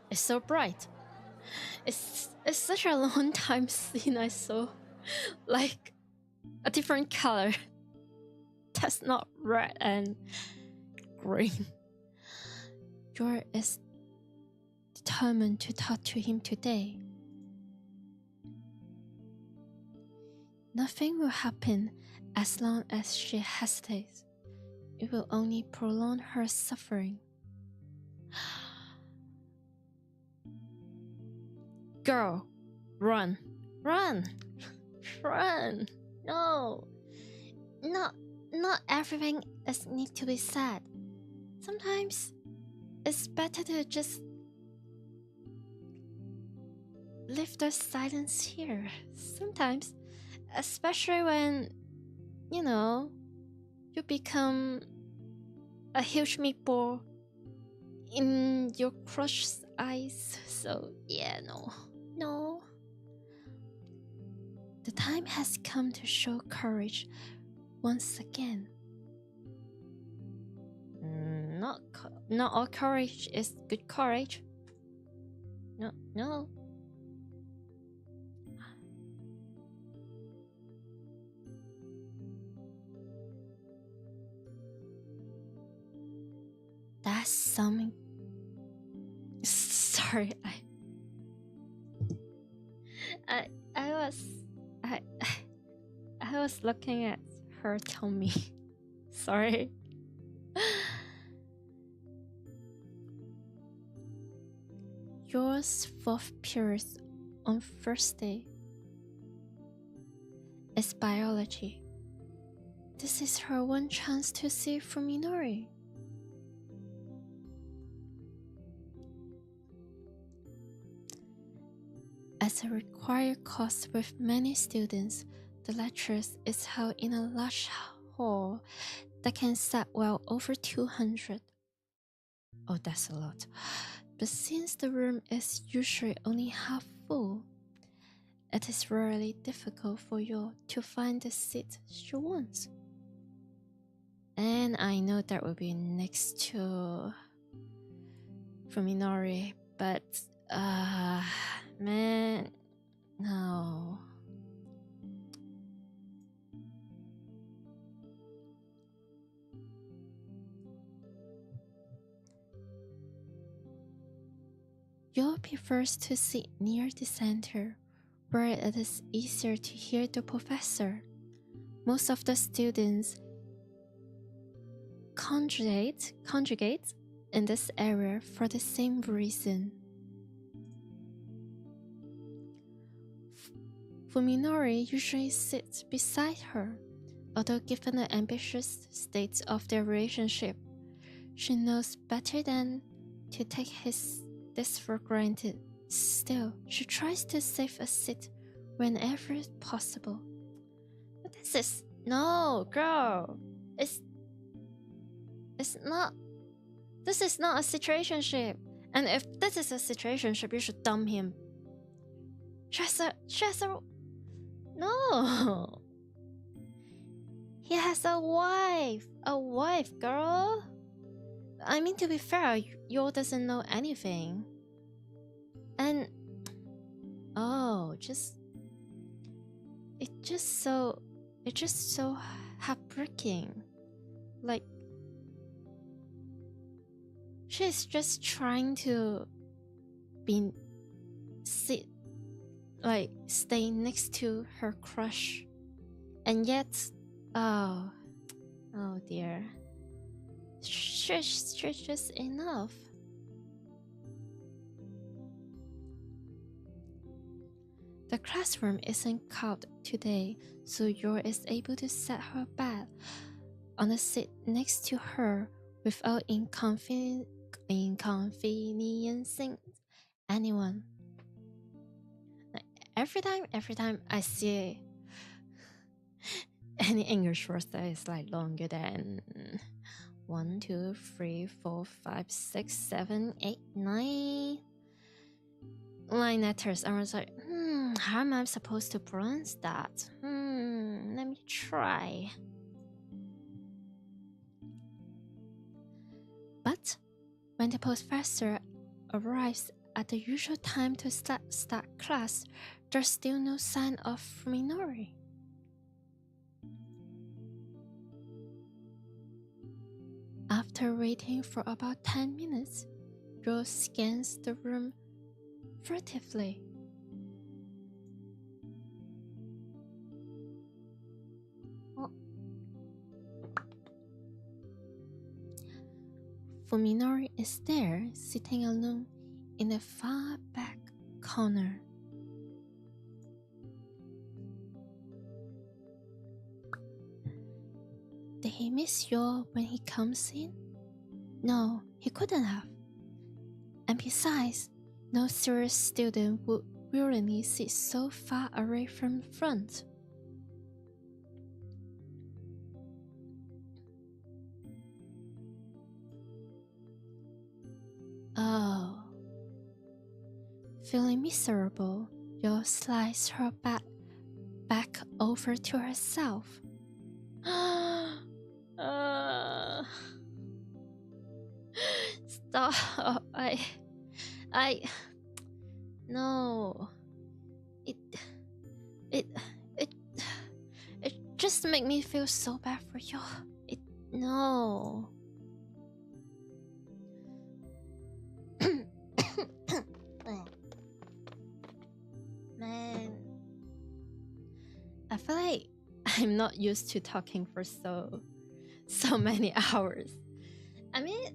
it's so bright. It's such a long time since I saw like a different color that's not red and green. Gore is determined to talk to him today. Nothing will happen as long as she hesitates. It will only prolong her suffering. Girl, run, run, run. No, not everything is need to be said. Sometimes it's better to just leave the silence here. Sometimes, especially when, you know, you become a huge meatball in your crush's eyes. So yeah, no. The time has come to show courage once again. Not all courage is good courage. No. That's something. Sorry, I was looking at her tummy. Sorry. Yours fourth period on Thursday is biology. This is her one chance to see Fuminori. As a required course with many students, the lectures is held in a large hall that can seat well over 200. Oh, that's a lot. But since the room is usually only half full, it is rarely difficult for you to find the seat you want. And I know that will be next to Fuminori, but man, no. Yo prefers to sit near the center, where it is easier to hear the professor. Most of the students congregate in this area for the same reason. Fuminori usually sits beside her, although given the ambitious state of their relationship, she knows better than to take this for granted. Still, she tries to save a seat whenever possible. But this is no, girl. This is not a situationship. And if this is a situationship, you should dump him. She has a no. He has a wife, girl. I mean, to be fair, Yo doesn't know anything. And it's just so heartbreaking. Like, she's just trying to stay next to her crush, and yet, oh dear, she's just enough. The classroom isn't crowded today, so Yor is able to set her bed on a seat next to her without inconveniencing anyone. Every time I see any English word that is like longer than 1, 2, 3, 4, 5, 6, 7, 8, 9 line letters, I was like, how am I supposed to pronounce that? Let me try. But when the professor arrives at the usual time to start class, there's still no sign of Minori. After waiting for about 10 minutes, Rose scans the room furtively. Fuminori is there, sitting alone in a far back corner. Did he miss Yo when he comes in? No, he couldn't have. And besides, no serious student would willingly sit so far away from the front. Oh. Feeling miserable, Yo slides her back over to herself. Stop. No. It just make me feel so bad for you. No. Man, I feel like I'm not used to talking for so many hours. I mean,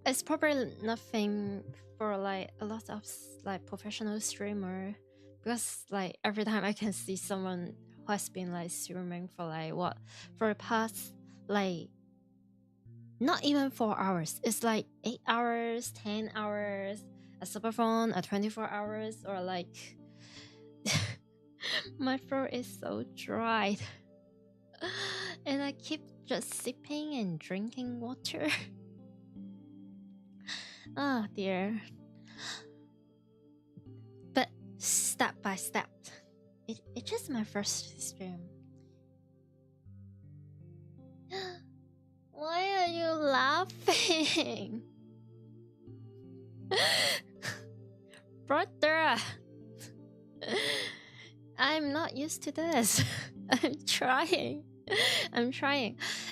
it's probably nothing for like a lot of like professional streamer, because like every time I can see someone who has been like streaming for like for the past like not even 4 hours. It's like 8 hours, 10 hours, a super phone, a 24 hours, or like My throat is so dry. And I keep just sipping and drinking water. Oh dear. But step by step. It's just my first stream. Why are you laughing? Brother, I'm not used to this. I'm trying.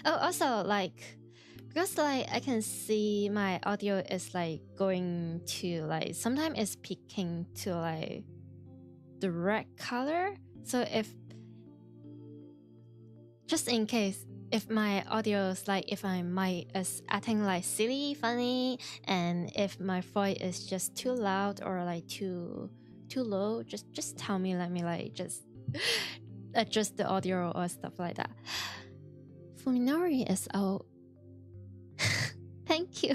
Oh, also, like, because like I can see my audio is like going to like sometimes it's peaking to like the red color. So if just in case if my audio is like if I might is acting like silly, funny, and if my voice is just too loud or like too low, just tell me. Let me like just adjust the audio or stuff like that. Fuminori is out. Thank you.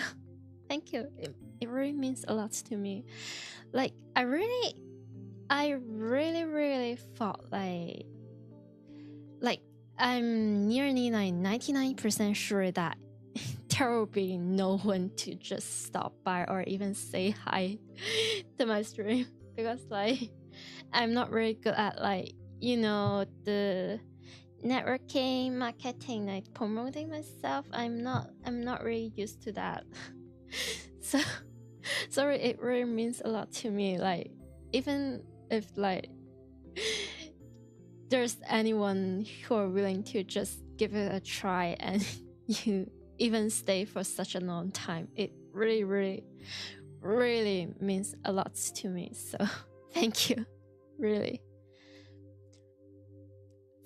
It really means a lot to me. Like I really thought like I'm nearly like 99% sure that there will be no one to just stop by or even say hi to my stream, because like I'm not really good at like, you know, the networking, marketing, like promoting myself. I'm not really used to that. So sorry, it really means a lot to me. Like even if like there's anyone who are willing to just give it a try and you even stay for such a long time, it really means a lot to me. So thank you, really.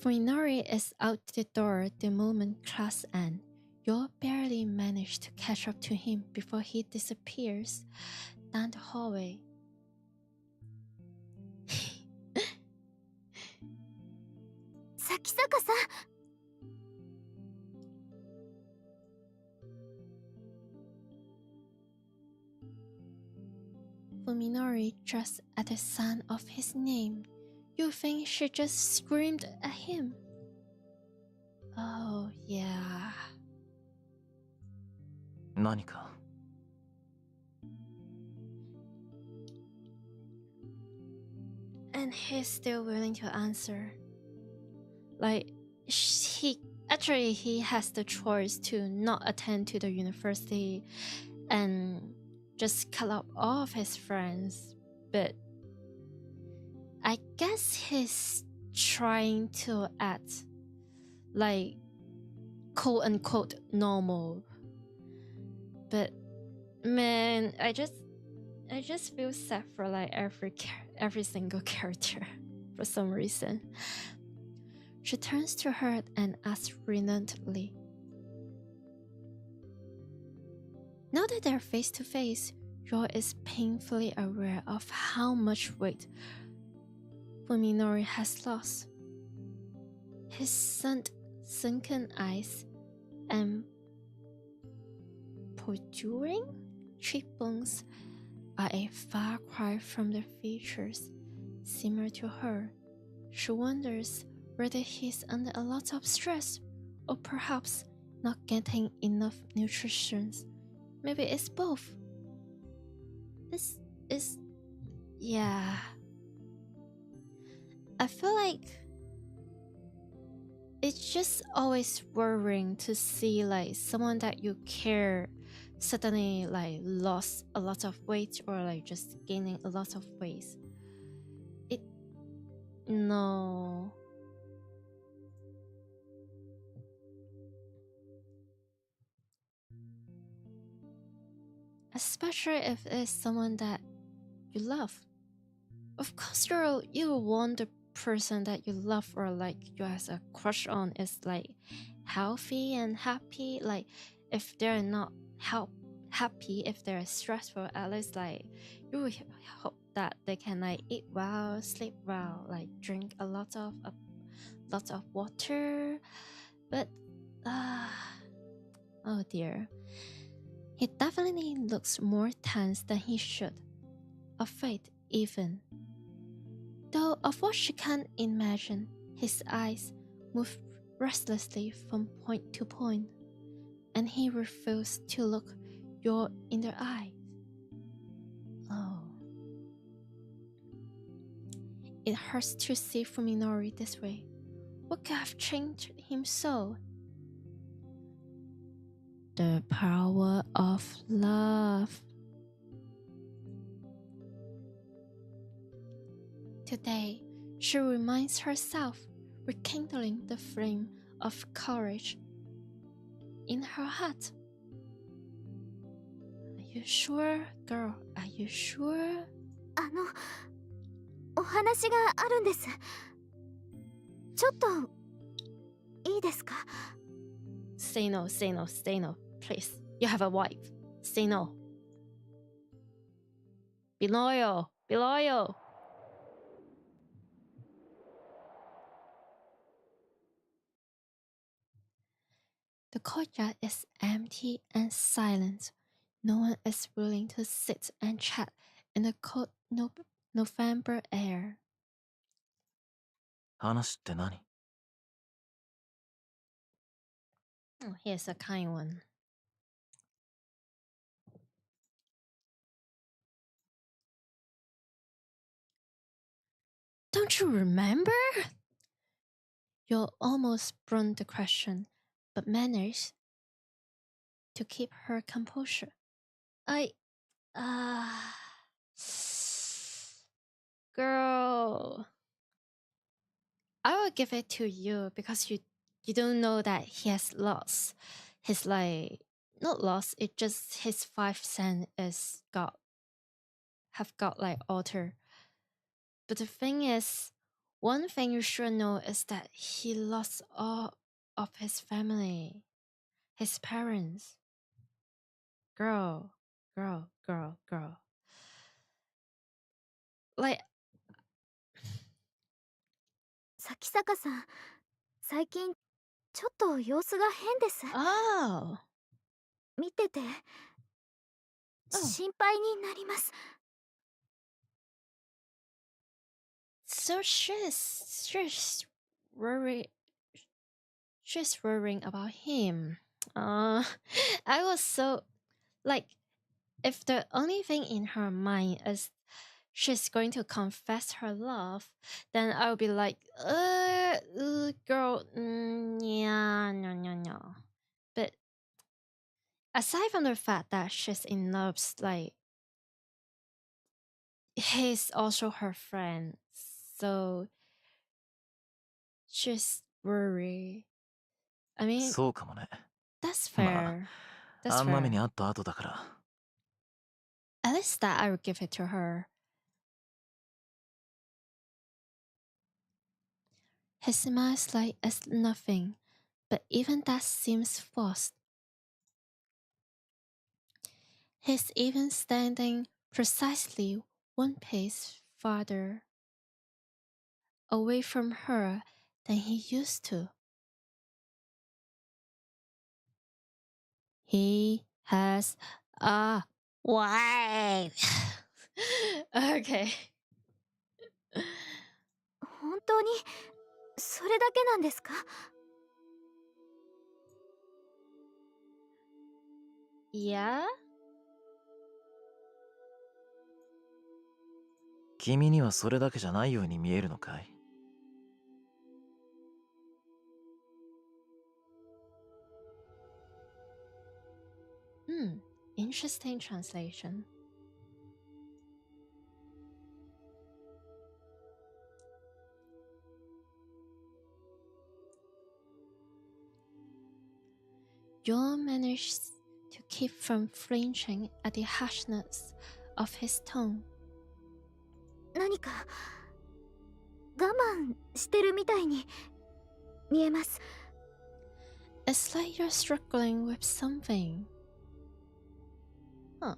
Fuminori is out the door the moment class ends. You barely manage to catch up to him before he disappears down the hallway. Fuminori just at the sound of his name. You think she just screamed at him? Oh yeah. 何か And he's still willing to answer. Like he has the choice to not attend to the university and just cut off all of his friends, but I guess he's trying to act like quote unquote normal. But man, I just feel sad for like every single character for some reason. She turns to her and asks reluctantly. Now that they're face to face, Yor is painfully aware of how much weight Fuminori has lost. His sunken eyes and protruding cheekbones are a far cry from the features similar to her. She wonders whether he's under a lot of stress or perhaps not getting enough nutrition. Maybe it's both. This is... yeah. I feel like it's just always worrying to see like someone that you care suddenly like lost a lot of weight or like just gaining a lot of weight. No. Especially if it's someone that you love. Of course you want the person that you love or like you has a crush on is like healthy and happy. Like if they're not happy, if they're stressful, at least like you will hope that they can like eat well, sleep well, like drink a lot of water. But oh dear, he definitely looks more tense than he should, afraid even. Though of what she can't imagine, his eyes move restlessly from point to point, and he refused to look you in the eyes. Oh. It hurts to see Fuminori this way. What could have changed him so? The power of love. Today, she reminds herself, rekindling the flame of courage in her heart. Are you sure, girl? Are you sure? お話があるんです。ちょっといいですか？ Say no, say no, say no, please. You have a wife. Say no. Be loyal, be loyal. The courtyard is empty and silent. No one is willing to sit and chat in the cold November air. 話って何？ Oh, here's a kind one. Don't you remember? You almost burned the question, but managed to keep her composure. Girl, I will give it to you because you don't know that he has lost. His not lost. It just his 5 cents have got altered. But the thing is, one thing you should know is that he lost all of his family, his parents. Girl. Like, 咲坂さん、最近ちょっと様子が変です。 oh, 見てて心配になります。 so she's worrying about him. I was so if the only thing in her mind is she's going to confess her love, then I'll be like, girl, yeah, no. But aside from the fact that she's in love, he's also her friend, so she's worried. I mean, そうかもね。 that's fair. That's あんな目に fair. あった後だから。 At least that I would give it to her. His smile is like as nothing, but even that seems forced. He's even standing precisely one pace farther away from her than he used to. He has a wife. Okay. 本当にそれだけなんですか？ Yeah? 君にはそれだけじゃないように見えるのかい？ Interesting translation. Joel managed to keep from flinching at the harshness of his tone. 何か我慢してるみたいに見えます。 It's like you're struggling with something. Huh.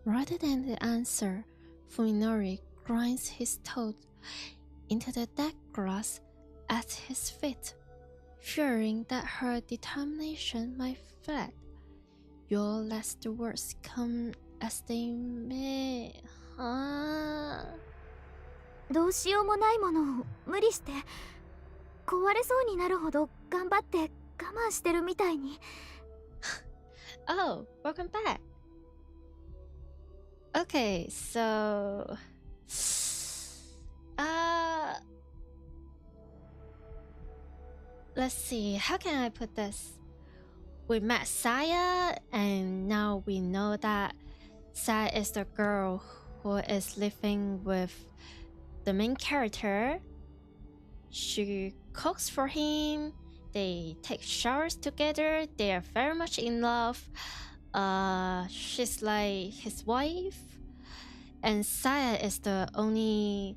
Rather than the answer, Fuminori grinds his toe into the dead grass at his feet, fearing that her determination might flag. Your last words come as they may. どうしようもないものを無理して壊れそうになるほど頑張って我慢してるみたいに。Oh, welcome back. Okay, so let's see, how can I put this? We met Saya, and now we know that Saya is the girl who is living with the main character. She cooks for him, they take showers together, they are very much in love. She's like his wife, and Saya is the only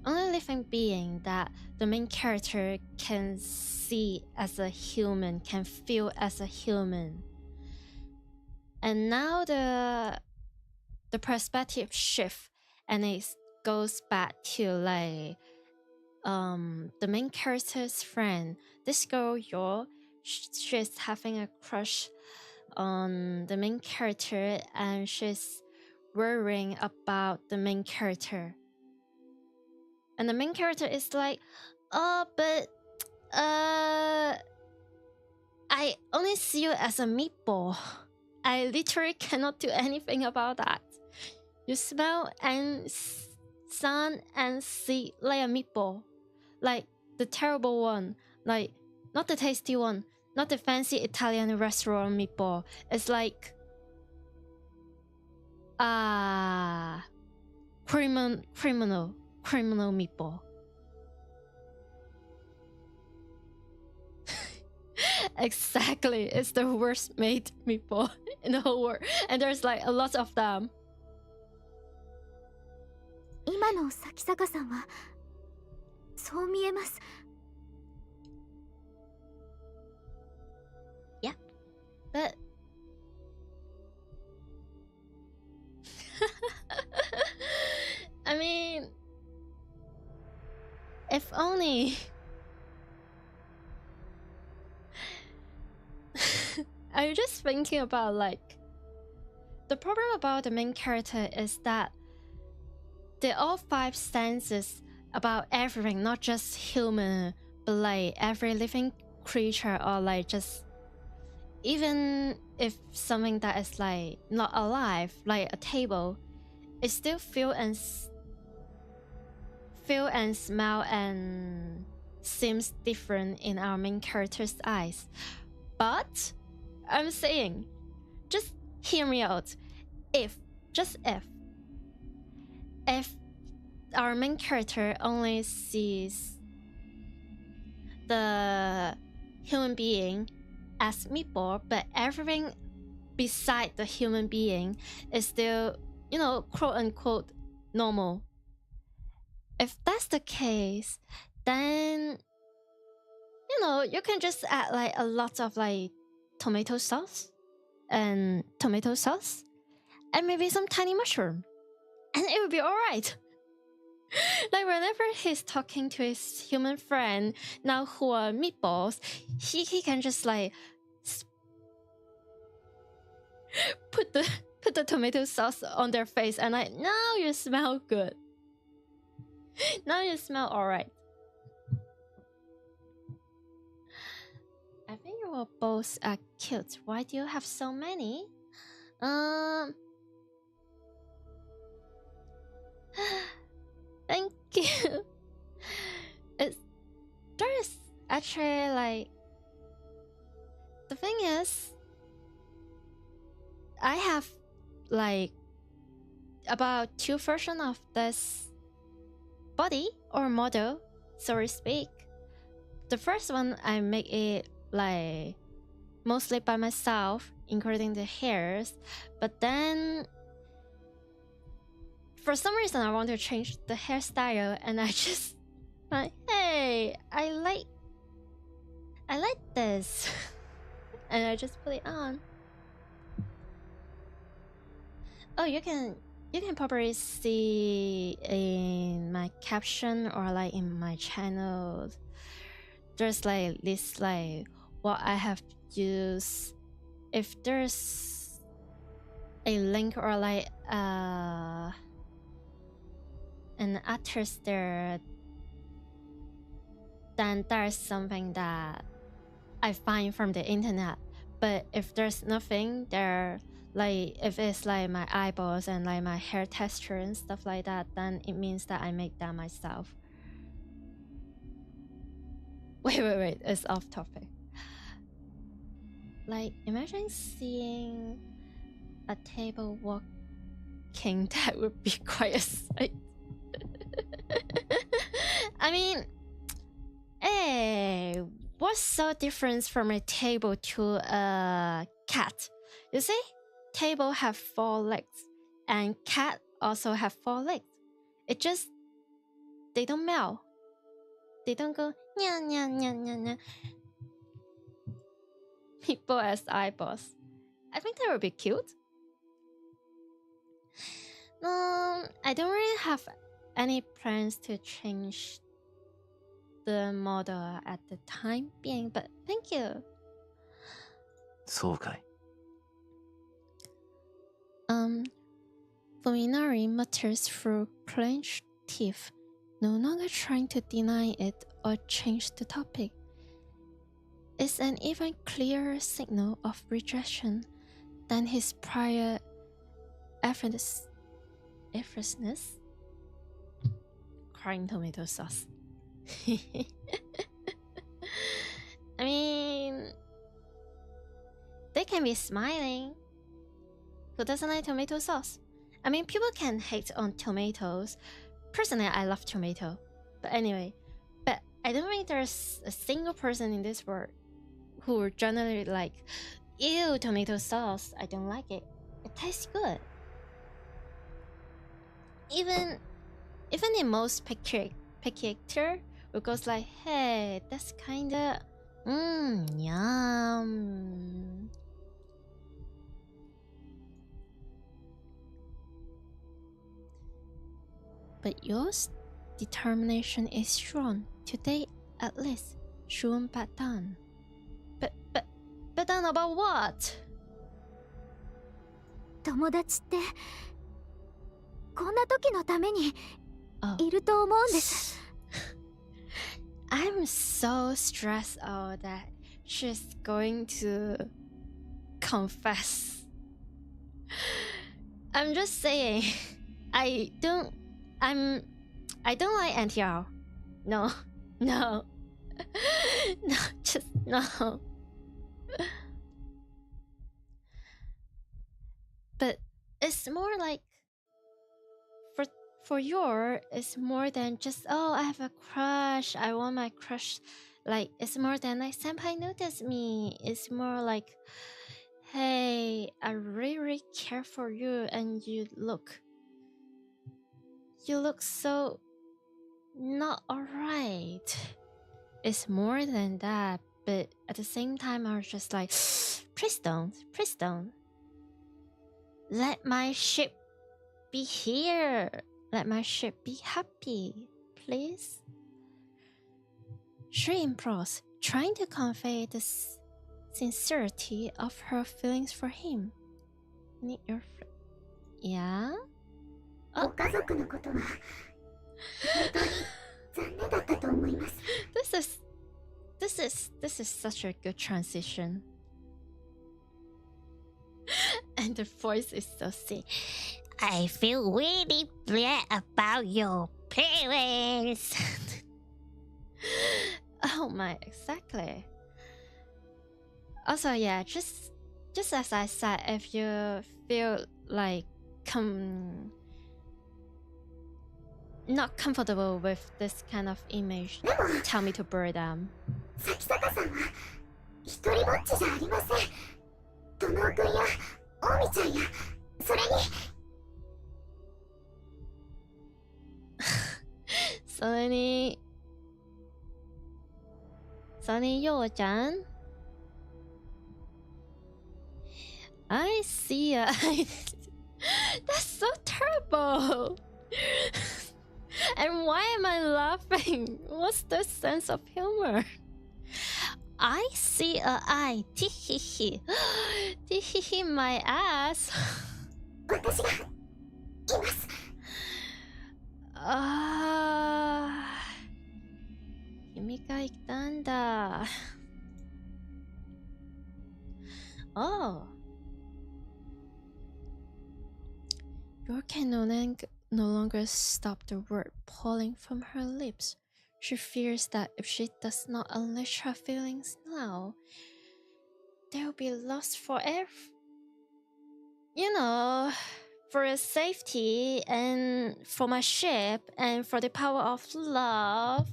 living being that the main character can see as a human, can feel as a human. And now the perspective shift, and it goes back to like the main character's friend, this girl Yo. She's having a crush on the main character, and she's worrying about the main character. And the main character is like, oh, but I only see you as a meatball. I literally cannot do anything about that. You smell and sound and see like a meatball, like the terrible one, like not the tasty one, not the fancy Italian restaurant meatball. It's like criminal meatball. Exactly, it's the worst made meatball in the whole world, and there's like a lot of them. 今の咲坂さんはそう見えます。 Yeah, but I mean, if only I'm just thinking about like the problem about the main character is that they're all five senses about everything, not just human, but like every living creature, or like just even if something that is like not alive, like a table, it still feel and smell and seems different in our main character's eyes. But I'm saying, just hear me out. If our main character only sees the human being as meatball, but everything beside the human being is still, you know, quote unquote normal. If that's the case, then you know, you can just add like a lot of like tomato sauce and maybe some tiny mushroom, and it would be alright. Like whenever he's talking to his human friend now who are meatballs, he can just like put the tomato sauce on their face, and like, now you smell good. Now you smell alright. I think your both are cute. Why do you have so many? Thank you. There's actually like, the thing is, I have like about 2 versions of this body or model, so to speak. The first one, I make it like mostly by myself, including the hairs, but then for some reason I want to change the hairstyle, and I just like, hey, I like this. And I just put it on. Oh, you can probably see in my caption or like in my channel, there's like this like what I have used, if there's a link or like an address there, then there's something that I find from the internet. But if there's nothing there, like if it's like my eyeballs and like my hair texture and stuff like that, then it means that I make that myself. Wait, it's off topic. Like, imagine seeing a table walking, that would be quite a sight. I mean, hey, what's so different from a table to a cat? You see, table have 4 legs, and cat also have 4 legs. It just, they don't meow. They don't go nya nya nya nya nya. People as eyeballs. I think that would be cute. I don't really have any plans to change the model at the time being, but thank you. そうかい。 Fuminari mutters through clenched teeth, no longer trying to deny it or change the topic. It's an even clearer signal of rejection than his prior effortlessness. Crying tomato sauce. I mean, they can be smiling. Who doesn't like tomato sauce? I mean, people can hate on tomatoes. Personally, I love tomato. But anyway, but I don't think there's a single person in this world who are generally like, ew, tomato sauce, I don't like it. It tastes good. Even the most picky eater who goes like, hey, that's kinda, yum. But yours determination is strong. Today, at least, she won't back down. But then about what? 友達ってこんな時のために Oh. いると思うんです。I'm so stressed out that she's going to confess. I'm just saying, I don't like NTR. No, no, just no. But it's more like for your, it's more than just, oh, I have a crush, I want my crush. Like, it's more than like, senpai noticed me. It's more like, hey, I really care for you, and you look so not alright. It's more than that, but at the same time, I was just like, please don't. Let my ship be here. Let my ship be happy, please. She implores, trying to convey the sincerity of her feelings for him. Need your yeah? ご家族のことは本当に残念だったと思います。This is such a good transition. And the voice is so sick. I feel really bad about your parents. Oh my, exactly. Also, yeah, just as I said, if you feel like not comfortable with this kind of image, tell me to burn them. 崎坂さんは一人ぼっちじゃありません。友尾くんや大見ちゃんやそれにそれにようちゃん I see ya. That's so terrible. And why am I laughing? What's the sense of humor? I see a eye. Tihihi. Tihihi my ass. 私がいます。君が言ったんだ。Oh. Yor can no longer stop the word falling from her lips. She fears that if she does not unleash her feelings now, they will be lost forever. You know, for her safety and for my ship and for the power of love,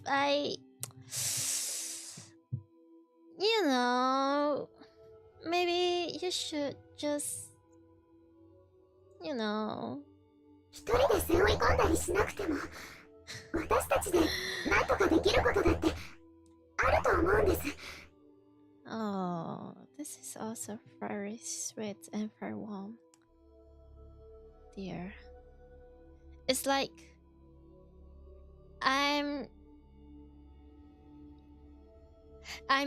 you know, maybe you should just, you know. 一人で背負い込んだりしなくても、私たちで何とかできることだってあると思うんです。Oh, this is also very sweet and very warm. Dear. It's like I'm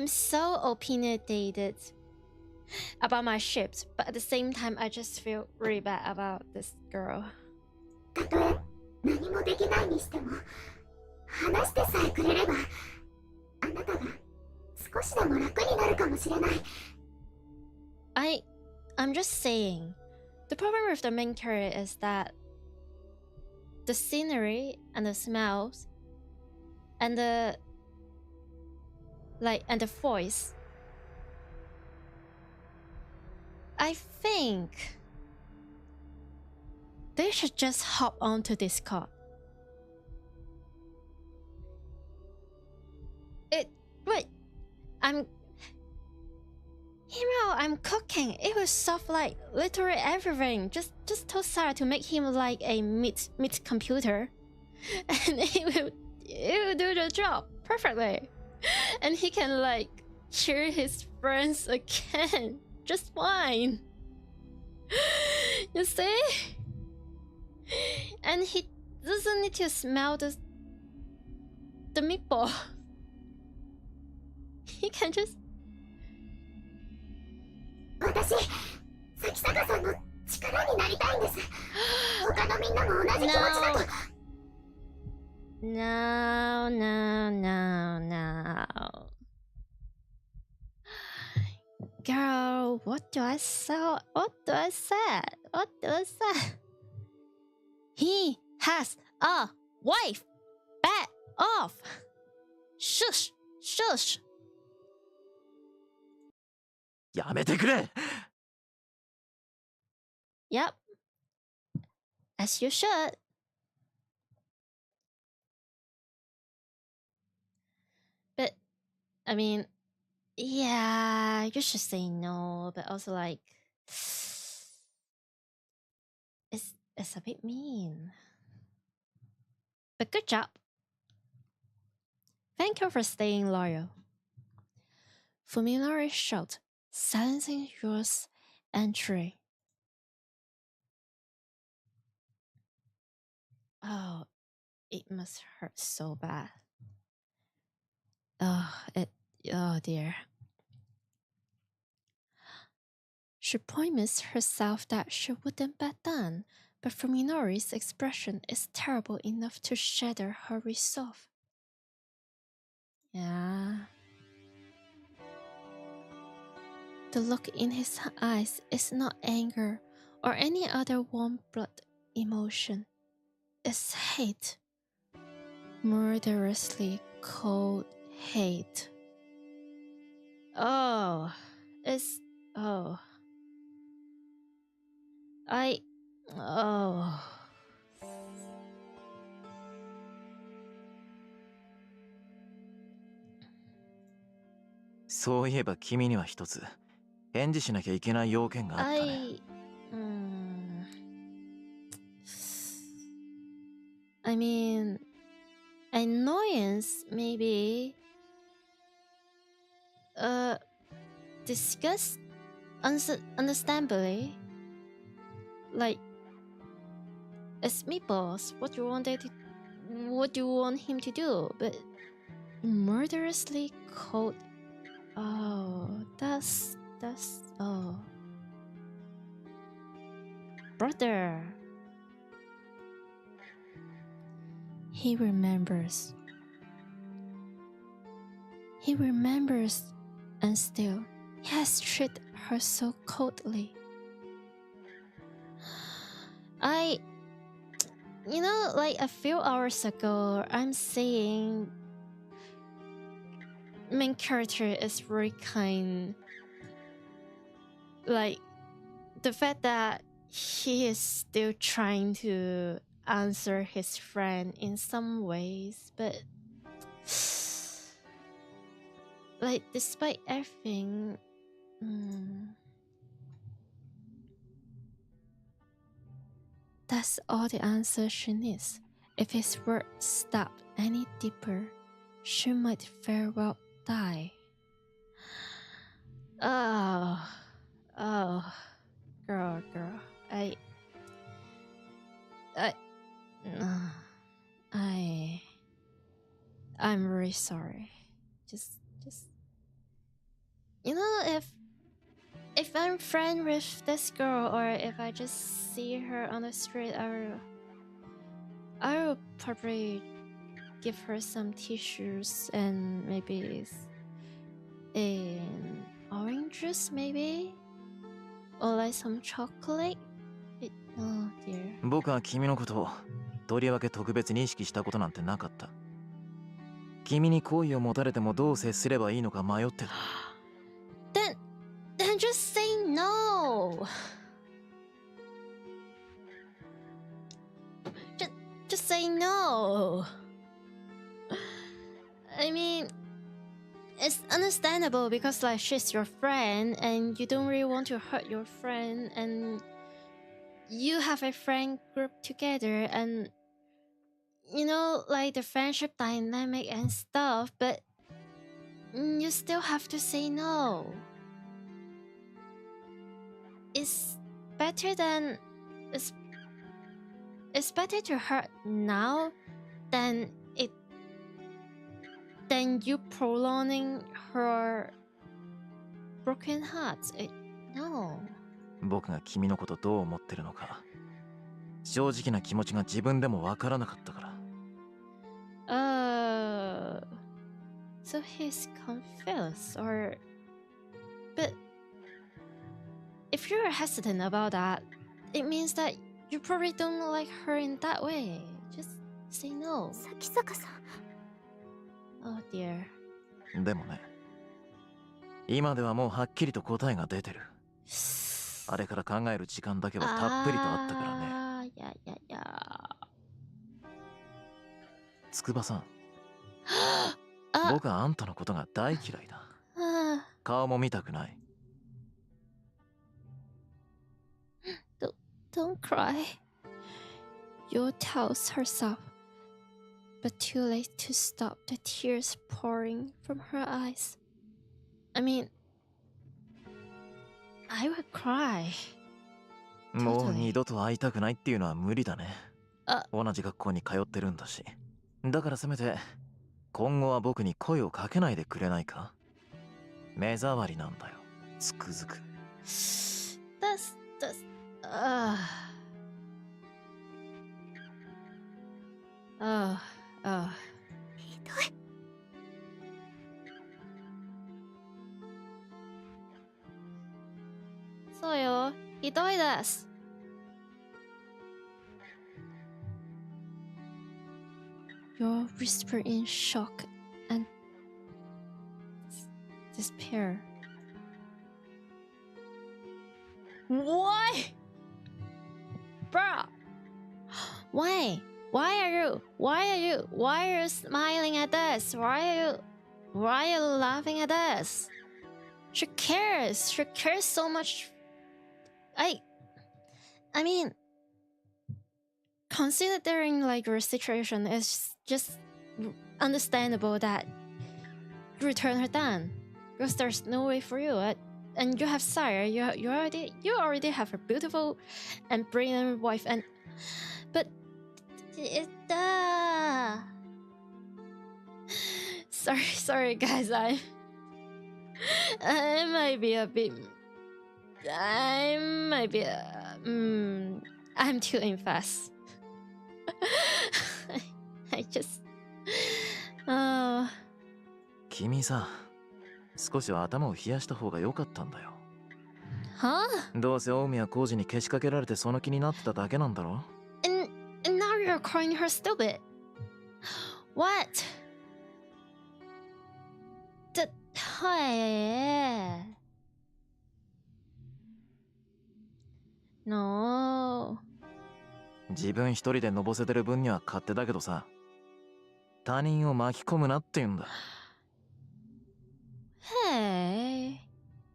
so opinionated about my ships, but at the same time I just feel really bad about this girl. たとえ何もできないにしても、話してさえくれれば、あなたが少しでも楽になるかもしれない。I'm just saying, the problem with the main character is that the scenery and the smells and the voice, I think they should just hop onto Discord. Wait, I'm cooking. It will solve like literally everything. Just tell Sarah to make him like a meat computer, and it will do the job perfectly, and he can like cheer his friends again just fine. You see? And he doesn't need to smell the meatball. He can just. 私、咲坂さんの力になりたいんです。他のみんなも同じ気持ちだと。No. Girl, what do I say? He has a wife. Back off. Shush. やめてくれ。 Yep. As you should. But, I mean, yeah, you should say no, but also like, it's a bit mean. But good job. Thank you for staying loyal. Fuminori shot, silencing yours entry. Oh, it must hurt so bad. Oh dear. She promised herself that she wouldn't back down, but Fuminori's expression is terrible enough to shatter her resolve. Yeah. The look in his eyes is not anger or any other warm blood emotion. It's hate. Murderously cold hate. Oh. Oh. Oh. そういえば君には一つ返事しなきゃいけない要件があったね。I mean, annoyance maybe. Disgust, understandably. Like, it's meatballs. What do you want him to do? But murderously cold Oh, that's oh. Brother. He remembers. He remembers, and still he has treated her so coldly. You know, like a few hours ago, I'm saying main character is very kind. Like the fact that he is still trying to answer his friend in some ways, but like despite everything, that's all the answer she needs. If his words stopped any deeper, she might very well die. Oh, girl, I'm really sorry. Just, you know, if I'm friend with this girl, or if I just see her on the street, I will probably give her some tissues and maybe an orange juice, maybe, or like some chocolate. Oh dear. 僕は君のことをとりわけ特別に意識したことなんてなかった。君に好意を持たれてもどう接すればいいのか迷ってた。Then just say no. Just say no. I mean, it's understandable because like she's your friend and you don't really want to hurt your friend, and you have a friend group together, and you know, like the friendship dynamic and stuff, but you still have to say no. It's better to hurt now than you prolonging her broken heart. No. 僕が君のことどう思ってるのか、正直な気持ちが自分でもわからなかったから。So he's confused, or but if you're hesitant about that, it means that you probably don't like her in that way. Just say no. 咲坂さん。 Oh dear. でもね、今ではもうはっきりと答えが出てる。あれから考える時間だけはたっぷりとあったからね。筑波さん、僕はあんたのことが大嫌いだ。顔も見たくない。Don't cry. Yu tells herself, but too late to stop the tears pouring from her eyes. I mean, I would cry. もう二度と会いたくないっていうのは無理だね。あ、同じ学校に通ってるんだし。だからせめて今後は僕に声をかけないでくれないか。目障りなんだよ、つくづく。That'sひどい。そうよ、ひどいです。You whisper in shock and despair. Why? Bruh! Why? Why are you smiling at this? Why are you laughing at this? She cares so much. I mean, considering like your situation, it's just understandable that you return her down because there's no way for you. And you have Sire, you already have a beautiful and brilliant wife, but sorry guys, I might be a bit. I might be. I'm too invest. I just. Oh. 君さ、少しは頭を冷やした方が良かったんだよ。Huh? どうせオウミはコウジにけしかけられてその気になってただけなんだろ。 And now you're calling her stupid. What? No. 自分一人でのぼせてる分には勝手だけどさ、他人を巻き込むなって言うんだ。Hey,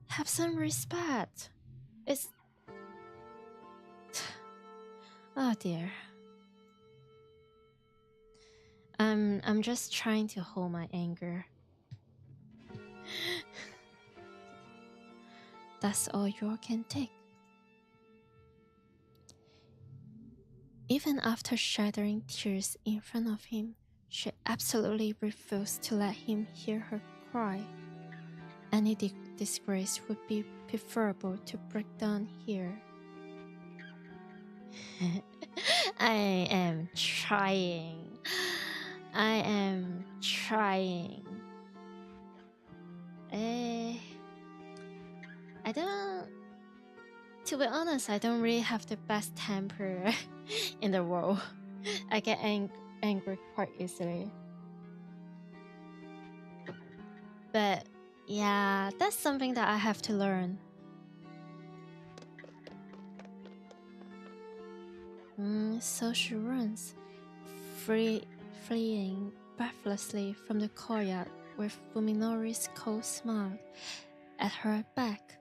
have some respect. It's. Oh dear. I'm just trying to hold my anger. That's all you can take. Even after shedding tears in front of him, she absolutely refused to let him hear her cry. Any disgrace would be preferable to break down here. I am trying. I am trying. I don't. To be honest, I don't really have the best temper in the world. I get angry quite easily. But yeah, that's something that I have to learn. So she runs, fleeing breathlessly from the courtyard with Fuminori's cold smile at her back.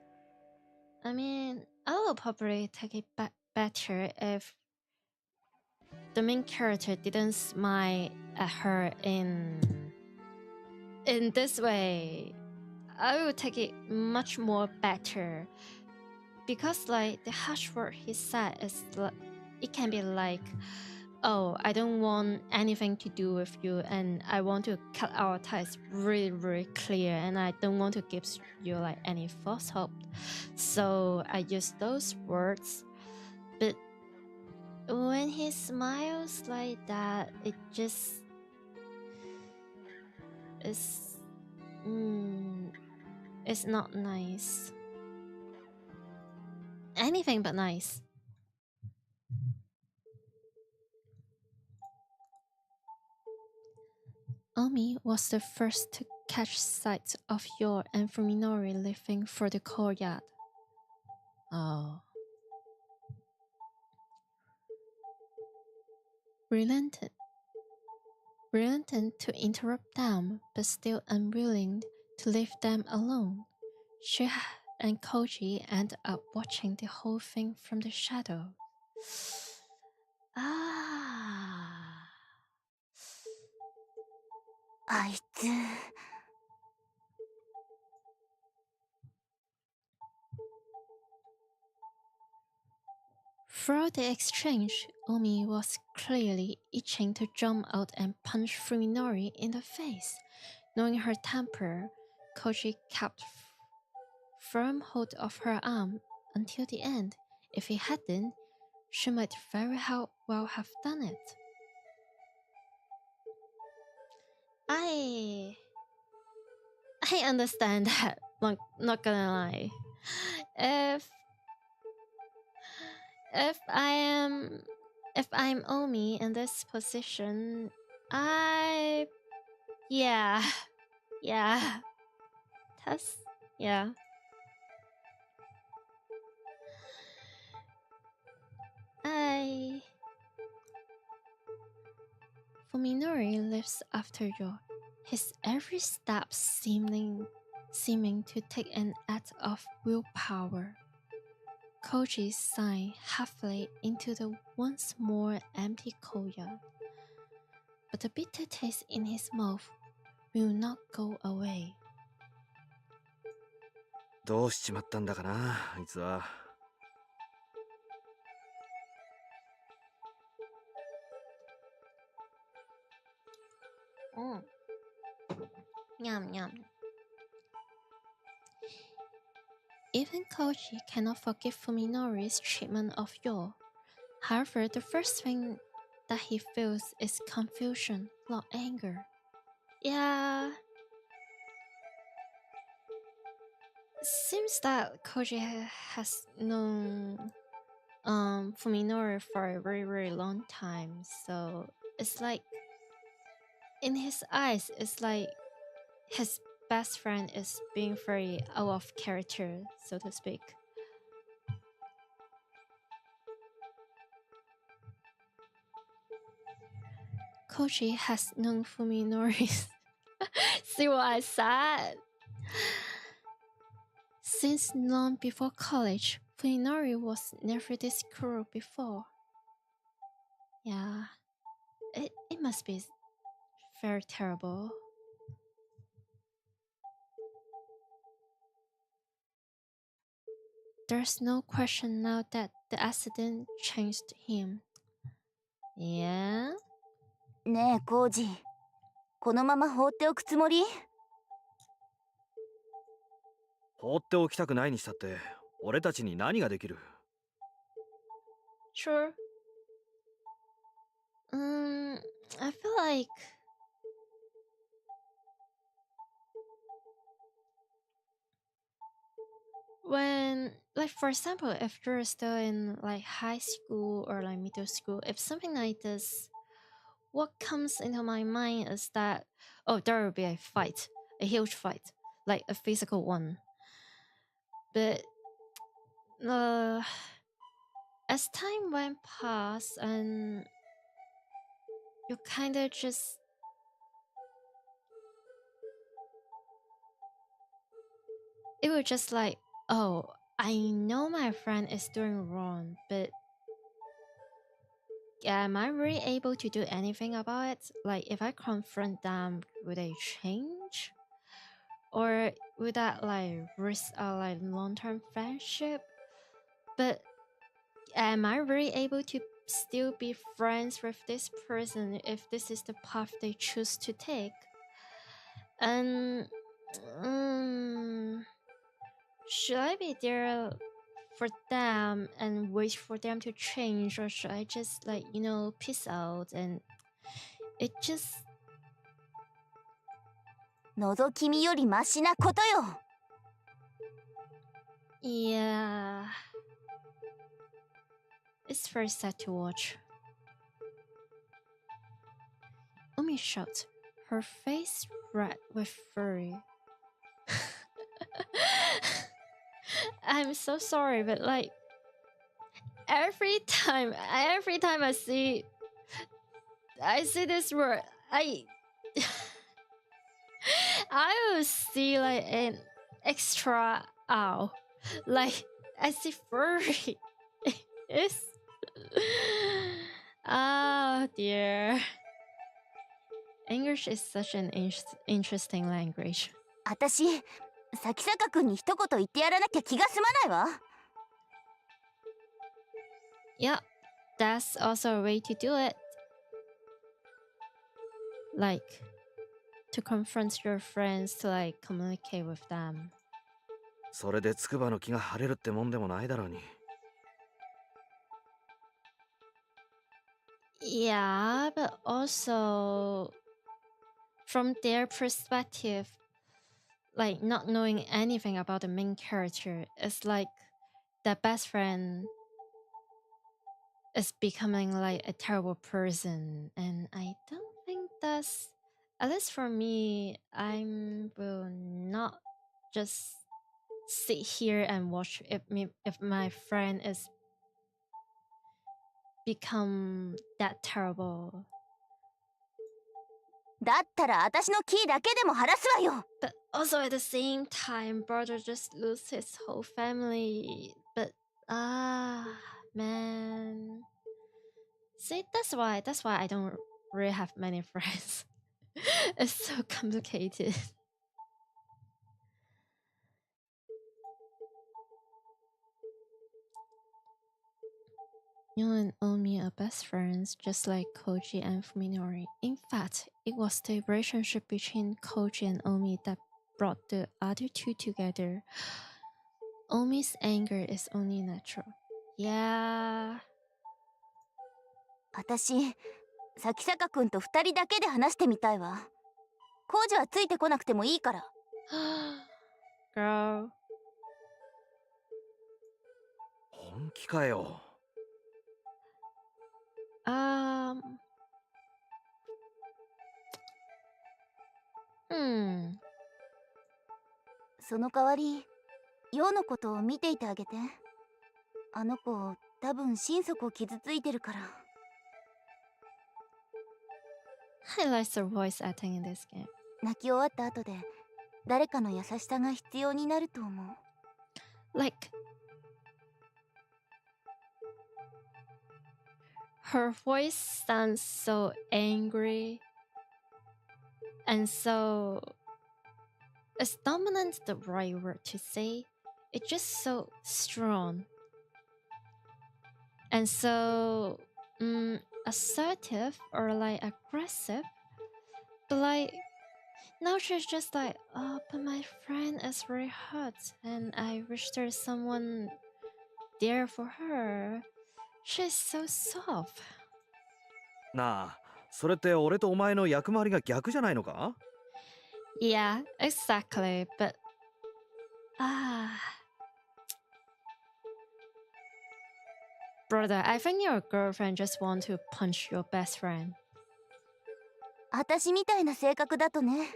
I mean, I will probably take it better if the main character didn't smile at her in this way. I will take it much more better, because like the harsh word he said is like, it can be like, oh, I don't want anything to do with you, and I want to cut our ties really, really clear, and I don't want to give you like any false hope. So I use those words. But when he smiles like that, it just is it's not nice. Anything but nice. Omi was the first to catch sight of Yor and Fuminori leaving for the courtyard. Oh. Reluctant to interrupt them, but still unwilling to leave them alone, she and Koji end up watching the whole thing from the shadow. Ah. あいつ。Throughout the exchange, Omi was clearly itching to jump out and punch Fuminori in the face. Knowing her temper, Koji kept firm hold of her arm until the end. If he hadn't, she might very well have done it. I understand that, not gonna lie. If I'm Omi in this position, yeah. Tess, yeah. Fuminori lives after Yo, his every step seeming to take an act of willpower. Koji sighed heavily into the once more empty courtyard, but the bitter taste in his mouth will not go away. どうしちまったんだかな、あいつは。Yum yum. Even Koji cannot forgive Fuminori's treatment of Yo. However, the first thing that he feels is confusion, not anger. Yeah. Seems that Koji has known Fuminori for a very, very long time, so it's like in his eyes, it's like his best friend is being very out of character, so to speak. Koji has known Fuminori. See what I said? Since long before college, Fuminori was never this cruel before. Yeah, it must be very terrible. There's no question now that the accident changed him. Yeah? ねえコージ、このまま放っておくつもり？放っておきたくないにしたって俺たちに何ができる？ Sure. I feel like when, like, for example, if you're still in like high school or like middle school, if something like this, what comes into my mind is that, oh, there will be a fight, a huge fight, like a physical one. But as time went past and you kind of just it was just like, oh, I know my friend is doing wrong, but am I really able to do anything about it? Like, if I confront them, would they change? Or would that like risk our like long-term friendship? But am I really able to still be friends with this person if this is the path they choose to take? And should I be there for them and wait for them to change, or should I just like, you know, peace out? And it just 覗き見よりマシなことよ。yeah, it's very sad to watch. Umi shot, her face red with fury. I'm so sorry, but like every time I see this word, I will see like an extra ow, like I see furry. It's oh dear. English is such an interesting language. 私、咲坂くんに一言言ってやらなきゃ気が済まないわ。Yeah, that's also a way to do it. Like, to confront your friends, to like communicate with them. それで筑波の気が晴れるってもんでもないだろうに。Yeah, but also from their perspective, like not knowing anything about the main character, it's like their best friend is becoming like a terrible person, and I don't think that's, at least for me, I will not just sit here and watch if my friend is become that terrible. だったら私のキーだけでも晴らすわよ。 But also at the same time, brother just lose his whole family. But man. See, that's why I don't really have many friends. It's so complicated. You and Omi are best friends, just like Koji and Fuminori. In fact, it was the relationship between Koji and Omi that brought the other two together. Omi's anger is only natural. Yeah. 私、咲坂くんと二人だけで話してみたいわ。コウジはついてこなくてもいいから。Girl. 本気かよ。その代わり、陽のことを見ていてあげて。あの子、多分心底傷ついてるから。I like the voice acting in this game. 泣き終わった後で、誰かの優しさが必要になると思う。Like, her voice sounds so angry and so, is dominant the right word to say? It's just so strong and so assertive or like aggressive, but like now she's just like, oh, but my friend is very hurt and I wish there's someone there for her. She's so soft. なあ、それって俺とお前の役回りが逆じゃないのか？ Yeah, exactly, but brother, I think your girlfriend just want to punch your best friend. 私みたいな性格だとね、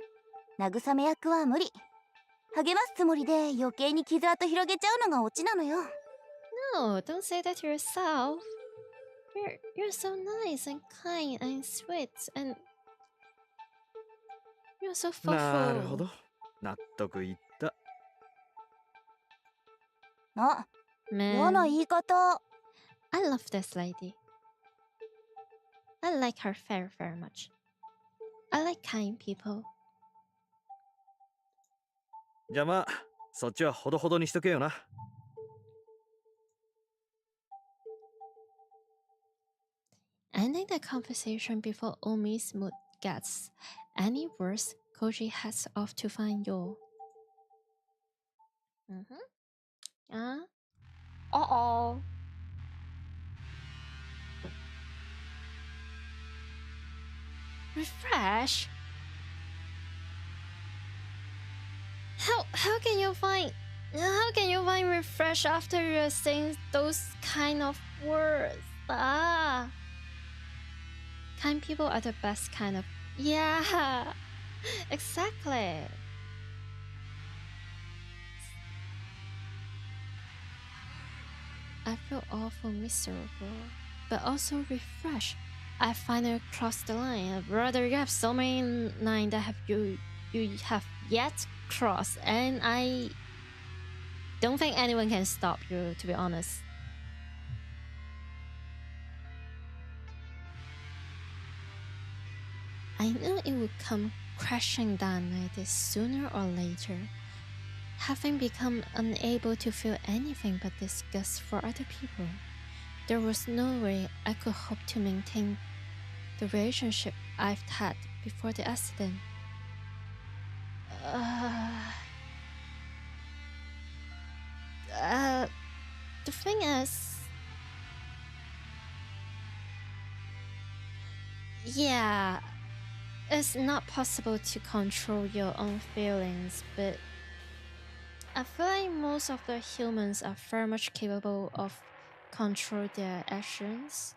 慰め役は無理。励ますつもりで余計に傷跡広げちゃうのがオチなのよ。No, don't say that to yourself. You're so nice and kind and sweet and you're so thoughtful. なるほど。納得いった。あ、Man, 嫌な言い方。I love this lady. I like her very, very much. I like kind people. じゃあまあ、そっちはほどほどにしとけよな。Ending the conversation before Omi's mood gets any worse, Koji heads off to find Yo. Uh-oh. Refresh? How can you find refresh after you're saying those kind of words? Kind people are the best kind of. Yeah, exactly. I feel awful miserable, but also refreshed. I finally crossed the line. Brother, you have so many lines that have you have yet crossed, and I don't think anyone can stop you, to be honest. I knew it would come crashing down like this sooner or later. Having become unable to feel anything but disgust for other people, there was no way I could hope to maintain the relationship I've had before the accident. The thing is, yeah, it's not possible to control your own feelings, but I feel like most of the humans are very much capable of control their actions.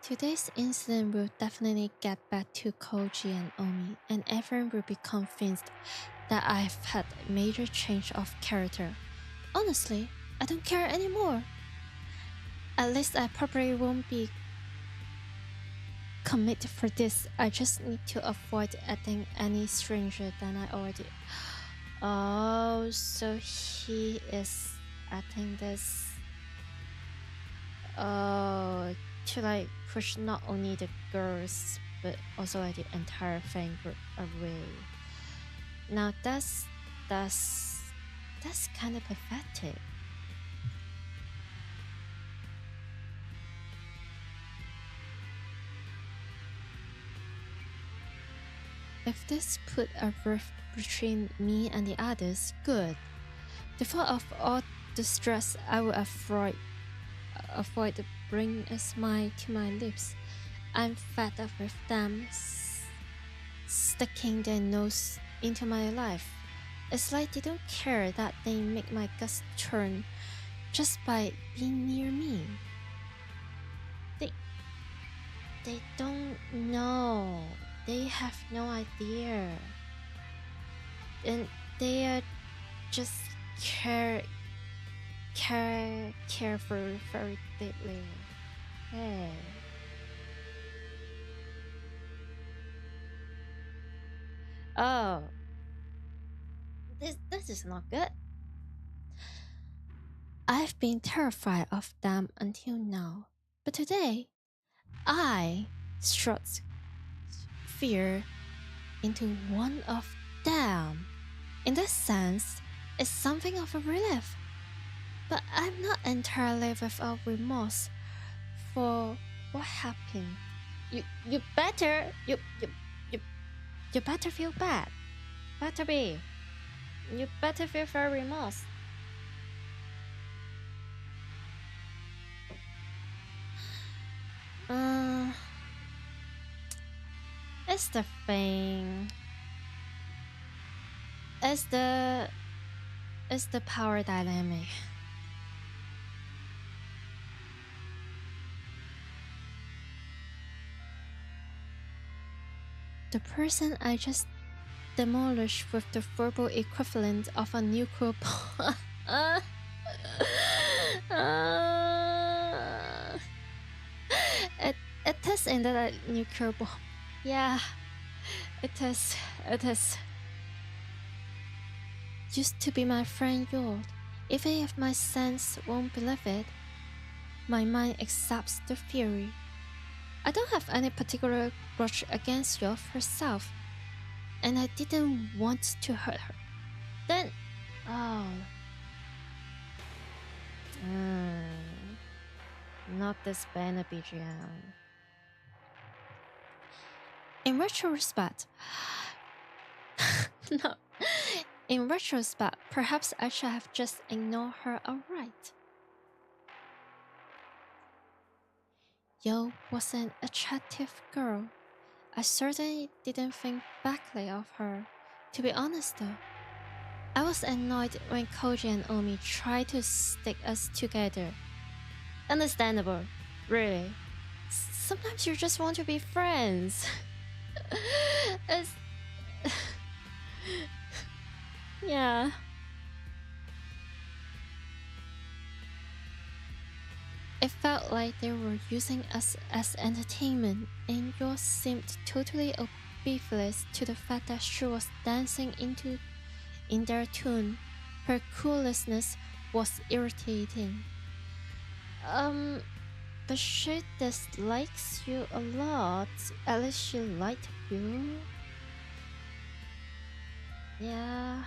Today's incident will definitely get back to Koji and Omi, and everyone will be convinced that I've had a major change of character. Honestly, I don't care anymore. At least I probably won't be committed for this. I just need to avoid acting any stranger than I already. Oh, so he is acting this. Oh, to like push not only the girls but also like the entire fan group away. Now that's kind of pathetic. if this put a rift between me and the others, good. The thought of all the stress I would avoid to bring a smile to my lips. I'm fed up with them sticking their nose into my life. It's like they don't care that they make my guts turn just by being near me. They don't know. They have no idea. And they are just care for very deeply. Hey. Oh. This is not good. I've been terrified of them until now. But today, I struck fear into one of them. In that sense, it's something of a relief. But I'm not entirely without remorse for what happened. You better feel bad. Better be. You better feel for remorse. It's the thing. It's the power dynamic. The person I just demolished with the verbal equivalent of a nuclear bomb. It is indeed a nuclear bomb. Yeah, it is. It is. Used to be my friend Yord. Even if my sense won't believe it, my mind accepts the theory. I don't have any particular grudge against Yord herself, and I didn't want to hurt her. Then, not this banner BGM. In retrospect, no. In retrospect, perhaps I should have just ignored her outright. Yo was an attractive girl. I certainly didn't think badly of her. To be honest though, I was annoyed when Koji and Omi tried to stick us together. Understandable, really. Sometimes you just want to be friends. Yeah. It felt like they were using us as entertainment, and yours seemed totally oblivious to the fact that she was dancing in their tune. Her cluelessness was irritating. But she dislikes you a lot. At least she liked you. Yeah.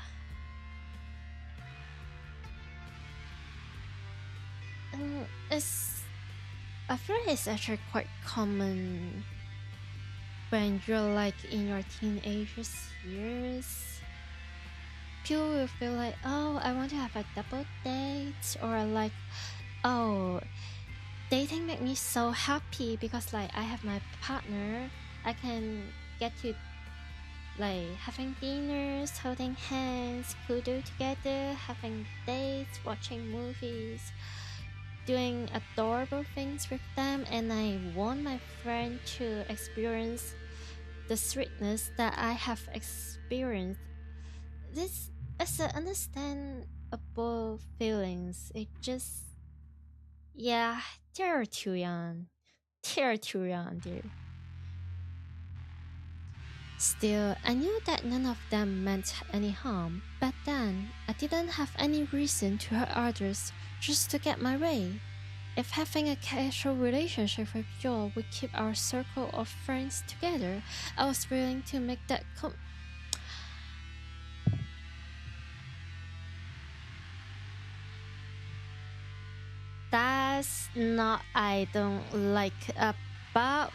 I feel like it's actually quite common when you're like in your teenagers years. People will feel like, oh, I want to have a double date, or like, oh, dating make me so happy because like I have my partner. I can get to like having dinners, holding hands, cuddle together, having dates, watching movies, doing adorable things with them, and I want my friend to experience the sweetness that I have experienced. This is an understandable feelings. It just, yeah, they're too young. They're too young, dude. Still, I knew that none of them meant any harm. Back then, I didn't have any reason to hurt others just to get my way. If having a casual relationship with Joel would keep our circle of friends together, I was willing to make that That's not I don't like about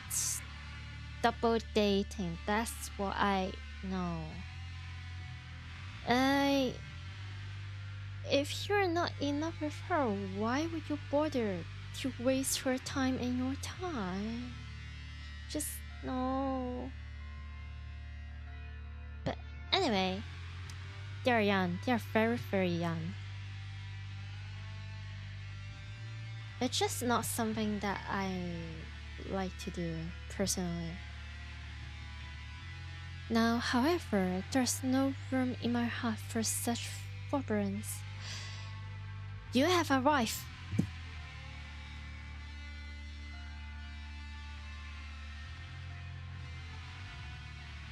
double dating. That's what I No. If you're not enough with her, why would you bother to waste her time and your time? Just no. But anyway, they're young. They're very, very young. It's just not something that I like to do personally. Now, however, there's no room in my heart for such forbearance. You have a wife.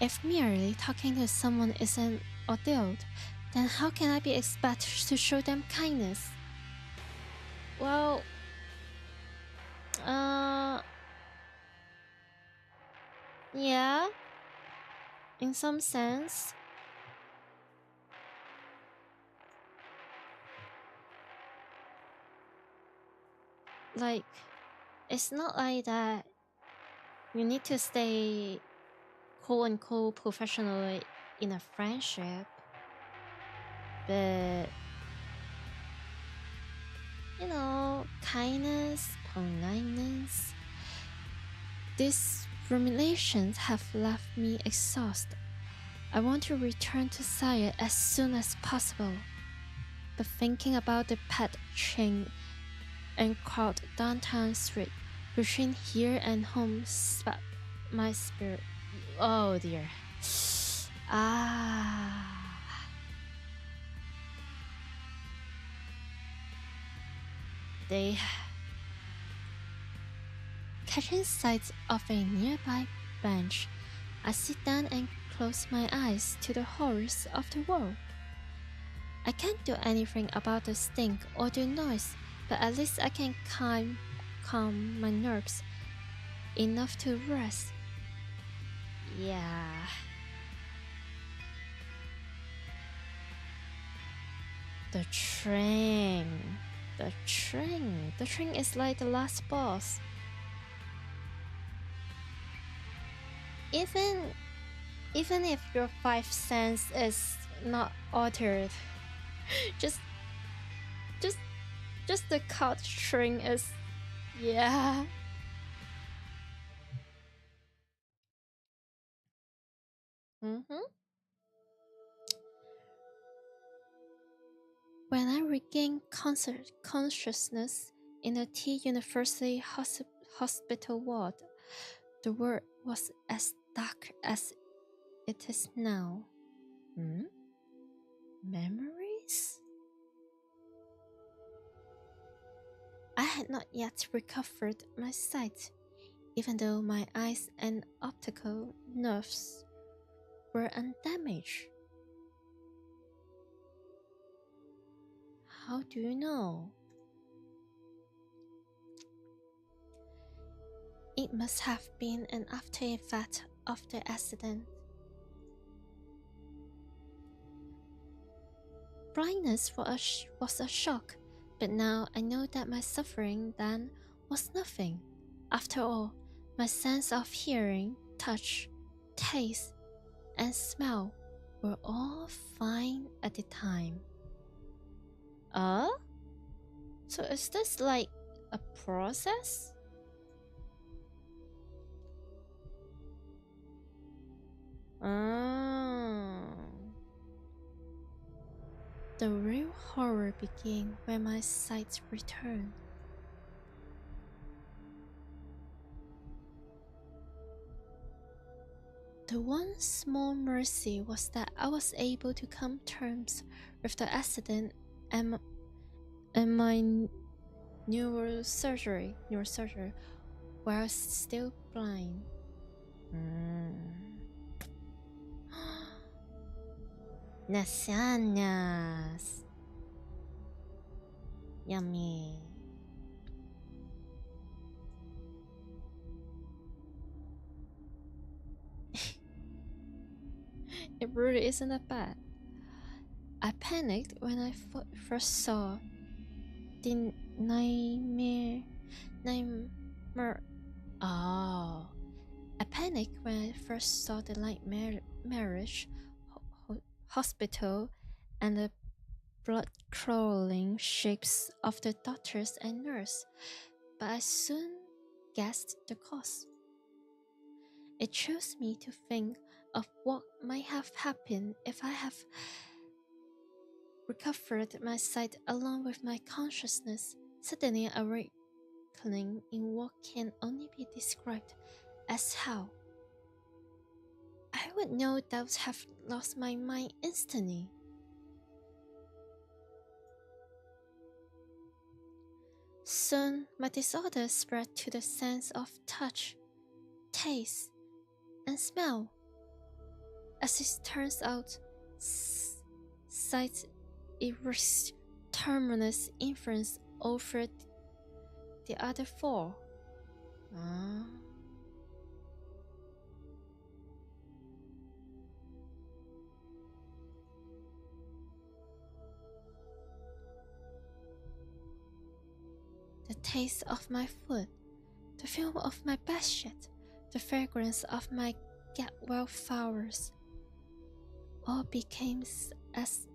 If merely talking to someone is an ordeal, then how can I be expected to show them kindness? Well, yeah, in some sense. Like, it's not like that you need to stay quote unquote professional in a friendship, but you know, kindness, politeness, these ruminations have left me exhausted. I want to return to Saya as soon as possible, but thinking about the pet chain and crowd downtown street between here and home spat my spirit. Oh dear. They catching sight of a nearby bench, I sit down and close my eyes to the horrors of the world. I can't do anything about the stink or the noise, but at least I can calm my nerves enough to rest. Yeah. The train is like the last boss. Even if your 5 sense is not altered, just the cult train is, yeah. When I regained consciousness in the T University hospital ward, the world was as dark as it is now. Memories? I had not yet recovered my sight, even though my eyes and optical nerves were undamaged. How do you know? It must have been an after effect of the accident. Blindness was a shock, but now I know that my suffering then was nothing. After all, my sense of hearing, touch, taste, and smell were all fine at the time. So is this like a process? The real horror began when my sight returned. The one small mercy was that I was able to come to terms with the accident and my neurosurgery while still blind. Nasanas. Yummy. It really isn't that bad. I panicked when I first saw the nightmare. Oh, I panicked when I first saw the marriage hospital and the blood-crawling shapes of the doctors and nurse, but I soon guessed the cause. It chose me to think of what might have happened if I have recovered my sight along with my consciousness, suddenly awakening in what can only be described as hell. I would no doubt have lost my mind instantly. Soon, my disorder spread to the sense of touch, taste, and smell. As it turns out, sight exerts tremendous influence over the other four. The taste of my food, the feel of my bedsheet, the fragrance of my get-well flowers, all became as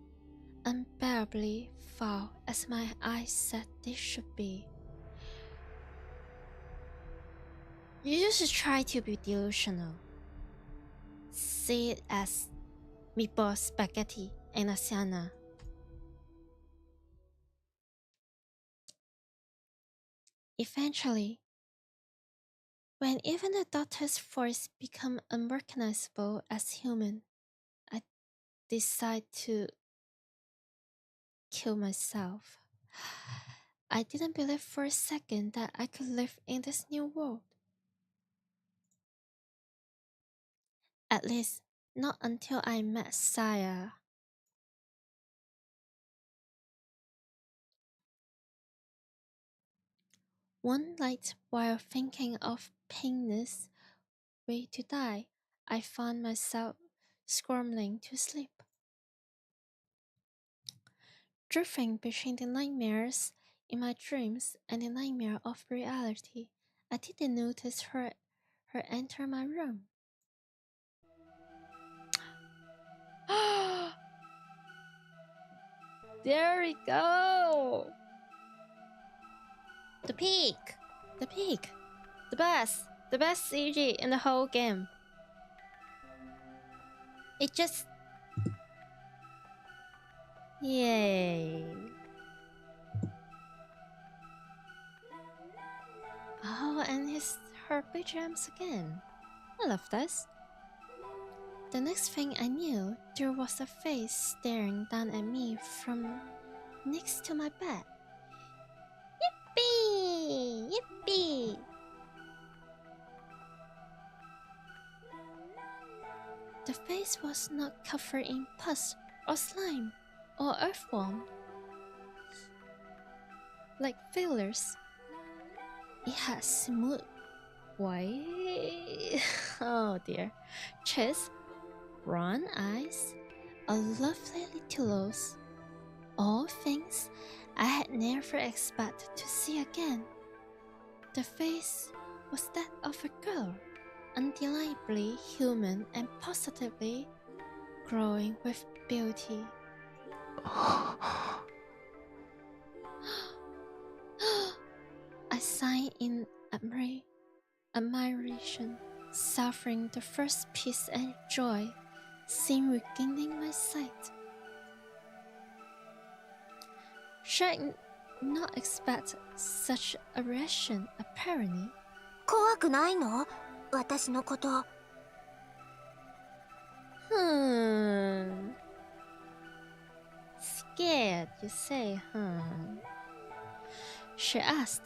unbearably foul as my eyes said they should be. You just try to be delusional. See it as meatball spaghetti and lasagna. Eventually, when even the doctor's voice became unrecognizable as human, I decided to kill myself. I didn't believe for a second that I could live in this new world. At least, not until I met Saya. One night, while thinking of painless way to die, I found myself scrambling to sleep. Drifting between the nightmares in my dreams and the nightmare of reality, I didn't notice her enter my room. There we go! The pig. The pig! The best CG in the whole game. It just... Yay! Oh, and her pajamas again. I love this. The next thing I knew, there was a face staring down at me from next to my bed. Yippee! Yippee! The face was not covered in pus or slime or earthworm like fillers. It had smooth white oh dear chest, brown eyes, a lovely little nose, all things I had never expected to see again. The face was that of a girl, undeniably human and positively glowing with beauty. I sighed in admiration, suffering the first peace and joy, seemed regaining my sight. Should I not expect such a reaction, apparently? 怖くないの？私のこと。Scared, you say, She asked.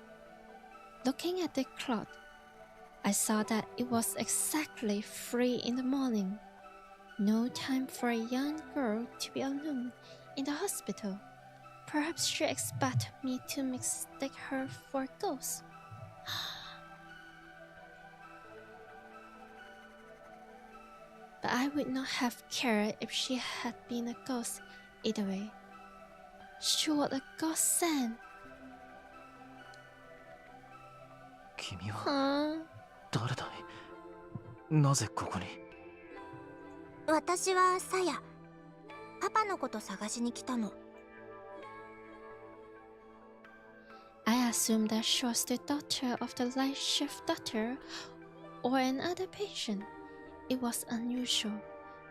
Looking at the clock, I saw that it was exactly 3 in the morning. No time for a young girl to be alone in the hospital. Perhaps she expected me to mistake her for a ghost. But I would not have cared if she had been a ghost either way. She was a godsend. 君は Huh? 誰だい？なぜここに？私はさや。パパのこと探しに来たの。I assumed that she was the daughter of the night shift doctor or another patient. It was unusual,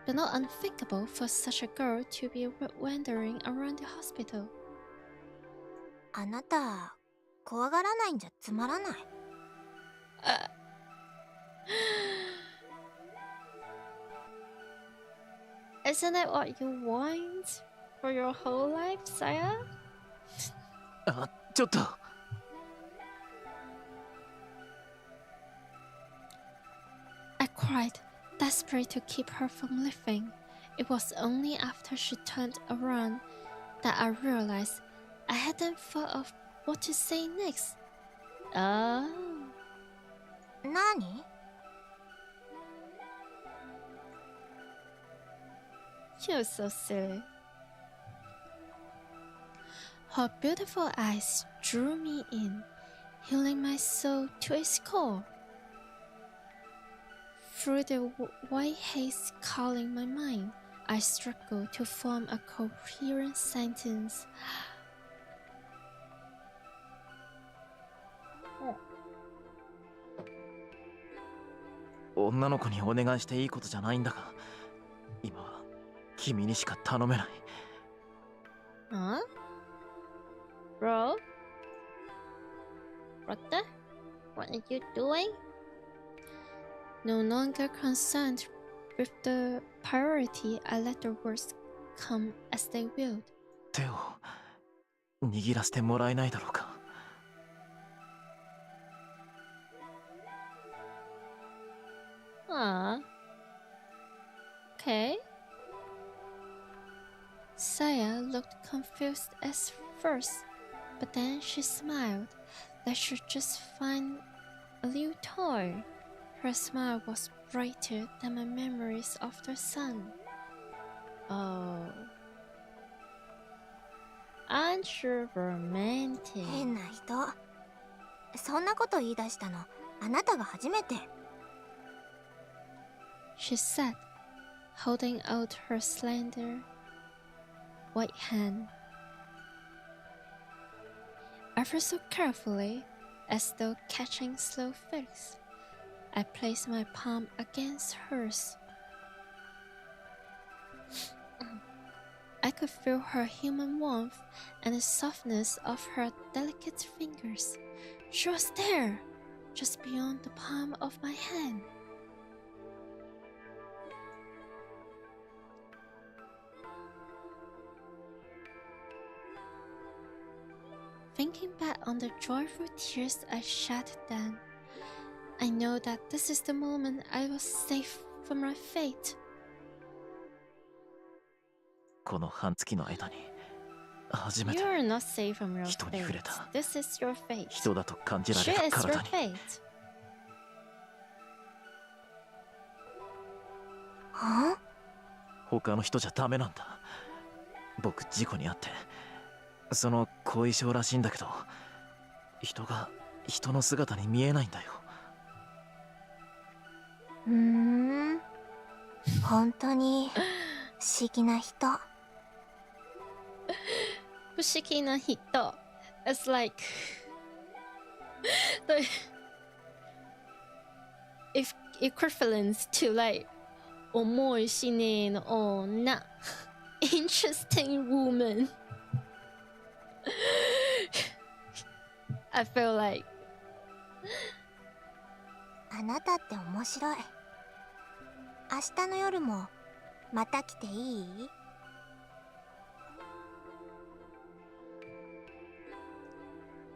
but not unthinkable for such a girl to be wandering around the hospital. あなた、怖がらないんじゃつまらない。Isn't that what you want for your whole life, Saya? あ、ちょっと。I cried, desperate to keep her from leaving. It was only after she turned around that I realized I hadn't thought of what to say next. Oh. 何？ You're so silly. Her beautiful eyes drew me in, healing my soul to its core. Through the white haze calling my mind, I struggled to form a coherent sentence. 女の子にお願いしていいことじゃないんだが、今は君にしか頼めない。Huh? Bro? Brother? What are you doing? No longer concerned with the priority, I let the words come as they willed. 手を握らせてもらえないだろうか。Okay. Saya looked confused at first, but then she smiled like she'd just find a new toy. Her smile was brighter than my memories of the sun. Oh. Aren't you romantic? 変な人。そんなこと言い出したの、あなたが初めて。She said, holding out her slender white hand. Ever so carefully, as though catching slow flicks, I placed my palm against hers. I could feel her human warmth and the softness of her delicate fingers. She was there, just beyond the palm of my hand. Thinking back on the joyful tears I shed then, I know that this is the moment I was safe from my fate. この半月の間に初めて You're not safe from your 人に触れ fate. た。 This is your fate. 人だと感じら She れる is your 体に。 fate. は？他の人じゃダメなんだ。僕事故に遭ってその後遺症らしいんだけど、人が人の姿に見えないんだよ。本当に不思議な人。Fushiki hito. It's like the if equivalent to like 重いしねの女 interesting woman. I feel like あなたって面白い。明日の夜もまた来ていい？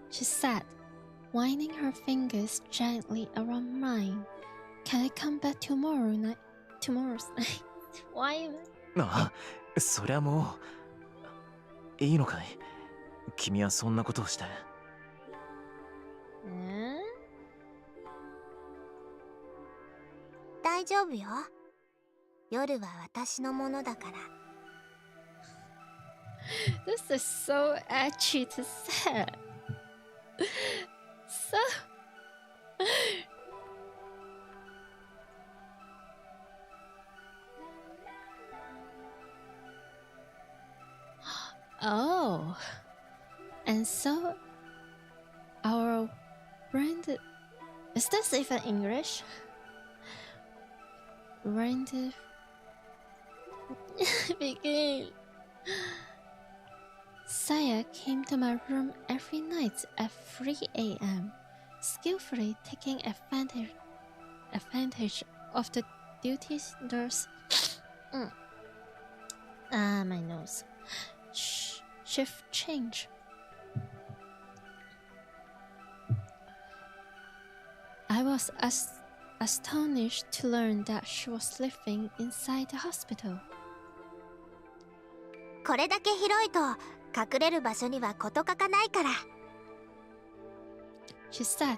she said, winding her fingers gently around mine. Can I come back tomorrow's night? Why am I? ああ、そりゃもういいのかい？君はそんなことをして。大丈夫よ。夜は私のものだから。This is so edgy to say. So Oh, and so our brand, is this even English? Brand begin. Saya came to my room every night at 3 a.m., skillfully taking advantage of the duty nurse. My nose. Shift change. I was astonished to learn that she was living inside the hospital. これだけ広いと隠れる場所には事欠かないから。 She said,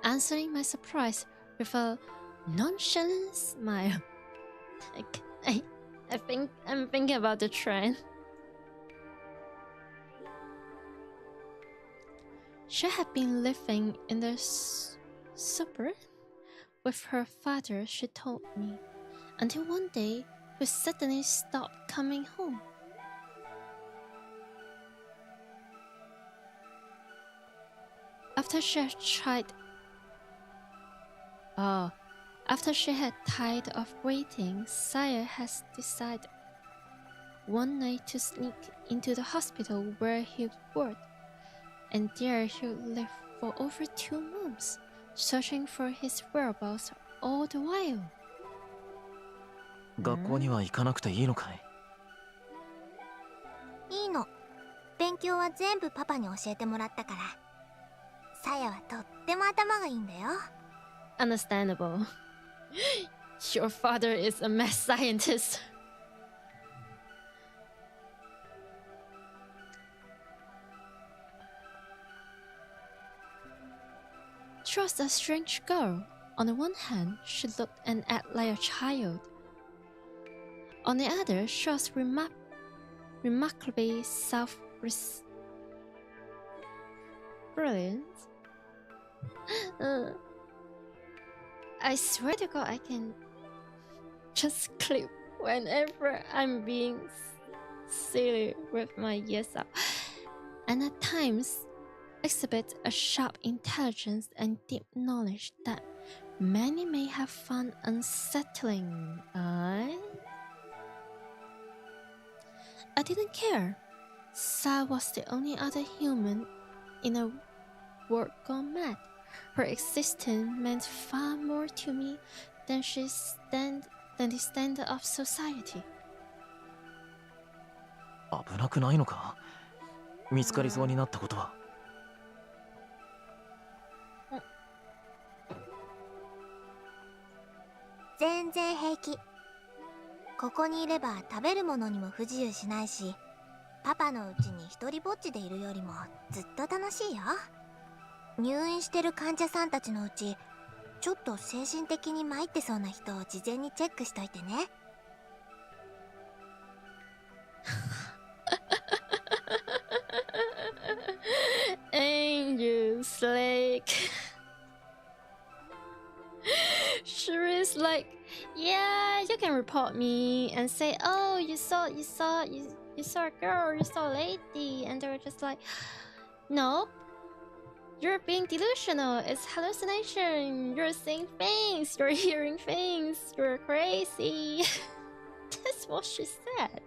answering my surprise with a nonchalant smile. I think I'm thinking about the trend. She had been living in the suburb with her father, she told me, until one day he suddenly stopped coming home. After she had tired of waiting, Saya has decided one night to sneak into the hospital where he worked, and there he lived for over 2 months, searching for his whereabouts all the while. 学校には行かなくていいのかい？いいの。勉強は全部パパに教えてもらったから。さやはとっても頭がいいんだよ。Understandable. Your father is a mad scientist. She was a strange girl. On the one hand, she looked and acted like a child. On the other, she was remarkably brilliant. I swear to God, I can just clip whenever I'm being silly with my ears up, and at times exhibit a sharp intelligence and deep knowledge that many may have found unsettling. I didn't care. Sa was the only other human in a world gone mad. Her existence meant far more to me than the standard of society. 危なくないのか？見つかりそうになったことは。全然平気。ここにいれば食べるものにも不自由しないし、パパのうちに一人ぼっちでいるよりもずっと楽しいよ。入院してる患者さんたちのうち、ちょっと精神的に参ってそうな人を事前にチェックしといてね。Angel Slick. Sure is like, yeah, you can report me and say, oh, you saw a girl, you saw a lady, and they were just like, no, you're being delusional, it's hallucination, you're seeing things, you're hearing things, you're crazy. That's what she said.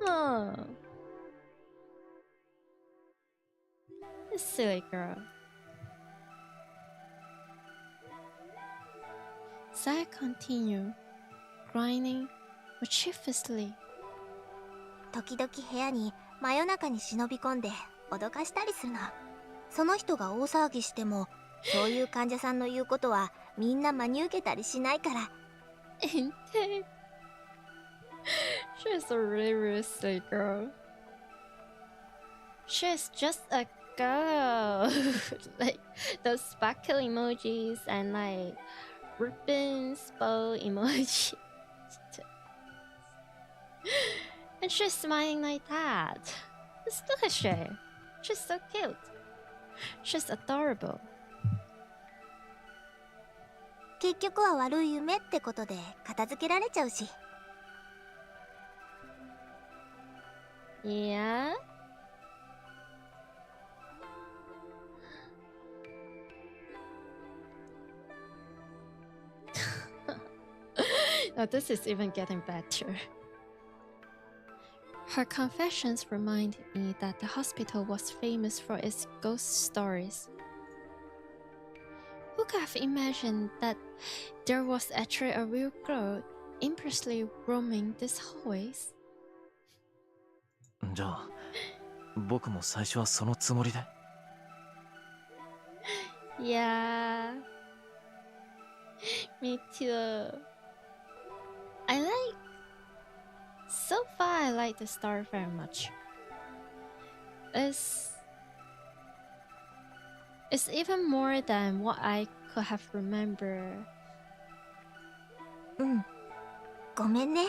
Oh, this silly girl. Saya continued, grinding mischievously. 時々部屋に真夜中に忍び込んで脅かしたりするの。その人が大騒ぎしても、そういう患者さんの言うことはみんな真に受けたりしないから。She's a really silly girl. She's just a girl. Like those sparkle emojis and like ribbons, bow emoji. And she's smiling like that. Just look at her. She's so cute. She's adorable. 結局は悪い夢ってことで片付けられちゃうし。Yeah. Now this is even getting better. Her confessions remind me that the hospital was famous for its ghost stories. Who could have imagined that there was actually a real girl impulsively roaming these hallways? じゃあ僕も最初はそのつもりで。 Yeah. Me too. So far I like the story very much. It's even more than what I could have remembered. うん。ごめんね。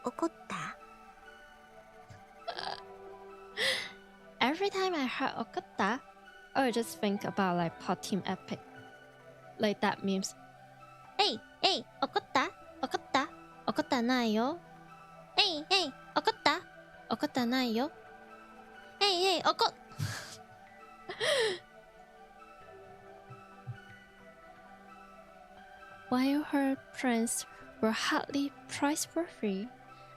怒った？ Every time I heard Okata, I would just think about like Pot Team Epic. Like that memes. Hey, hey, Okata, Okata, Okataないよ. Hey, hey, Okata, Okataないよ. Hey, hey, While her pranks were hardly praiseworthy,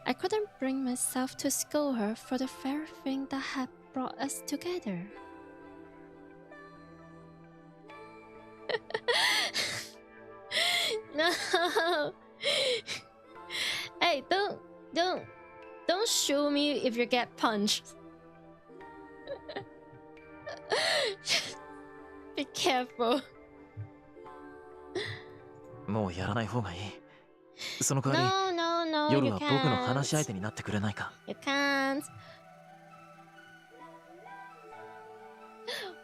I couldn't bring myself to scold her for the very thing that had brought us together. No. Hey, don't shoot me if you get punched. Be careful. もうやらない方がいい。その代わ No, り no, no, 夜 you は僕の話し相 can't. 手になってくれないか。 You can't.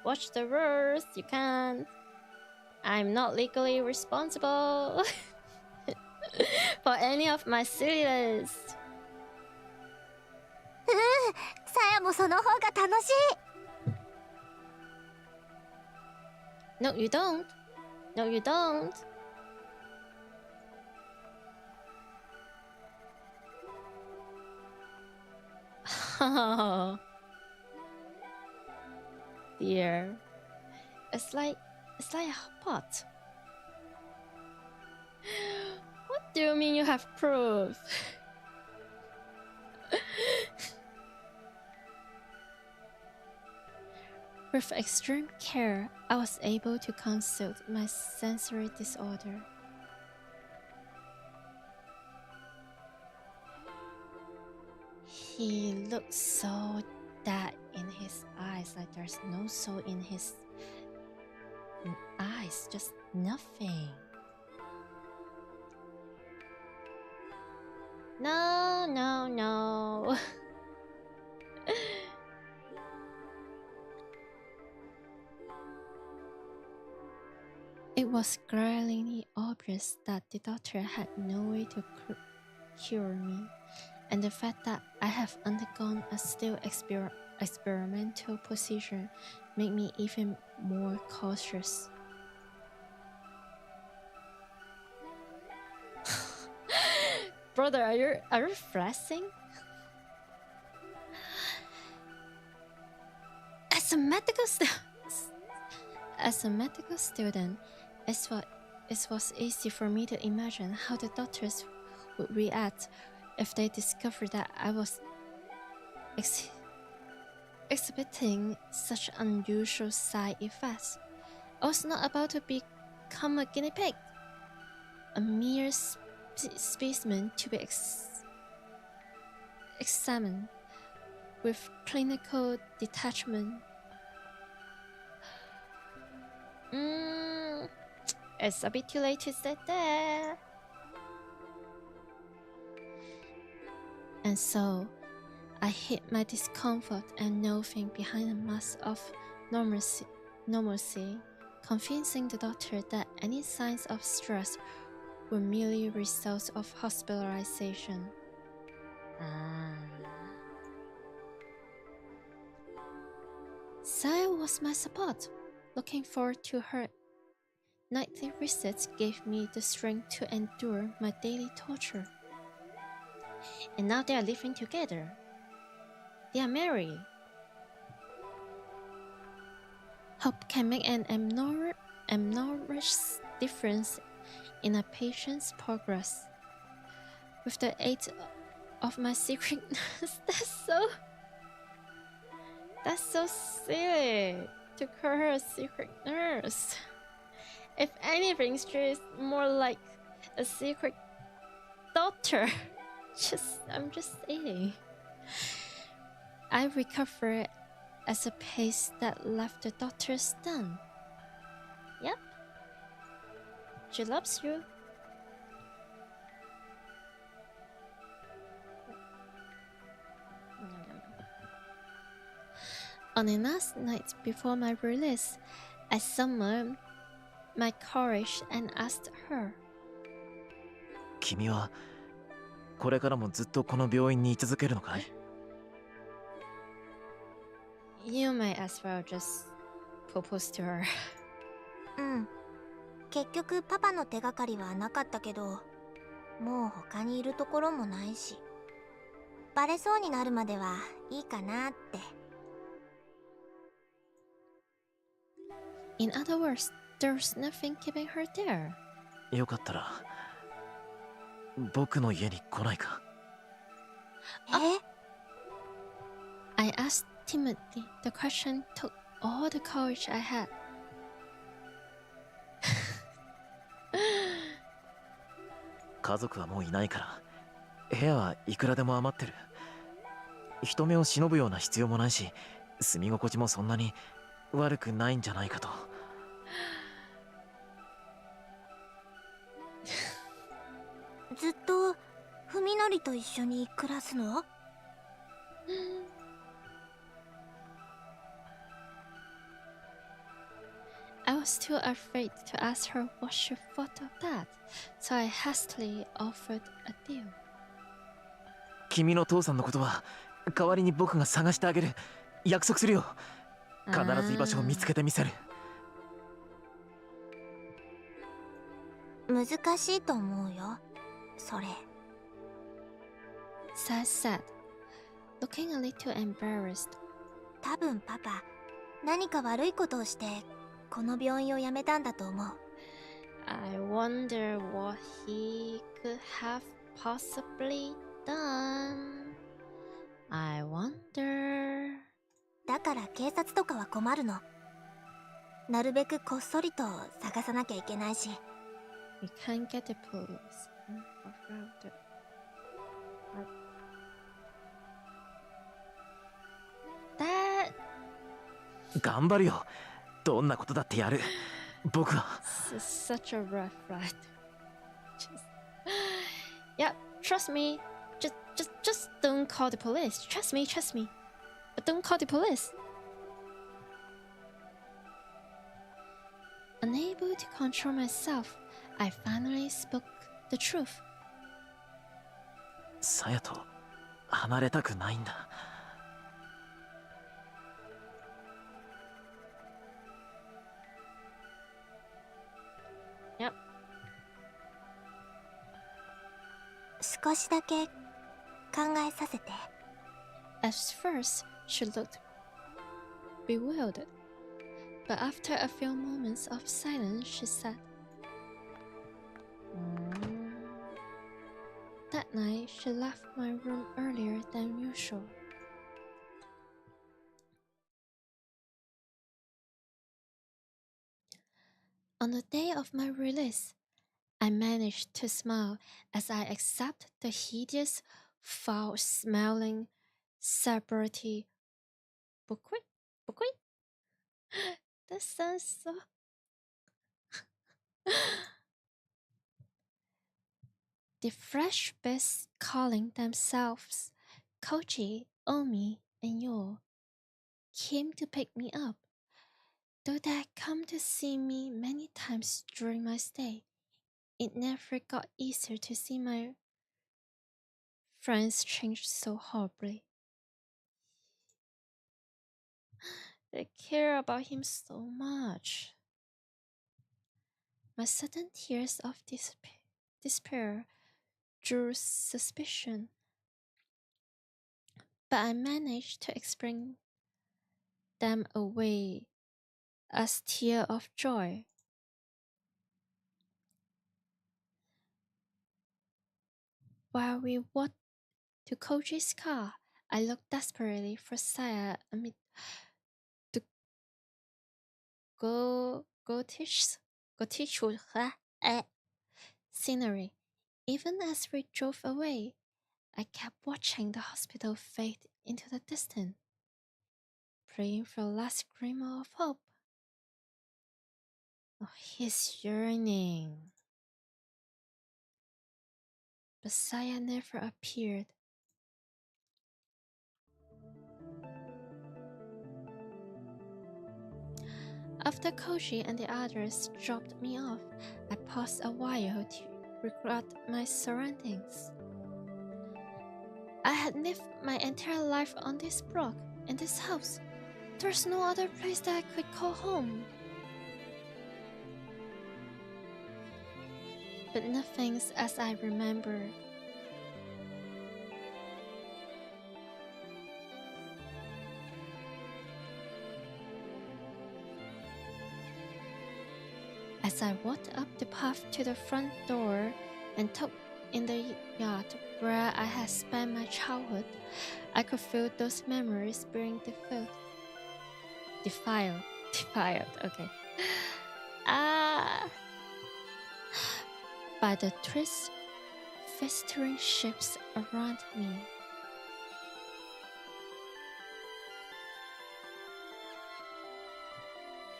Watch the rules. You can't. I'm not legally responsible for any of my silliness. さやもその方が楽しい。 No, you don't. No, you don't. Oh, dear. It's like a pot. What do you mean you have proof? With extreme care, I was able to consult my sensory disorder. He looks so dead in his eyes, like there's no soul in his eyes, just nothing. No, no, no. It was glaringly obvious that the doctor had no way to cure me, and the fact that I have undergone a still experimental procedure made me even more cautious. Brother, are you flashing? As a medical student, it was easy for me to imagine how the doctors would react if they discovered that I was exhibiting such unusual side effects. I was not about to become a guinea pig, a mere specimen to be examined with clinical detachment. It's a bit too late to say that. And so, I hid my discomfort and loathing behind a mask of normalcy, convincing the doctor that any signs of stress were merely results of hospitalization. Saya was my support. Looking forward to her nightly visits gave me the strength to endure my daily torture. And now they are living together. They are married. Hope can make an enormous difference in a patient's progress. With the aid of my secret nurse, that's so silly to call her a secret nurse. If anything, she is more like a secret doctor. I'm just saying. I recovered at a pace that left the doctor stunned. Yep. She loves you. On the last night before my release, I summoned my courage and asked her. 君はこれからもずっとこの病院に居続けるのかい？ You may as well just propose to her. うん。結局パパの手がかりはなかったけど、もう他にいるところもないし、バレそうになるまではいいかなって。In other words, there's nothing keeping her there. よかったら僕の家に来ないか？ I asked timidly. The question took all the courage I had. 家族はもういないから部屋はいくらでも余ってる。人目を忍ぶような必要もないし、住み心地もそんなに悪くないんじゃないかと。ずっと文則と一緒に暮らすの？ I was too afraid to ask her what she thought of that, so I hastily offered a deal. 君の父さんのことは代わりに僕が探してあげる。約束するよ。必ず居場所を見つけてみせる。難しいと思うよ、それ。Said, looking a little embarrassed. 多分パパ、何か悪いことをしてこの病院を辞めたんだと思う。I wonder what he could have possibly done. I wonder. だから警察とかは困るの。なるべくこっそりと探さなきゃいけないし。We can't get the police. That 頑張るよ。どんなことだってやる。僕は。is such a red flag. Yeah, trust me. Just don't call the police. Trust me. But don't call the police. Unable to control myself, I finally spoke the truth. さやと離れたくないんだ。Yep. 少しだけ考えさせて。At first, she looked bewildered. But after a few moments of silence, she said, That night, she left my room earlier than usual. On the day of my release, I managed to smile as I accepted the hideous, foul-smelling celebrity buckwheat. That sounds so... The fresh beasts calling themselves Koji, Omi, and Yo came to pick me up. Though they had come to see me many times during my stay, it never got easier to see my friends change so horribly. They care about him so much. My sudden tears of despair drew suspicion. but I managed to explain them away as tears of joy. While we walked to Koji's car, I looked desperately for Saya amid the gotish scenery. Even as we drove away, I kept watching the hospital fade into the distance, praying for a last glimmer of hope. Oh, he's yearning. But Saya never appeared. After Koji and the others dropped me off, I paused a while to regret my surroundings. I had lived my entire life on this block, in this house. There's no other place that I could call home. But nothing's as I remember. As I walked up the path to the front door and took in the yard where I had spent my childhood, I could feel those memories being defiled, okay. By the festering shapes around me.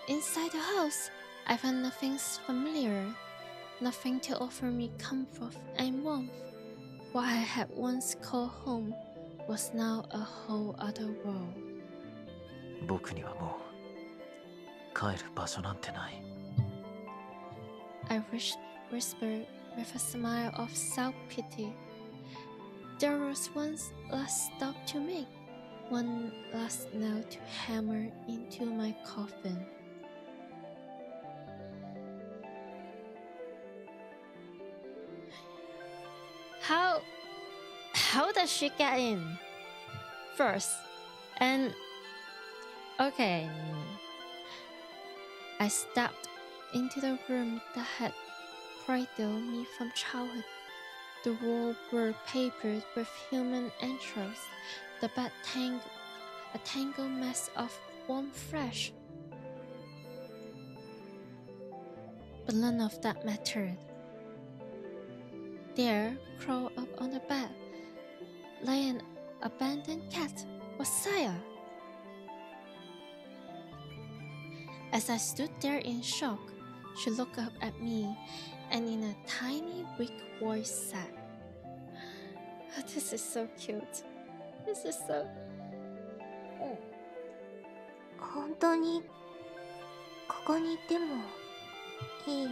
Inside the house, I found nothing familiar, nothing to offer me comfort and warmth. What I had once called home was now a whole other world. 僕にはもう帰る場所なんてない。 I whispered with a smile of self-pity. There was one last stop to make, one last nail to hammer into my coffin. How does she get in? First, and okay, I stepped into the room that had cradled me from childhood. The walls were papered with human entrails, the bed a tangled mess of warm flesh. But none of that mattered. There, curled up on the bed, lay an abandoned cat, was Saya. As I stood there in shock, she looked up at me and in a tiny, weak voice said, oh, this is so cute. This is so... Oh. 本当にここにいてもいい？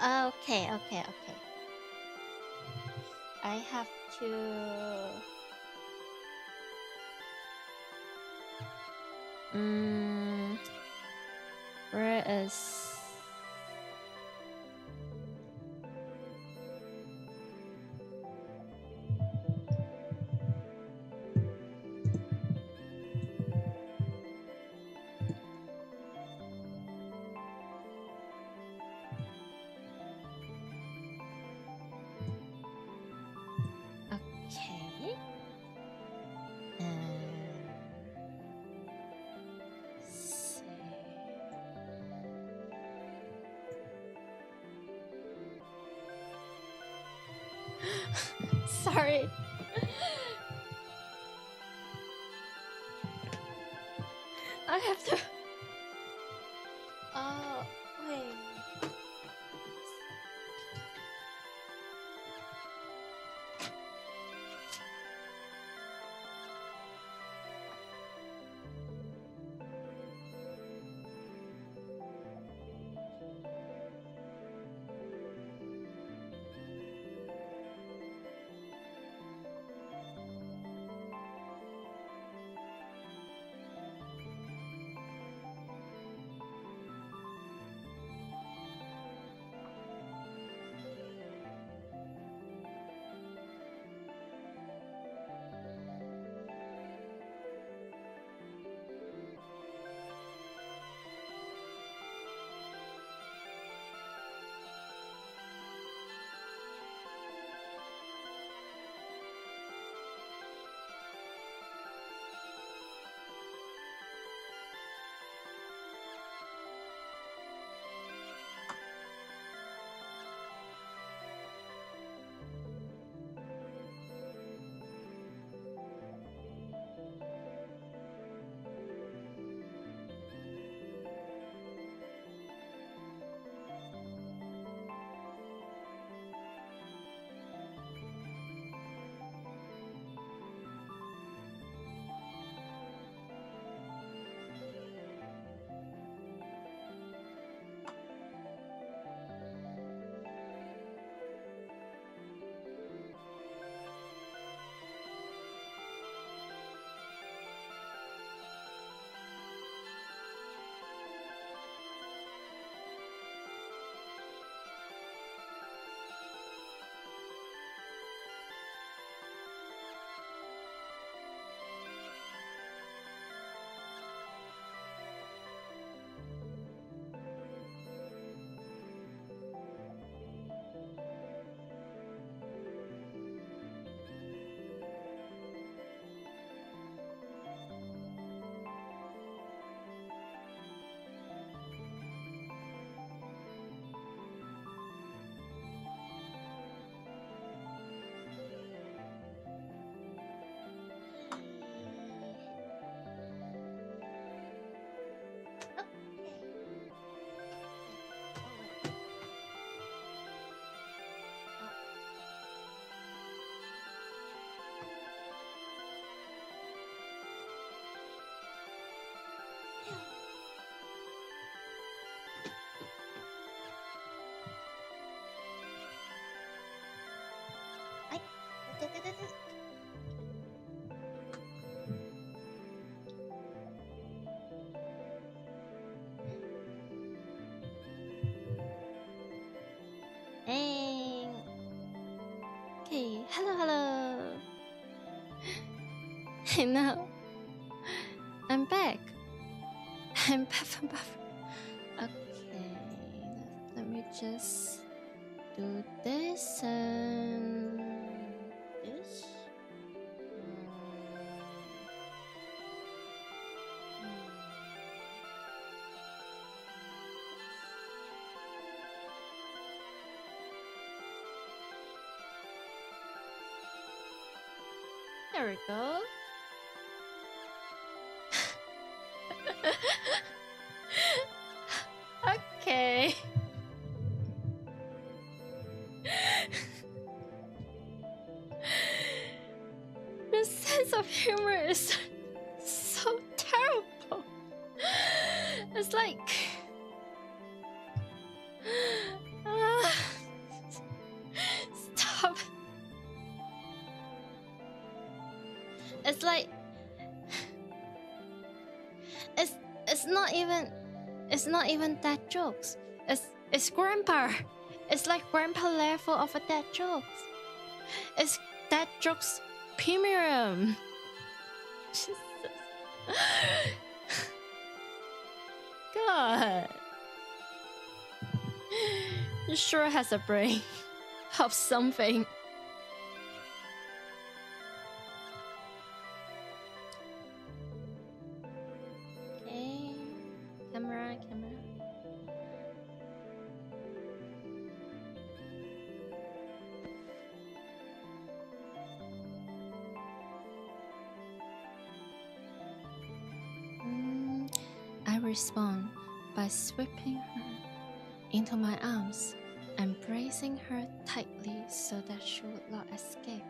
Okay. I have to... Where is... Okay. See. Sorry. I have to... Oh, wait. Hey. Okay, hello, hello. Hey, now I'm back. I'm back. Okay, let me just do this and this. There we go. Okay. Your sense of humor is so terrible. It's like stop. It's like it's not even that jokes. It's grandpa. It's like grandpa level of a dad jokes. It's dad jokes premium. Jesus. God. He sure has a brain of something. Okay. Camera. I respond by sweeping her into my arms, embracing her tightly so that she would not escape.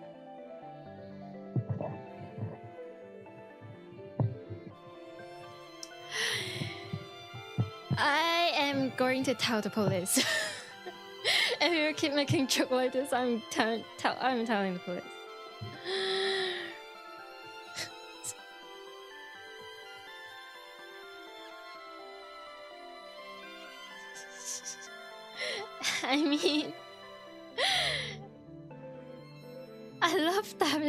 I am going to tell the police. If you keep making joke like this, I'm telling the police. I mean, I love that.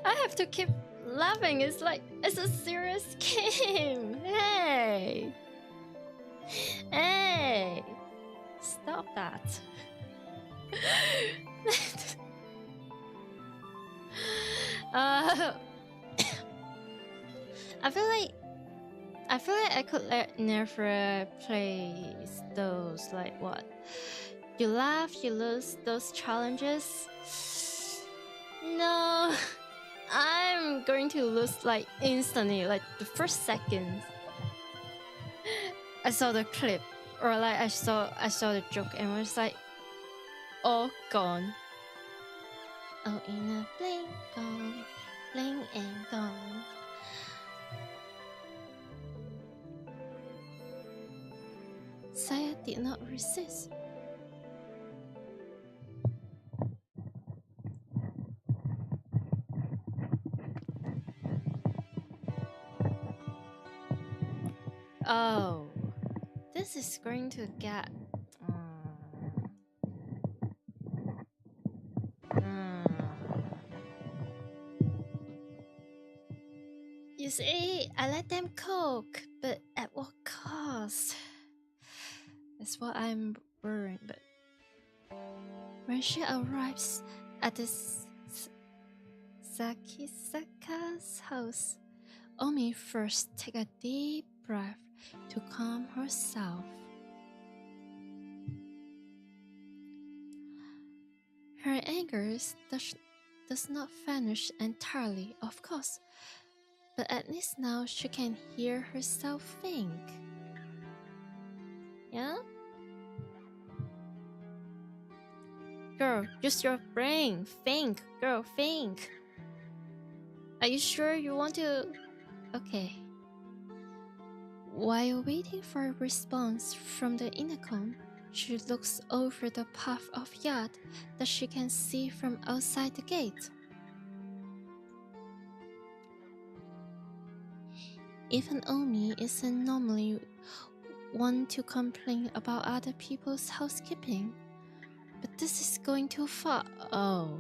I have to keep laughing. It's like it's a serious game. Hey, stop that. I feel like I could never play those, like, what? You laugh, you lose, those challenges. No, I'm going to lose like instantly, like the first second I saw the clip, or like I saw the joke and was like, all gone. Oh, in a blink, gone, blink and gone. Saya did not resist. Oh, this is going to get. You see, I let them cook, but at what cost? That's what I'm worrying. But when she arrives at the Sakisaka's house, Omi first take a deep breath to calm herself. Her anger does not vanish entirely, of course, but at least now she can hear herself think. Yeah? Girl, use your brain. Think, girl, think. Are you sure you want to? Okay. While waiting for a response from the intercom, She looks over the puff of yacht that she can see from outside the gate. Even Omi isn't normally one to complain about other people's housekeeping, but this is going too far. Oh.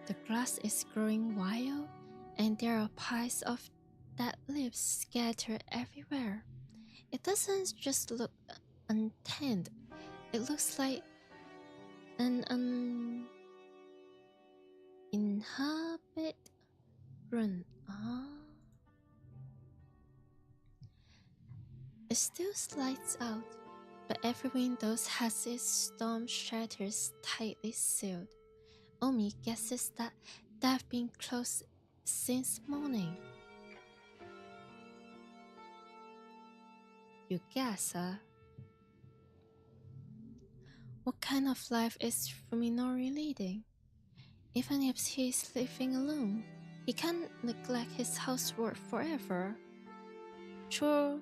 The grass is growing wild, and there are piles of dead leaves scattered everywhere. It doesn't just look untended, it looks like an uninhabited run. It still slides out, but every window has its storm shutters tightly sealed. Omi guesses that they've been closed since morning. You guess, huh? What kind of life is Fuminori leading? Even if he's living alone, he can't neglect his housework forever. True,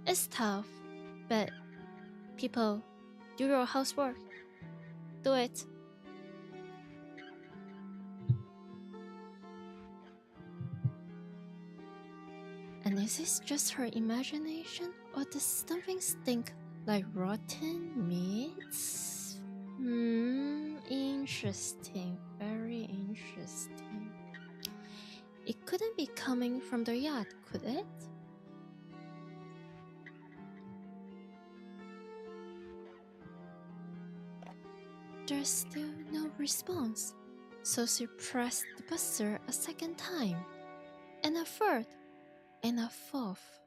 it's tough, but people, do your housework. Do it. And is this just her imagination, or does something stink like rotten meats? Interesting. Very interesting. It couldn't be coming from the yacht, could it? There's still no response, so she pressed the buzzer a second time, and a third, and a fourth.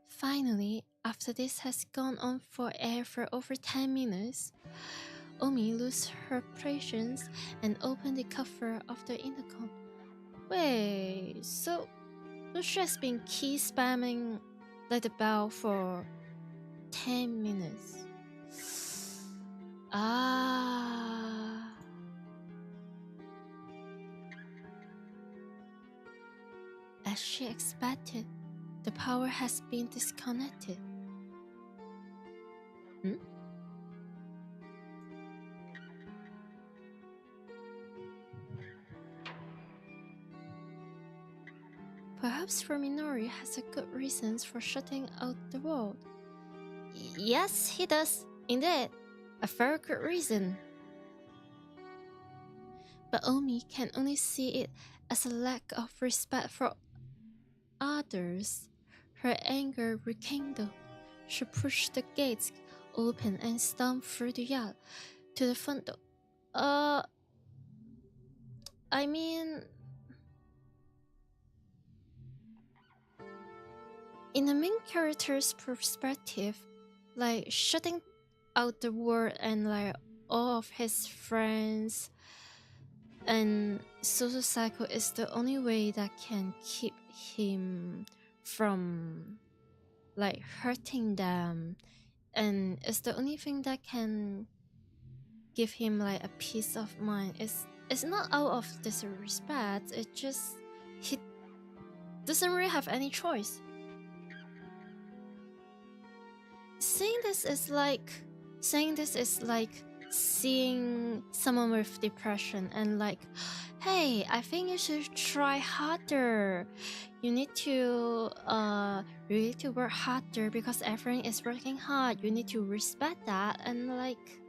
Finally, after this has gone on for over 10 minutes, Omi loses her patience and opens the cover of the intercom. Wait, so she has been key spamming like the bell for 10 minutes. As she expected, the power has been disconnected. Perhaps Fuminori has a good reasons for shutting out the world. Yes, he does, indeed. A very good reason. But Omi can only see it as a lack of respect for others. Her anger rekindled. She pushed the gates open and stomped through the yard to the front door. I mean, in the main character's perspective, like shutting out the world and like all of his friends and social cycle is the only way that can keep him from like hurting them, and it's the only thing that can give him like a peace of mind. It's not out of disrespect, it just he doesn't really have any choice. Saying this is like seeing someone with depression and like, hey, I think you should try harder. You need to really to work harder because everyone is working hard. You need to respect that. And like,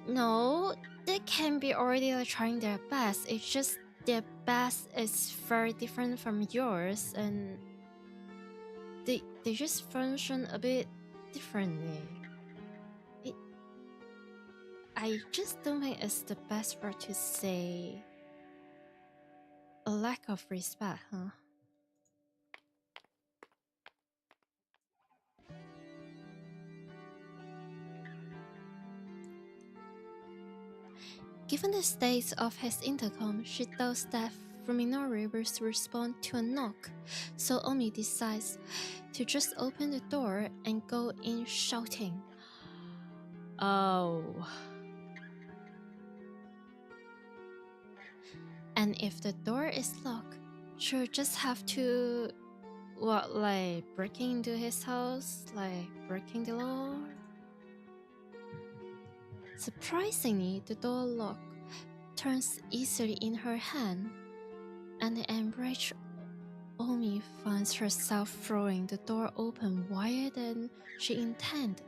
no, they can be already like trying their best. It's just their best is very different from yours, and they just function a bit differently. I just don't think it's the best word to say a lack of respect, huh? Given the state of his intercom, she doubts that Fuminori will respond to a knock, so Omi decides to just open the door and go in shouting. Oh. And if the door is locked, she'll just have to, what, like breaking into his house, like breaking the law? Surprisingly, the door lock turns easily in her hand, and the enraged Omi finds herself throwing the door open wider than she intended.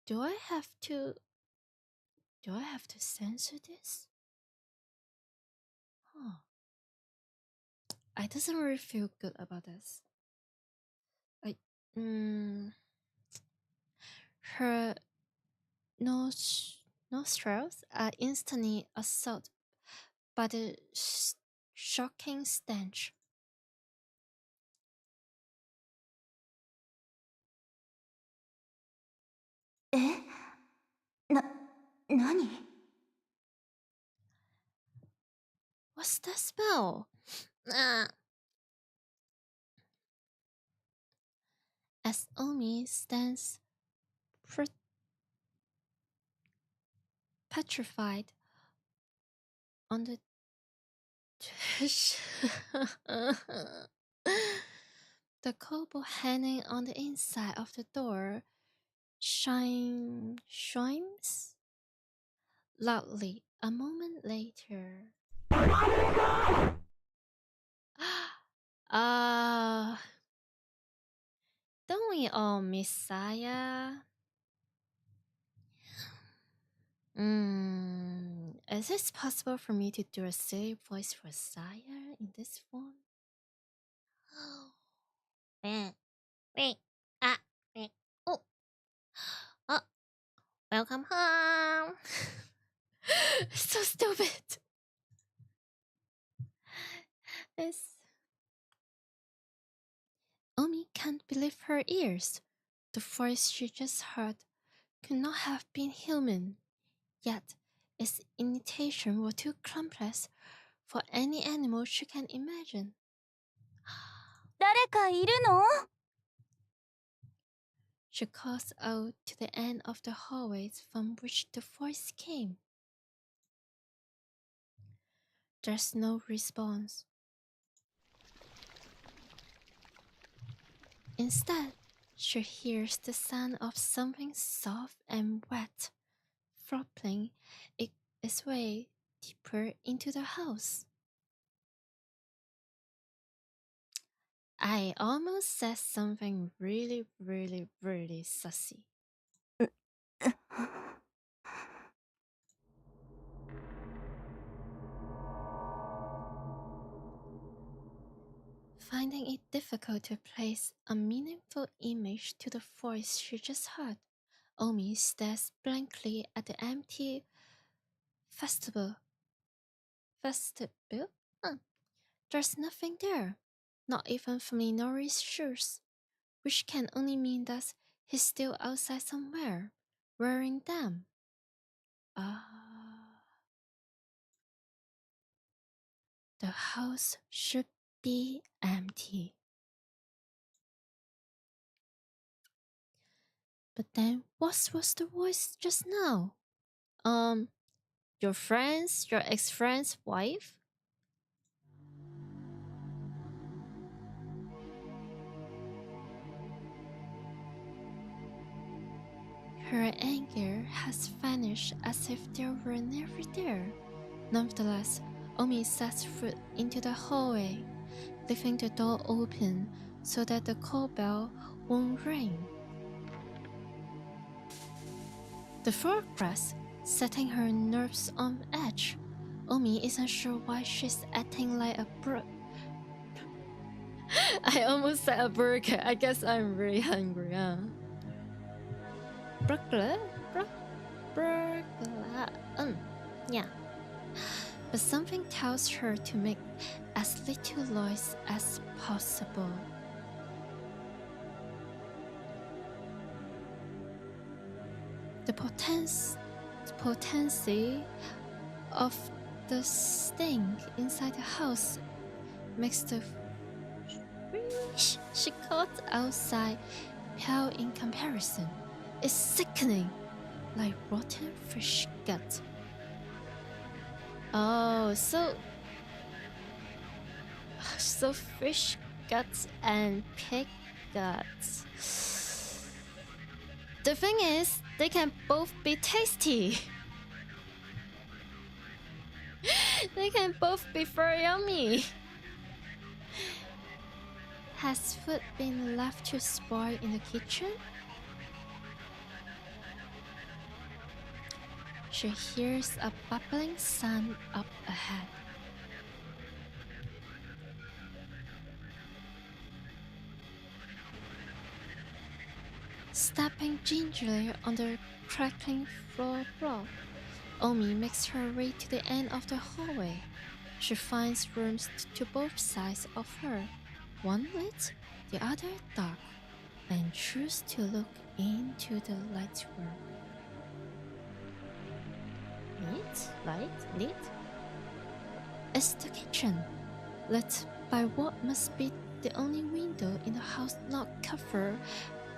Do I have to censor this? Huh. I doesn't really feel good about this. Her nostrils are instantly assaulted by the shocking stench. Nani? What's that smell? As Omi stands petrified on the the kobo hanging on the inside of the door chimes loudly. A moment later, don't we all miss Saya? Is it possible for me to do a silly voice for Saya in this form? Oh, welcome home. So stupid. Omi can't believe her ears. The voice she just heard could not have been human, yet its imitation were too complex for any animal she can imagine. 誰かいるの? She calls out to the end of the hallways from which the voice came. There's no response. Instead, she hears the sound of something soft and wet, flopping its way deeper into the house. I almost said something really, really, really sussy. Finding it difficult to place a meaningful image to the voice she just heard, Omi stares blankly at the empty vestibule. There's nothing there, not even Fuminori's shoes, which can only mean that he's still outside somewhere, wearing them. The house should be empty. But then what was the voice just now? Your ex-friend's wife? Her anger has vanished as if they were never there. Nevertheless, Omi sets foot into the hallway, leaving the door open so that the call bell won't ring. The floor cracks, setting her nerves on edge. Omi isn't sure why she's acting like a I almost said a burger. I guess I'm really hungry, huh? Burglar? Yeah. But something tells her to make as little noise as possible. The potency of the stink inside the house makes the fish she caught outside pale in comparison. It's sickening, like rotten fish gut. Oh, so fish guts and pig guts. The thing is, they can both be tasty. They can both be very yummy. Has food been left to spoil in the kitchen? She hears a bubbling sound up ahead. Stepping gingerly on the crackling floor block, Omi makes her way to the end of the hallway. She finds rooms to both sides of her, one lit, the other dark, and chooses to look into the light room. Lit? It's the kitchen, lit by what must be the only window in the house not covered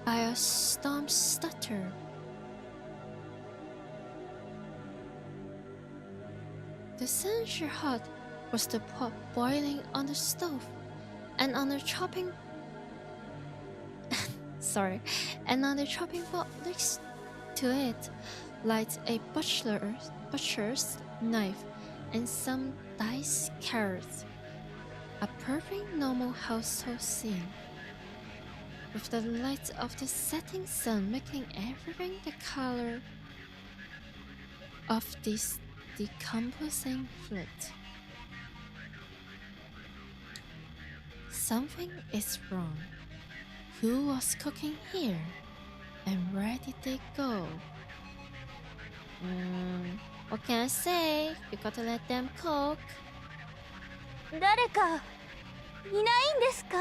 by a storm stutter. The essential hot was the pot boiling on the stove, and on the chopping board next to it lies a butcher's knife and some diced carrots. A perfect normal household scene, with the light of the setting sun making everything the color of this decomposing fluid. Something is wrong. Who was cooking here? And where did they go? What can I say? You gotta let them cook. 誰かいないんですか?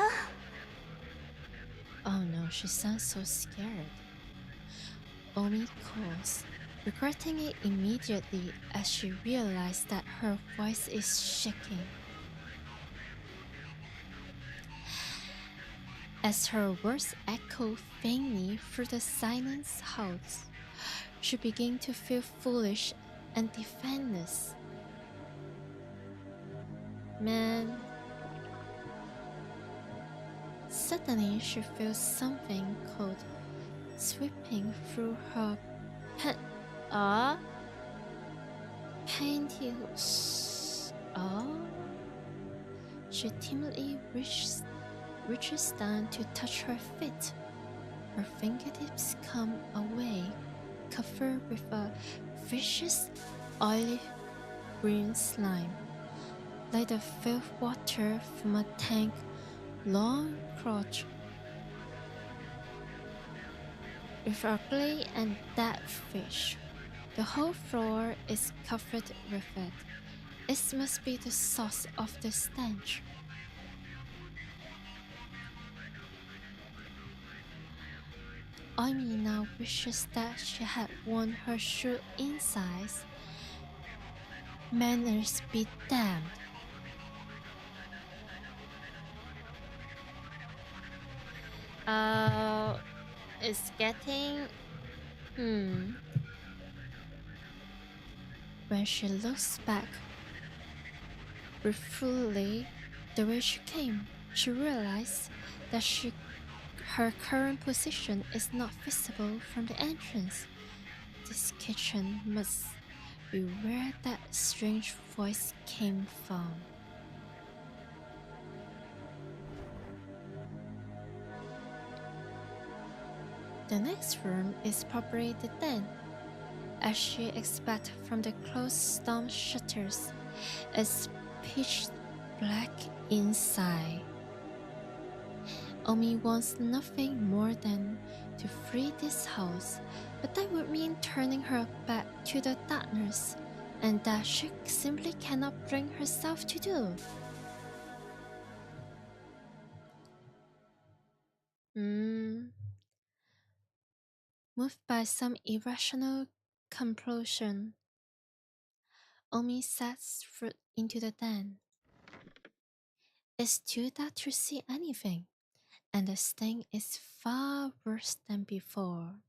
Oh no, she sounds so scared. Omi calls, regretting it immediately as she realized that her voice is shaking. As her words echo faintly through the silent house, she begins to feel foolish and defenseless. Man. Suddenly, she feels something cold sweeping through her pantyhose. She timidly reaches down to touch her feet. Her fingertips come away, covered with a vicious, oily green slime, like the filth water from a tank long crotch. With ugly and dead fish, the whole floor is covered with it. It must be the source of the stench. Omi now wishes that she had worn her shoe insides. Manners be damned. It's getting... When she looks back ruefully the way she came, she realizes that her current position is not visible from the entrance. This kitchen must be where that strange voice came from. The next room is probably the den, as she expects from the closed storm shutters. It's pitch black inside. Omi wants nothing more than to flee this house, but that would mean turning her back to the darkness, and that she simply cannot bring herself to do. Moved by some irrational compulsion, Omi sets foot into the den. It's too dark to see anything, and the sting is far worse than before.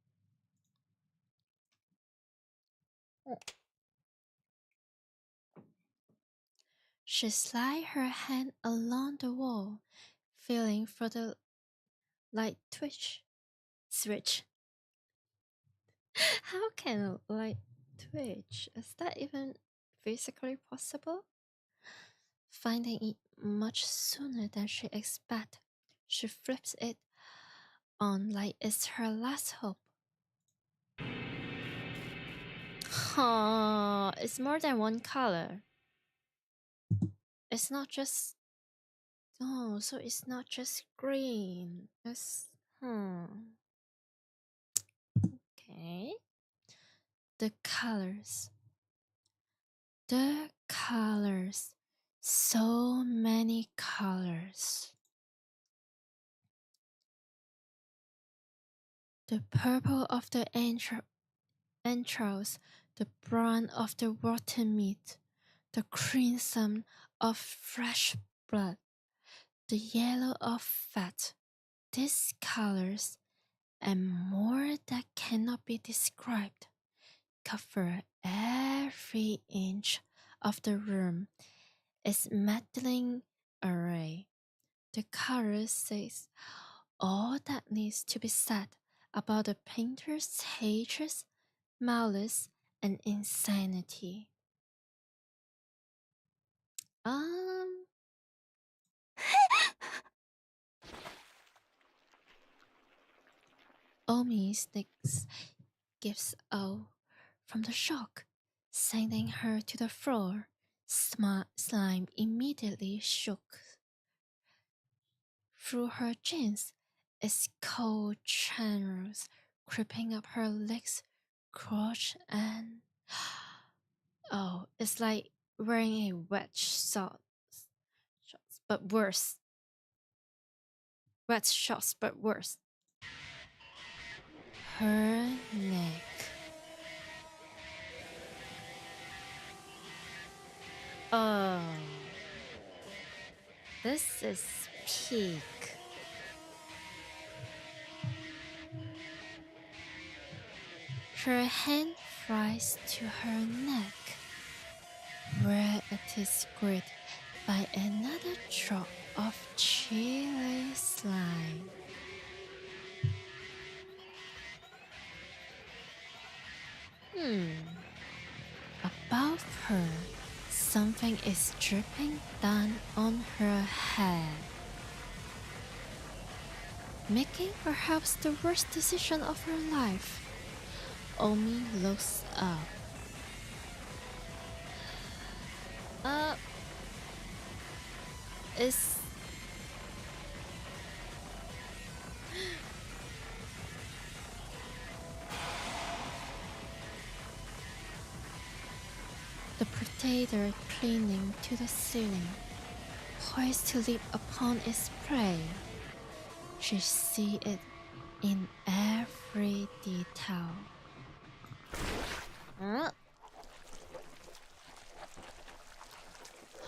She slid her hand along the wall, feeling for the light switch. How can a light twitch? Is that even physically possible? Finding it much sooner than she expected, she flips it on like it's her last hope. Oh, it's more than one color. It's not just... Oh, so it's not just green. It's... Okay. The colors. The colors. So many colors. The purple of the entrails, the brown of the rotten meat, the crimson of fresh blood, the yellow of fat. These colors, and more that cannot be described, cover every inch of the room. Its maddening array. The colors says all that needs to be said about the painter's hatred, malice, and insanity. Omi sticks gives out from the shock, sending her to the floor. Slime immediately shook through her jeans, its cold channels creeping up her legs, crotch, and... Oh, it's like wearing a wet shorts, but worse. Wet shorts, but worse. Her neck. Oh, this is peak. Her hand flies to her neck, where it is gripped by another drop of chili slime. Above her, something is dripping down on her head, making perhaps the worst decision of her life. Omi looks up. Is... The predator clinging to the ceiling, poised to leap upon its prey. She sees it in every detail.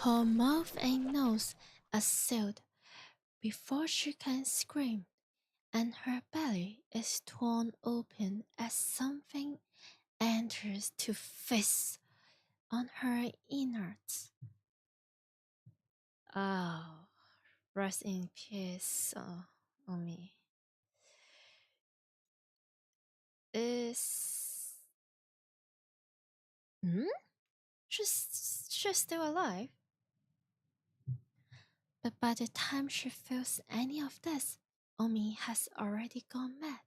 Her mouth and nose are sealed before she can scream, and her belly is torn open as something enters to feast on her innards. Oh, rest in peace, Omi. She's still alive. But by the time she feels any of this, Omi has already gone mad.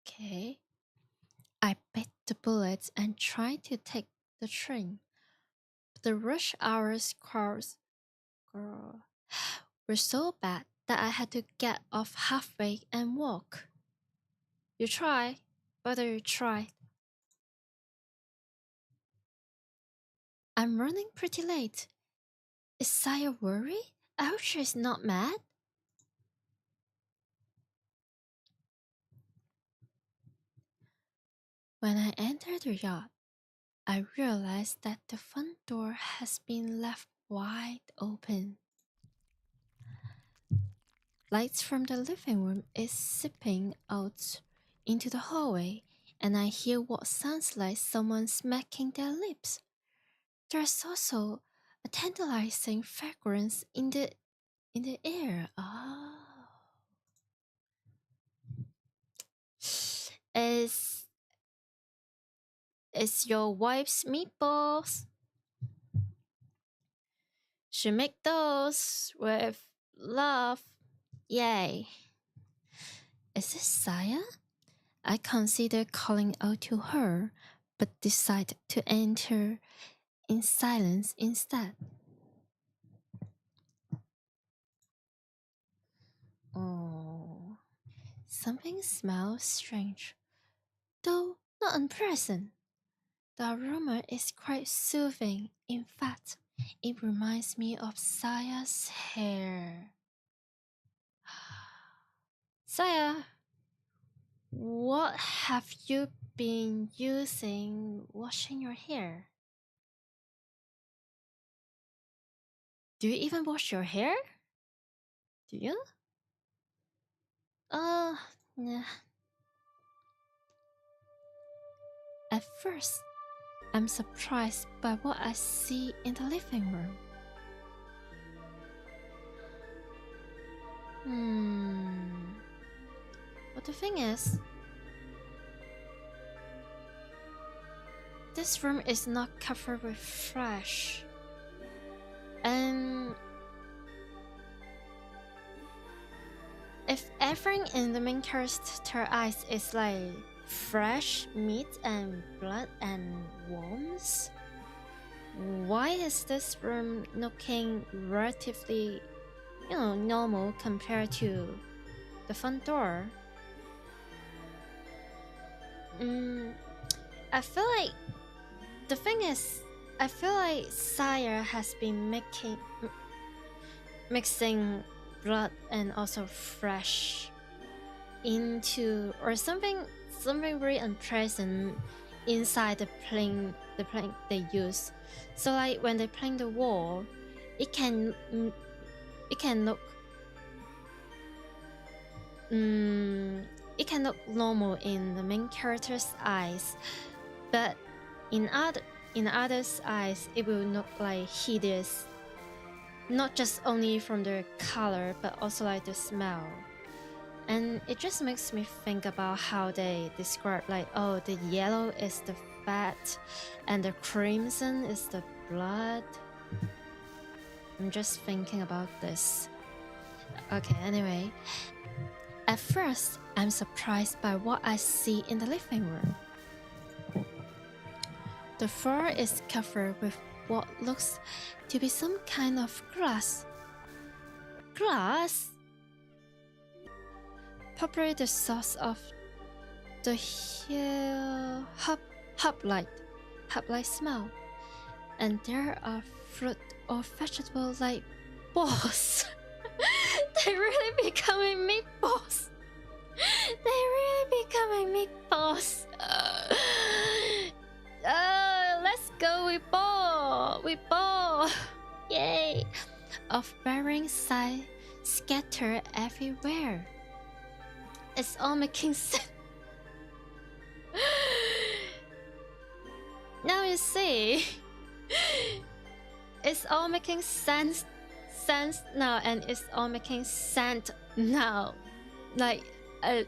Okay. I bit the bullets and tried to take the train. But the rush hours crowds were so bad that I had to get off halfway and walk. You try, but you tried. I'm running pretty late. Is Saya worried? I hope she's not mad. When I entered the yacht, I realized that the front door has been left wide open. lights from the living room is seeping out into the hallway, and I hear what sounds like someone smacking their lips. There's also a tantalizing fragrance in the air. Oh. Is your wife's meatballs? She make those with love. Yay. Is this Saya? I consider calling out to her, but decide to enter in silence instead. Oh, something smells strange, though not unpleasant. The aroma is quite soothing. In fact, it reminds me of Saya's hair. Saya, what have you been using washing your hair? Do you even wash your hair? Do you? Nah. At first, I'm surprised by what I see in the living room. But the thing is, this room is not covered with flesh. And if everything in the main character eyes is like fresh meat and blood and worms, why is this room looking relatively, normal compared to the front door? I feel like the thing is, I feel like Saya has been mixing blood and also fresh into, or something very unpleasant inside the plank they use. So like when they plank the wall, it can look normal in the main character's eyes, but in others' eyes it will look like hideous, not just only from the color but also like the smell. And it just makes me think about how they describe like, oh, the yellow is the fat and the crimson is the blood. I'm just thinking about this. Okay, anyway. At first, I'm surprised by what I see in the living room. The floor is covered with what looks to be some kind of glass. Glass? Probably the source of the hub-like smell. And there are fruit or vegetable like balls. They're really becoming meatballs. Let's go with ball. Yay. Of varying size scattered everywhere. It's all making sense. Now you see, it's all making sense now, and it's all making sense now. Like a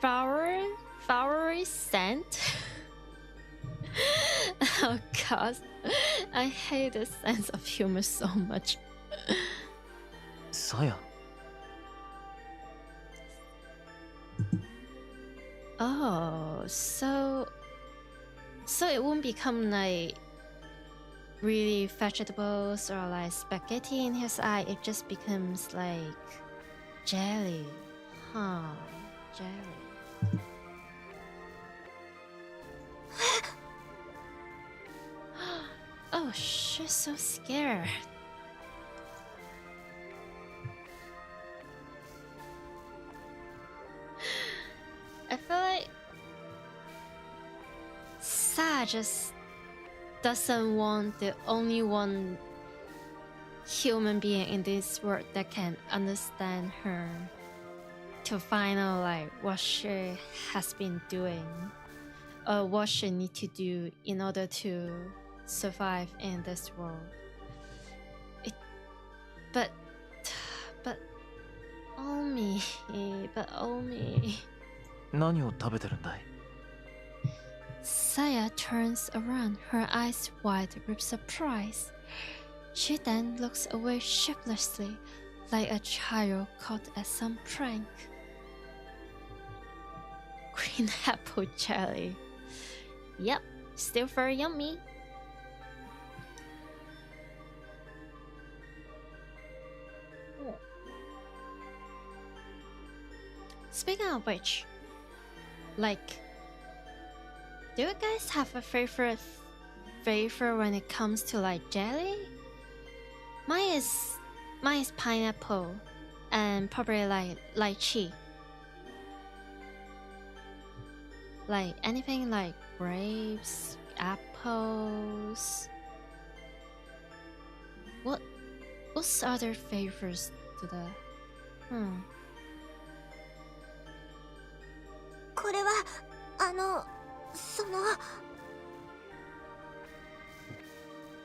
flowery scent. Oh god, I hate the sense of humor so much. Saya. Oh, so it won't become like really vegetables or like spaghetti in his eye. It just becomes like jelly. Huh, jelly. Oh, she's so scared. I feel like Sa just doesn't want the only one human being in this world that can understand her to find out like what she has been doing or what she need to do in order to survive in this world. But Omi, but Omi. 何を食べてるんだい？ Saya turns around, her eyes wide with surprise. She then looks away sheepishly, like a child caught at some prank. Green apple jelly. Yep, still very yummy. Speaking of which, like, do you guys have a favorite flavor when it comes to like jelly? Mine is pineapple and probably like lychee. Like anything like grapes, apples. What's other flavors to the? これはその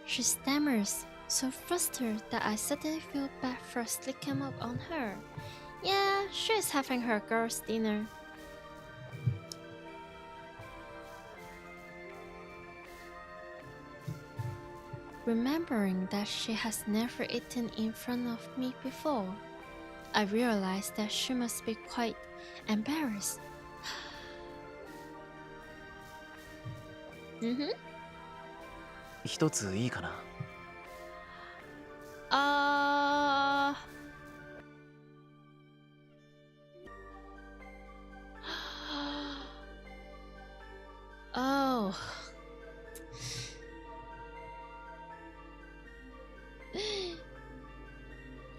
She stammers, so flustered that I suddenly feel bad for slicking up on her. Yeah, she is having her girls' dinner. Remembering that she has never eaten in front of me before, I realize that she must be quite embarrassed. Mm-hmm. 一ついいかな？ Oh.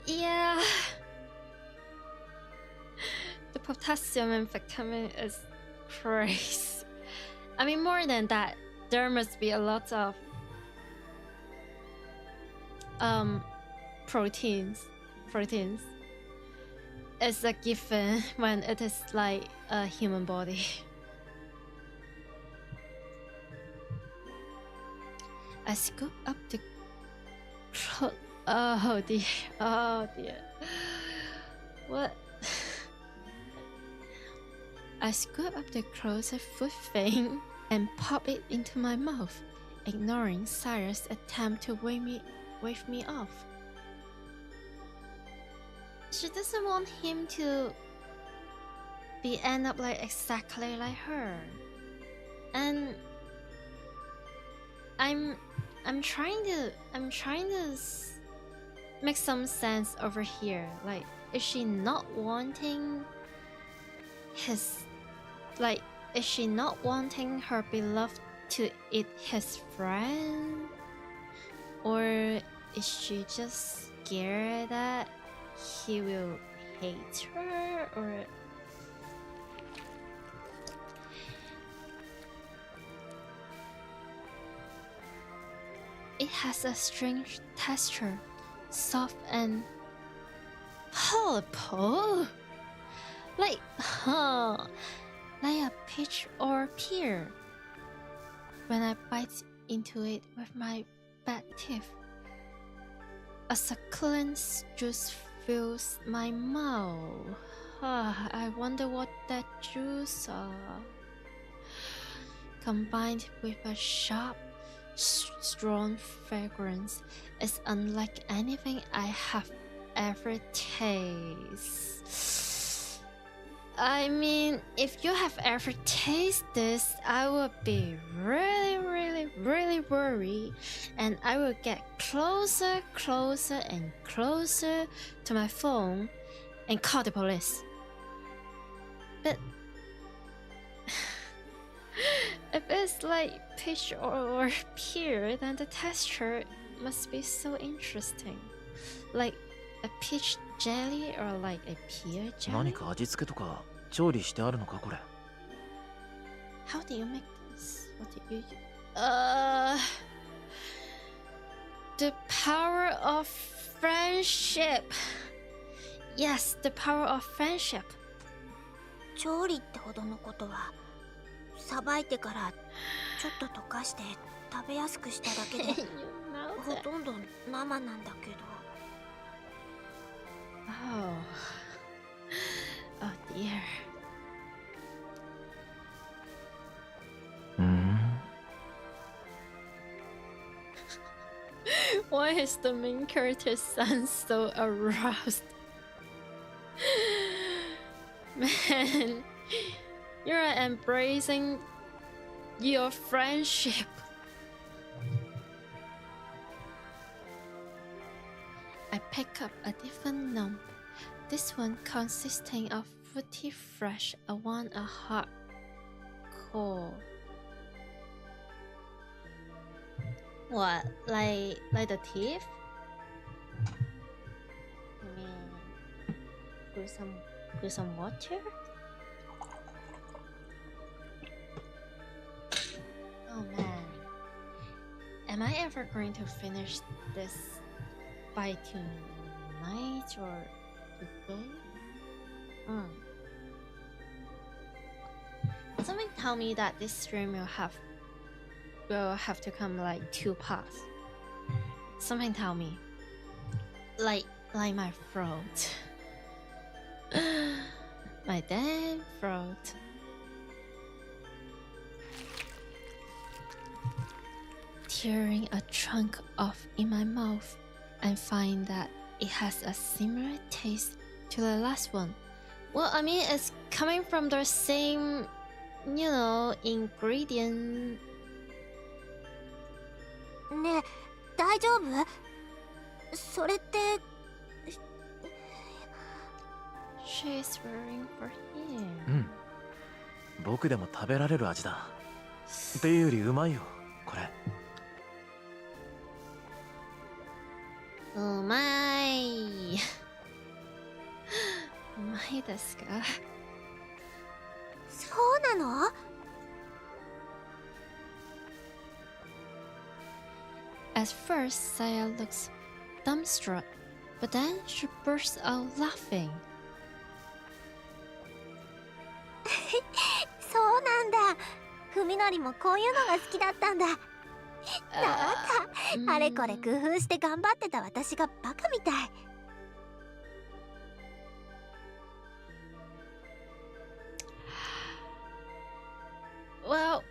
Yeah. The potassium and vitamin is crazy. I mean, more than that, there must be a lot of proteins. It's a given when it is like a human body. I scoop up the oh dear. What? I scoop up the closer food thing and pop it into my mouth, ignoring Cyrus' attempt to wave me off. She doesn't want him to end up like exactly like her. And I'm trying to make some sense over here. Like, is she not wanting his, like, is she not wanting her beloved to eat his friend? Or is she just scared that he will hate her? Or it has a strange texture, soft and palatable, like a peach or pear. When I bite into it with my back teeth, a succulent juice fills my mouth. I wonder what that juice combined with a sharp, strong fragrance is unlike anything I have ever tasted. I mean, if you have ever tasted this, I would be really worried, and I will get closer and closer to my phone and call the police. But if it's like peach or pear, then the texture must be so interesting. Like a peach jelly or like a pear jelly? 何か味付けとか調理してあるのかこれ？ How do you make this? What do you use? The power of Friendship. Yes, the power of friendship. 調理ってほどのことは、さばいてからちょっと溶かして食べやすくしただけで You melt ほ it. とんど生なんだけど。 Oh. Oh dear. うん Why is the main character's son so aroused? Man, you're embracing your friendship. I pick up a different lump. This one consisting of fruity fresh. I want a hard core. What? Like the teeth? I mean, put some water? Oh man. Am I ever going to finish this by tonight or today? Something tell me that this stream will have to come like 2 parts. Something tell me. Like my throat. My damn throat. Tearing a chunk off in my mouth and find that it has a similar taste to the last one. Well, I mean, it's coming from the same, ingredient. ねえ、大丈夫？それって She's wearing for him. うん僕でも食べられる味だっていうよりうまいよこれうまい。うまいですか？そうなの？ At first, Saya looks dumbstruck, but then she bursts out laughing. そうなんだ。文則もこういうのが好きだったんだ。なんかあれこれ工夫して頑張ってた私がバカみたい。Well,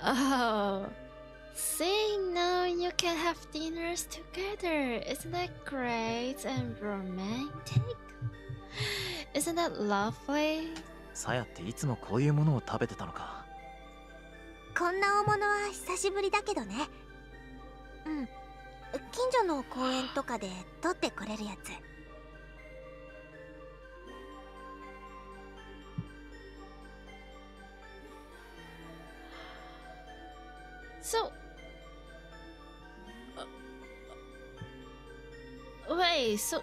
oh, see now you can have dinners together. Isn't that great and romantic? Isn't that lovely? さやっていつもこういうものを食べてたのかこんな大物は久しぶりだけどね。うん。近所の公園とかで取ってこれるやつ。So, wait, so,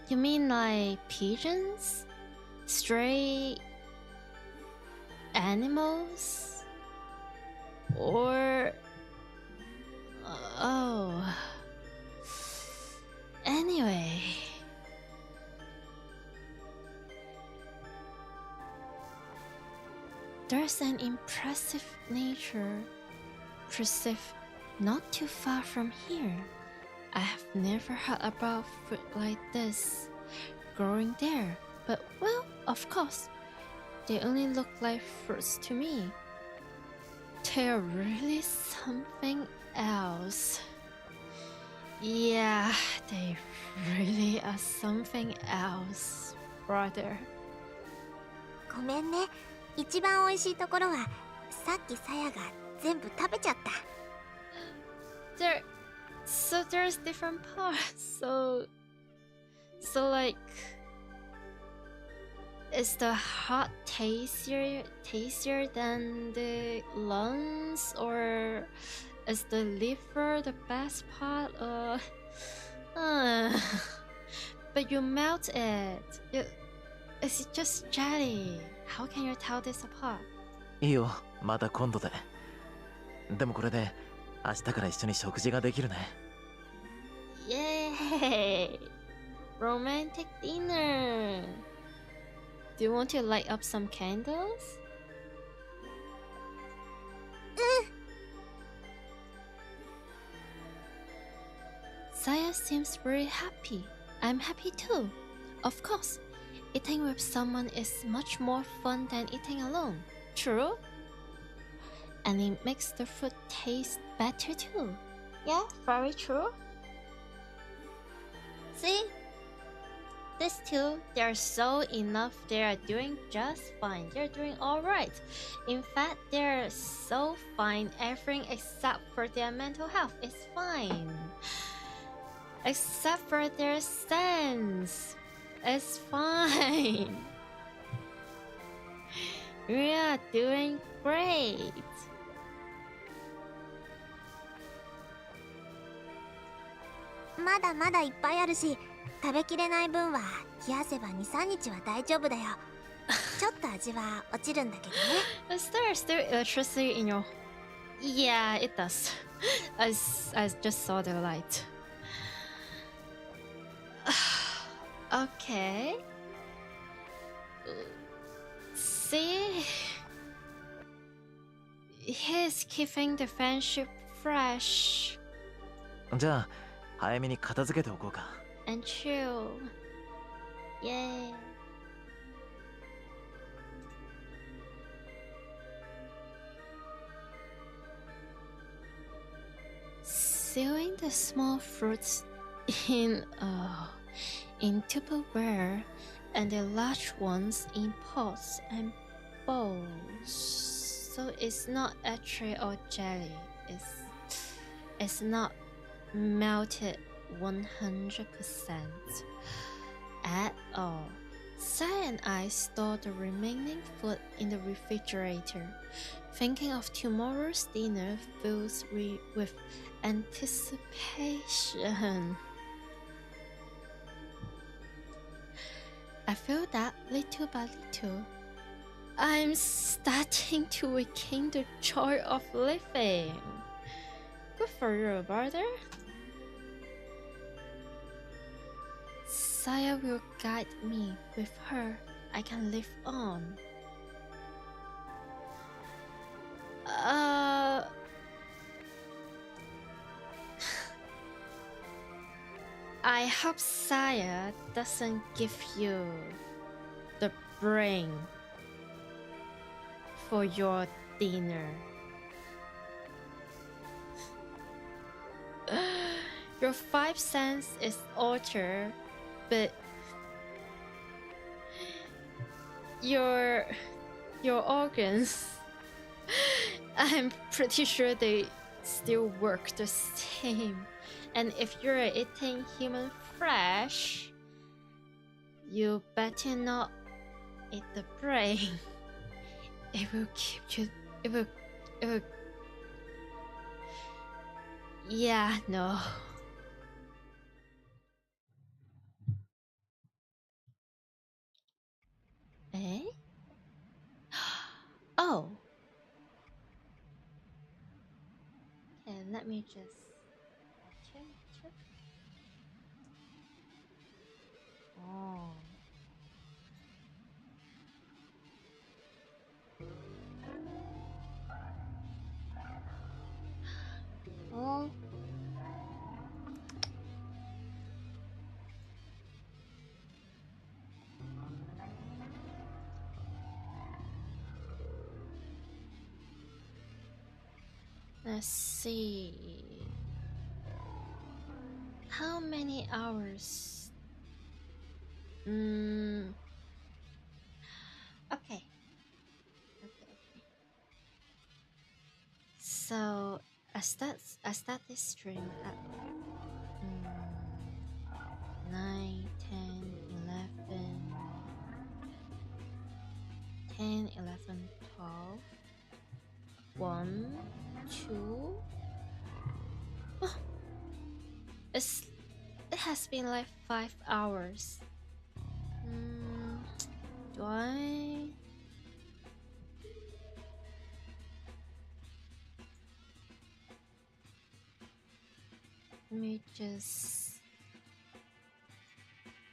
you mean like pigeons? Stray animals? Or, oh, anyway. There's an impressive nature perceived not too far from here. I have never heard about fruit like this growing there, but well, of course, they only look like fruits to me. They're really something else. Yeah, they really are something else, brother. ごめんね。一番美味しいところはさっきさやが全部食べちゃった。So there's different parts. So like, is the heart tastier than the lungs, or is the liver the best part? But you melt it. It's just jelly. How can you tell this apart? いいよまた今度ででもこれで明日から一緒に食事ができるね。Yay! Romantic dinner! Do you want to light up some candles? Saya seems very happy. I'm happy too. Of course, eating with someone is much more fun than eating alone. True? And it makes the food taste better too. Yeah, very true. See? These two, they're so enough. They are doing just fine. They're doing alright. In fact, they're so fine. Everything except for their mental health is fine. Except for their sense. It's fine. We are doing great. まだまだいっぱいあるし、食べきれない分は冷やせば2、3日は大丈夫だよ。ちょっと味は落ちるんだけどね。Is there still electricity in your... Yeah, it does. I just saw the light. Okay. See? He's keeping the friendship fresh じゃあ早めに片付けておこうか。 and chill. Yay. Sealing the small fruits in Tupperware and the large ones in pots and bowls. So it's not actually all jelly. It's not melted 100% at all. Sai and I store the remaining food in the refrigerator. Thinking of tomorrow's dinner fills me with anticipation. I feel that little by little, I'm starting to regain the joy of living. Good for you, brother. Saya will guide me. With her, I can live on. I hope Saya doesn't give you the brain for your dinner. Your 5 cents is altered, but your organs, I'm pretty sure they still work the same. And if you're eating human flesh, you better not eat the brain. It will keep you. It will. Yeah, no. Eh? Oh. Okay, let me just check. Oh. Oh. Let's see. How many hours? Okay. So I start this stream at 9, 10, 11, 10, 11, 12, 1, 2. Oh, it has been like 5 hours. Do I? Let me just...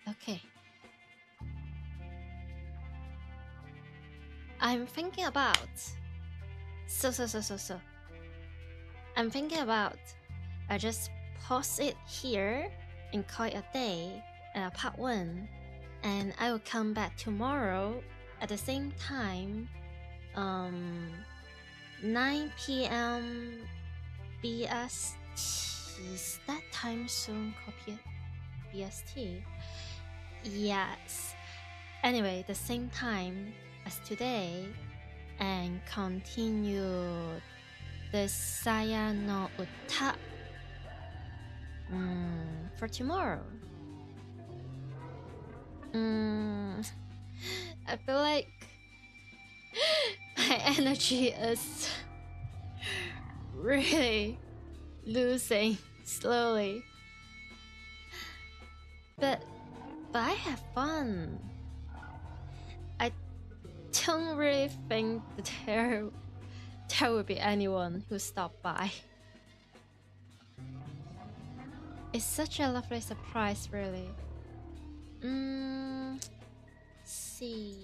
Okay. I'm thinking about... So. I'm thinking about... I just pause it here and call it a day, part 1. And I will come back tomorrow at the same time, 9 p.m. BST. Is that time zone copy BST? Yes. Anyway, the same time as today, and continue the Saya no Uta for tomorrow. I feel like my energy is really losing slowly. But I have fun. I don't really think that there will be anyone who stopped by. It's such a lovely surprise, really. See.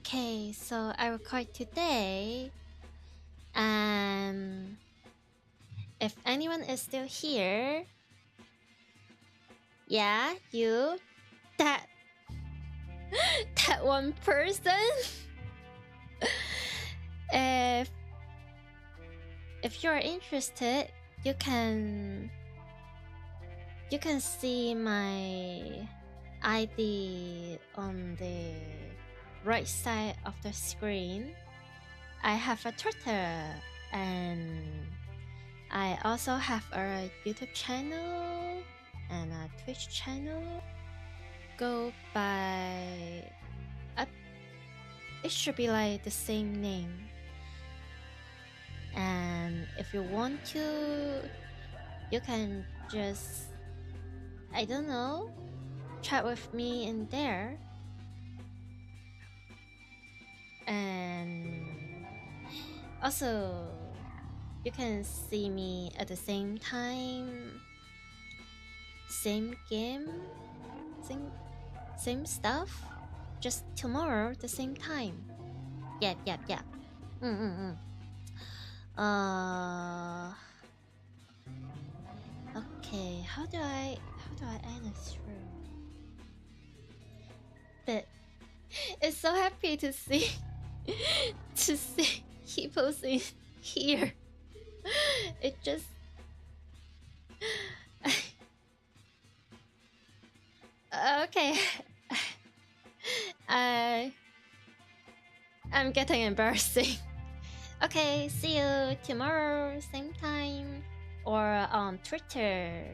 Okay, so I record today, and if anyone is still here, yeah, you, that one person. If you're interested, you can see my ID on the right side of the screen. I have a Twitter, and I also have a YouTube channel and a Twitch channel. Go by... it should be like the same name. And if you want to, you can just, I don't know, chat with me in there. And also, you can see me at the same time, same game, same stuff, just tomorrow the same time. Yeah. Okay, how do I end the stream? But it's so happy to see people in here. It just okay. I'm getting embarrassing. Okay, see you tomorrow, same time, or on Twitter,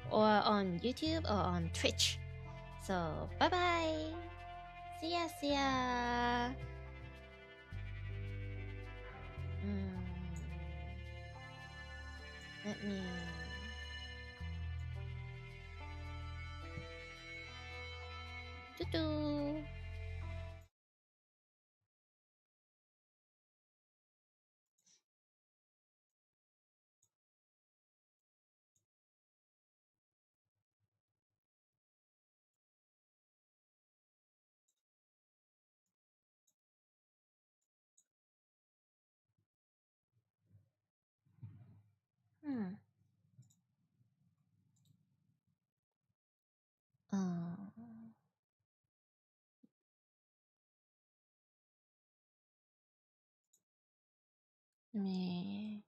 or on YouTube, or on Twitch. So, bye bye. See ya. Let me... Doo-doo. Me...